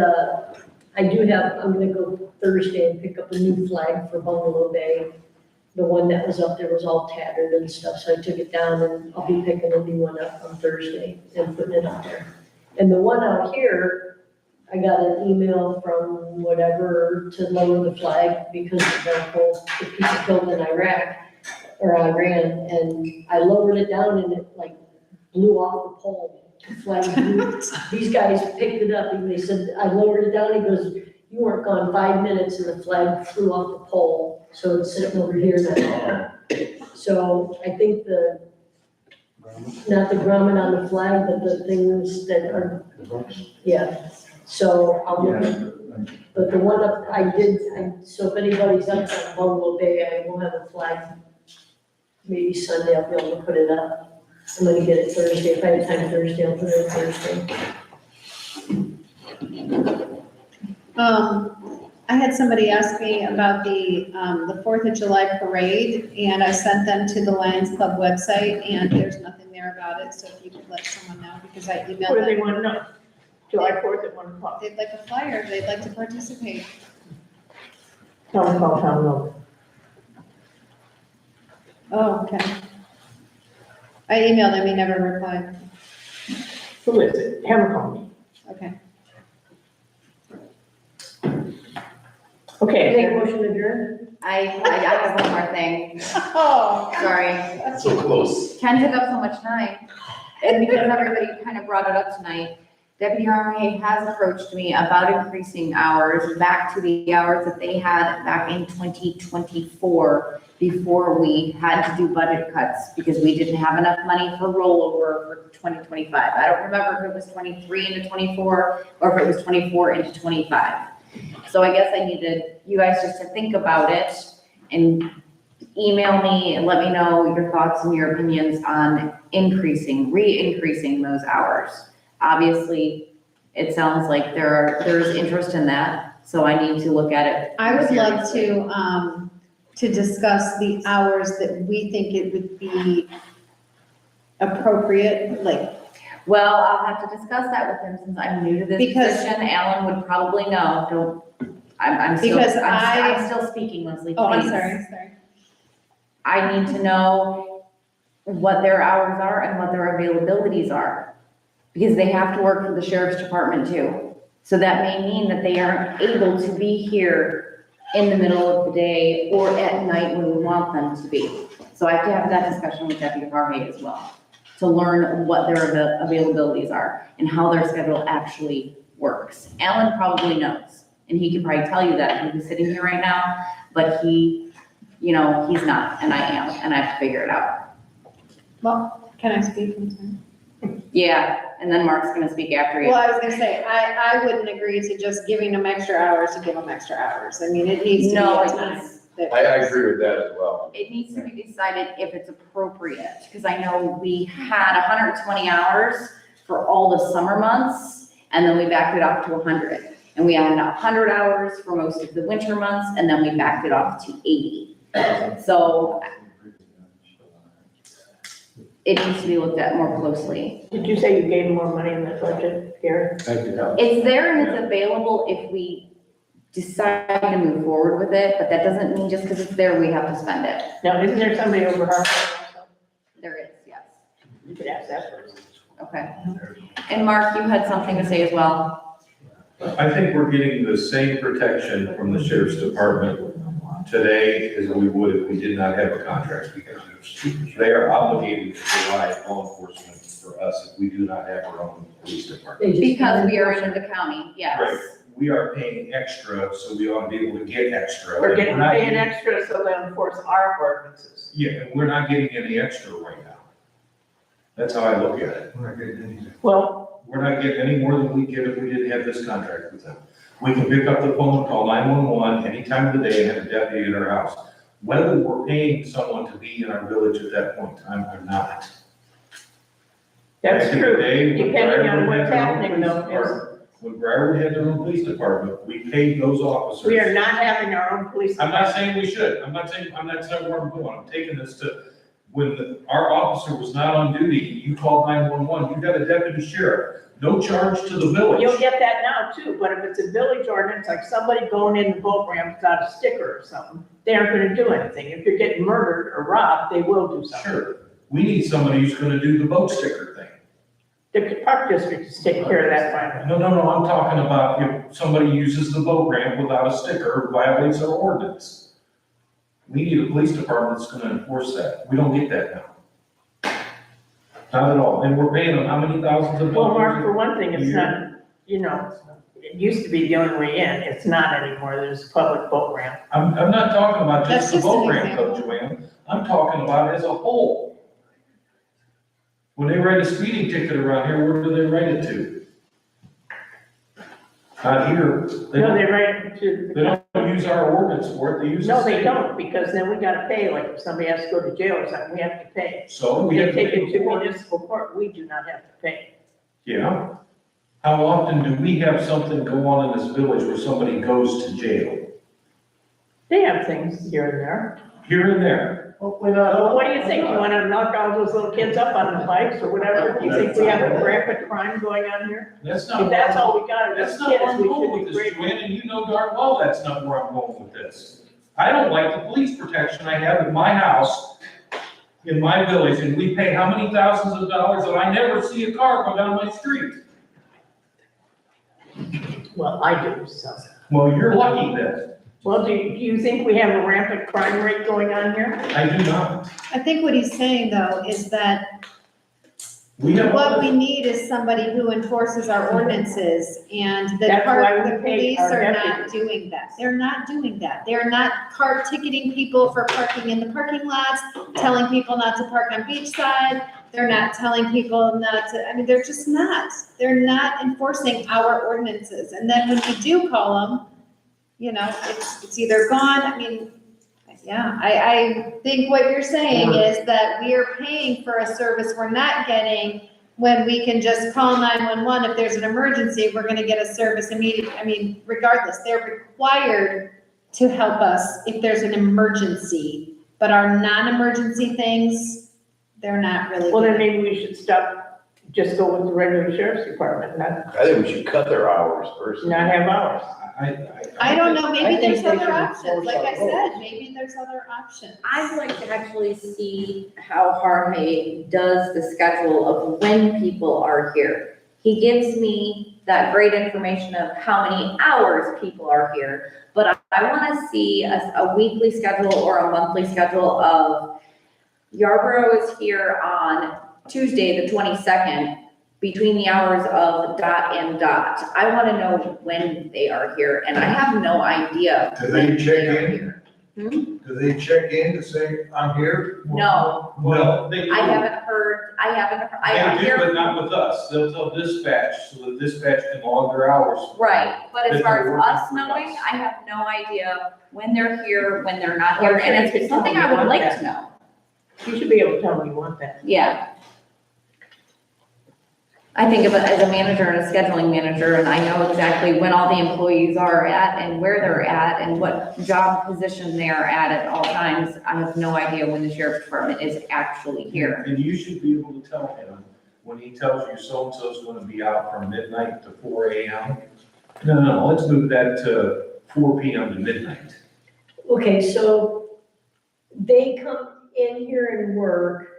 I'm gonna go Thursday and pick up a new flag for Bungalow Bay. The one that was up there was all tattered and stuff, so I took it down and I'll be picking a new one up on Thursday and putting it up there. And the one out here, I got an email from whatever to lower the flag because of the people killed in Iraq or Iran, and I lowered it down and it like blew off the pole. The flag blew. These guys picked it up and they said, I lowered it down, he goes, you weren't gone 5 minutes and the flag flew off the pole, so it's sitting over here now. So I think not the grommet on the flag, but the things that are, yeah. So I'll look at, but the one up, so if anybody's up on Bungalow Bay, I will have a flag. Maybe Sunday I'll be able to put it up. I'm gonna get it Thursday, if I have time Thursday, I'll put it up Thursday. I had somebody ask me about the 4th of July parade, and I sent them to the Lions Club website, and there's nothing there about it, so if you could let someone know, because I emailed What do they them. want to know? July 4th at 1 o'clock. They'd like a flyer, they'd like to participate. Tell them call town road. Oh, okay. I emailed him, he never replied. Who is it? Have a call me. Okay. Okay. Make a motion to adjourn? I have one more thing, Oh, sorry. So close. Ken took up so much time, and because everybody kind of brought it up tonight, Deputy RA has approached me about increasing hours back to the hours that they had back in 2024, before we had to do budget cuts, because we didn't have enough money for rollover for 2025. I don't remember if it was 23 into 24, or if it was 24 into 25. So I guess I needed you guys just to think about it and email me and let me know your thoughts and your opinions on re-increasing those hours. Obviously, it sounds like there's interest in that, so I need to look at it. I would love seriously. to discuss the hours that we think it would be appropriate, like, Well, I'll have to discuss that with him since I'm new to this Because- position. Alan would probably know, I'm Because I'm still speaking, Leslie, please. oh, I'm sorry. I need to know what their hours are and what their availabilities are. Because they have to work for the sheriff's department too. So that may mean that they aren't able to be here in the middle of the day or at night when we want them to be. So I have to have that discussion with Deputy Harvey as well, to learn what their availabilities are and how their schedule actually works. Alan probably knows, and he can probably tell you that, he's sitting here right now, but he's not, and I am, and I have to figure it out. Well, can I speak? I'm sorry. Yeah, and then Mark's gonna speak after you. Well, I was gonna say, I wouldn't agree to just giving them extra hours to give them extra hours. I mean, it needs to be No, a it time. needs, I agree with that as well. it needs to be decided if it's appropriate, because I know we had 120 hours for all the summer months, and then we backed it off to 100. And we had 100 hours for most of the winter months, and then we backed it off to 80. So it needs to be looked at more closely. Did you say you gave more money in the budget, Gary? I did. It's there and it's available if we decide to move forward with it, but that doesn't mean just because it's there, we have to spend it. Now, isn't there somebody over Hartford also? There is, yes. You could ask that person. Okay. And Mark, you had something to say as well? I think we're getting the same protection from the sheriff's department today as we would if we did not have a contract, because they are obligated to provide law enforcement for us if we do not have our own police department. Because we are in the county, yes. Right. We are paying extra, so we ought to be able to get extra. We're getting not paying getting- extra so they enforce our ordinances. Yeah, and we're not getting any extra right now. That's how I look at it. We're not getting anything. Well, We're not getting any more than we get if we didn't have this contract with them. We can pick up the phone and call 911 any time of the day and have a deputy at our house. Whether we're paying someone to be in our village at that point in time or not. that's Back in the true, day, when depending on Briarwood what's had their own happening police though, is department- When Briarwood had their own police department, we paid those officers. we are not having our own police. I'm not saying we should, I'm not saying where I'm going, I'm taking this to, when our officer was not on duty, you called 911, you got a deputy sheriff, no charge to the village. You'll get that now too, but if it's a village ordinance, like somebody going in the boat ramp without a sticker or something, they aren't gonna do anything. If you're getting murdered or robbed, they will do something. Sure, we need somebody who's gonna do the boat sticker thing. The park district is taking care of that finally. No, I'm talking about if somebody uses the boat ramp without a sticker, violates our ordinance. We need a police department that's gonna enforce that, we don't get that now. Not at all, and we're paying them how many thousands of Well, dollars? Mark, for one thing, it's a year? not, you know, it used to be the only way in, it's not anymore, there's a public boat ramp. I'm not talking about That's just the just boat an ramp though, Joanne, I'm talking about as a whole. When they write a speeding ticket around here, where do they write it to? Not here, they No, don't, they write it to they the. don't use our ordinance for it, they use the No, they state. don't, because then we gotta pay, like if somebody has to go to jail or something, we have to pay. So we They have to take it pay to for it. municipal court, we do not have to pay. Yeah. How often do we have something go on in this village where somebody goes to jail? They have things here and there. Here and there. Well, what do you think? You wanna knock all those little kids up on the bikes or whatever? Do you think we have a rampant crime going on here? That's not. If that's all we got, are That's just not where kids, I'm we going should with be this, grateful. Joanne, and you know darn well that's not where I'm going with this. I don't like the police protection I have in my house, in my village, and we pay how many thousands of dollars and I never see a car go down my street. Well, I do, so. Well, you're lucky then. Well, do you think we have a rampant crime rate going on here? I do not. I think what he's saying though is that We have. what we need is somebody who enforces our ordinances, and the That's why we the pay police our are not deputies. doing that. They're not doing that. They're not car ticketing people for parking in the parking lots, telling people not to park on beachside. They're not telling people not to, I mean, they're just not. They're not enforcing our ordinances. And then when we do call them, you know, it's either gone, I mean, yeah, I think what you're saying is that we are paying for a service we're not getting when we can just call 911. If there's an emergency, we're gonna get a service immediately. I mean, regardless, they're required to help us if there's an emergency, but our non-emergency things, they're not really. Well, then maybe we should stop, just go with the regular sheriff's department, not, I think we should cut their hours first. not have ours. I don't know, maybe I think there's they other should options, enforce like our I rules. said, maybe there's other options. I'd like to actually see how Jorge does the schedule of when people are here. He gives me that great information of how many hours people are here, but I want to see a weekly schedule or a monthly schedule of Yarborough is here on Tuesday, the 22nd, between the hours of dot and dot. I want to know when they are here, and I have no idea. Do they check are in? here. Do they check in to say, I'm here? No. Well, they do. I haven't heard, I They do, hear, but not with us. They'll tell dispatch, so the dispatch can log their hours. right, but as That far they're as us working for knowing, us. I have no idea when they're here, when they're not Well, here, and sure, you it's can something tell I them would you like want to know. You should be able to tell them you want that. Yeah, I think of it as a manager and a scheduling manager, and I know exactly when all the employees are at and where they're at and what job position they are at all times. I have no idea when the sheriff's department is actually here. And you should be able to tell him, when he tells you so-and-so's gonna be out from midnight to 4 AM, no, let's move that to 4 PM to midnight. Okay, so they come in here and work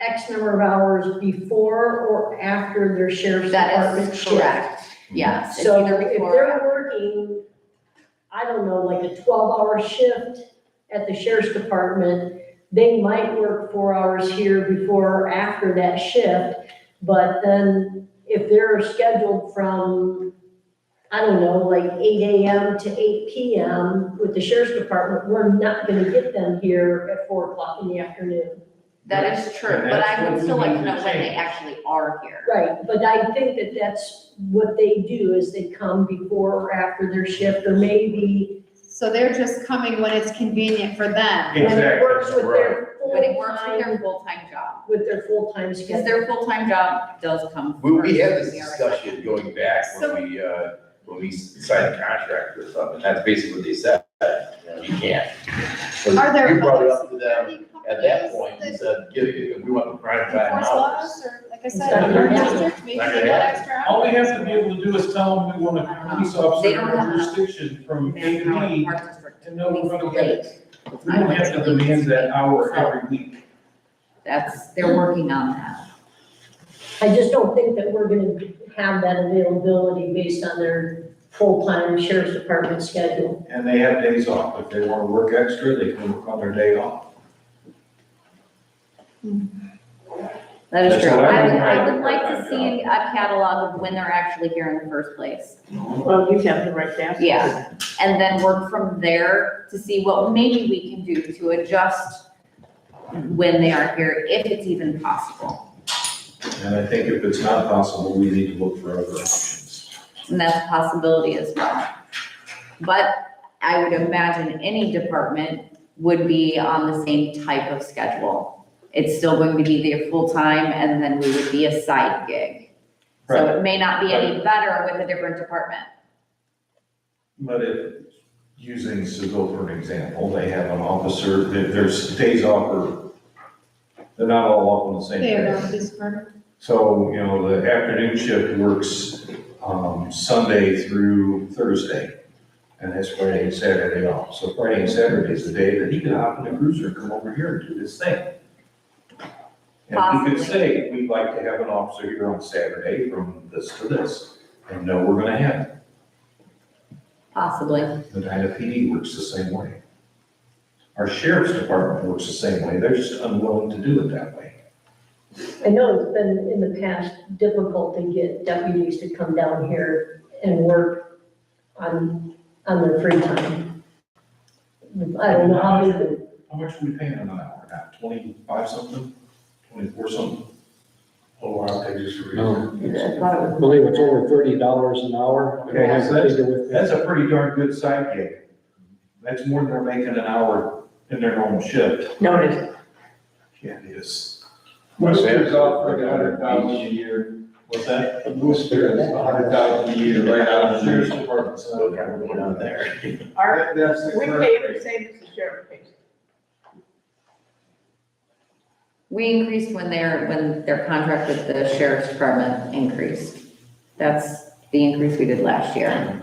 X number of hours before or after their sheriff's department That is shift. correct. Yes, it's So either if before or they're after. working, I don't know, like a 12-hour shift at the sheriff's department, they might work 4 hours here before or after that shift. But then if they're scheduled from, I don't know, like 8 AM to 8 PM with the sheriff's department, we're not gonna get them here at 4 o'clock in the afternoon. That is true, And but that's I what would we still like need to to know when they change. actually are here. Right, but I think that that's what they do, is they come before or after their shift, or maybe So they're just coming when it's convenient for them. when it Exactly, works with their When it works with their full-time, full-time job. with their full-time Because schedule. their full-time job does come We first. had this We are- discussion going back when we signed a contract or something, that's basically what they said, you know, you can't. So Are there you brought it other up to them at that point, you said, we want the prime time Enforce hours. laws, or like I It's said, not in our gonna happen. district, maybe Not they gonna got happen. extra hours. All we have to be able to do is tell them we want a police officer They in don't our have enough jurisdiction from A to manpower in B, Park District. and know we're gonna get Late. it. We don't have to demand that hour every week. They're working on that. I just don't think that we're gonna have that availability based on their full-time sheriff's department schedule. And they have days off. If they wanna work extra, they can work on their day off. That is That's true. what I I would, would I like. would like to see a catalog of when they're actually here in the first place. Well, you have the right to ask. Yeah, and then work from there to see what maybe we can do to adjust when they are here, if it's even possible. And I think if it's not possible, we need to look for other options. And that's a possibility as well. But I would imagine any department would be on the same type of schedule. It's still going to be their full-time, and then we would be a side gig. So it may not be any better with a different department. But if, using Seville for an example, they have an officer, there's days off, or they're not all off on the same They day. are this part. So, you know, the afternoon shift works, Sunday through Thursday, and has Friday and Saturday off. So Friday and Saturday is the day that he can hop in the cruiser and come over here and do this thing. And he could Possibly. say, we'd like to have an officer here on Saturday from this to this, and no, we're gonna have it. Possibly. The PD works the same way. Our sheriff's department works the same way, they're just unwilling to do it that way. I know it's been in the past difficult to get deputies to come down here and work on their free time. I don't know how they, How much are we paying an hour now, 25 something, 24 something? Oh, I'll take just a No, reason. I believe it's over $30 an hour. I don't have the figure with me. That's a pretty darn good side gig. That's more than they're making an hour in their normal shift. No, it isn't. Yeah, it is. Worcester's offering $100,000 a year. What's that? Worcester is $100,000 a year right out of the sheriff's department. So kind of going on there. Our, That's the we current pay rate. the same as the sheriff pays. We increased when their contract with the sheriff's department increased. That's the increase we did last year.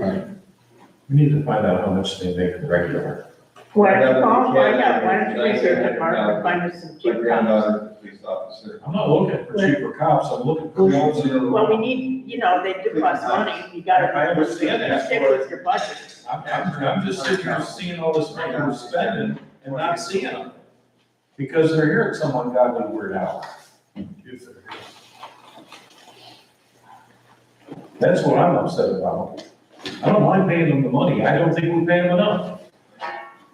We need to find out how much they make regular. Why don't you call, find out, why don't you research it, Mark, and find us some My cheap cops? granddaughter, police officer. I'm not looking for cheaper cops, I'm looking for ones that are. Well, we need, you know, they do cost money, you gotta. I understand that. Stick with your budget. I'm just sitting here seeing all this money we're spending and not seeing them. Because they're here at some ungodly weird hour. That's what I'm upset about. I don't mind paying them the money, I don't think we pay them enough.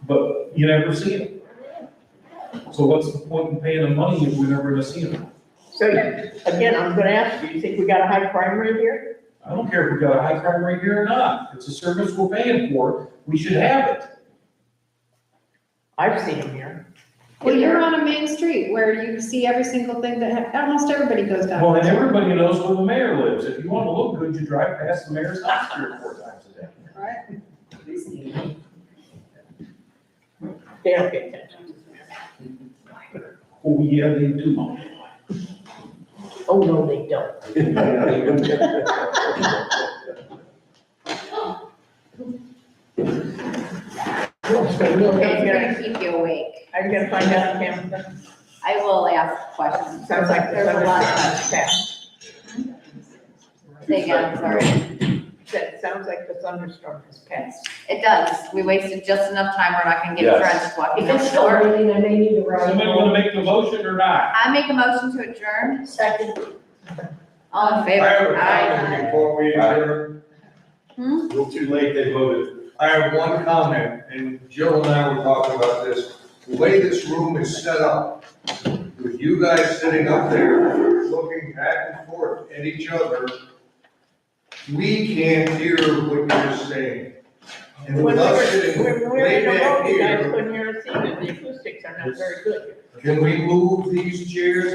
But you never see them. So what's the point in paying them money if we're never gonna see them? So, again, I'm gonna ask you, you think we got a high crime rate here? I don't care if we got a high crime rate here or not, it's a service we're paying for, we should have it. I've seen them here. Well, you're on a main street where you see every single thing that, almost everybody goes down. Well, and everybody knows where the mayor lives. If you want to look good, you drive past the mayor's house 3 or 4 times a day. Right? They don't pay attention. Oh, yeah, they do. Oh, no, they don't. It's gonna keep you awake. Are you gonna find out, Kim? I will ask questions. Sounds like There's a lot of that's passed. Say again, sorry. It sounds like the thunderstorm has passed. It does. We wasted just enough time. We're not gonna get Yes. drenched walking If out it's the still door. raining, I may need to ride. Somebody want to make the motion or not? I make a motion to adjourn. Second. All in I favor? have a Aye. comment before we adjourn. Hmm? A little too late, they voted. I have one comment, and Jill and I were talking about this. The way this room is set up, with you guys sitting up there, looking back and forth at each other, we can't hear what you're saying. And When with us sitting we're way in the back road, you guys here, couldn't hear us either. The acoustics are not very good. can we move these chairs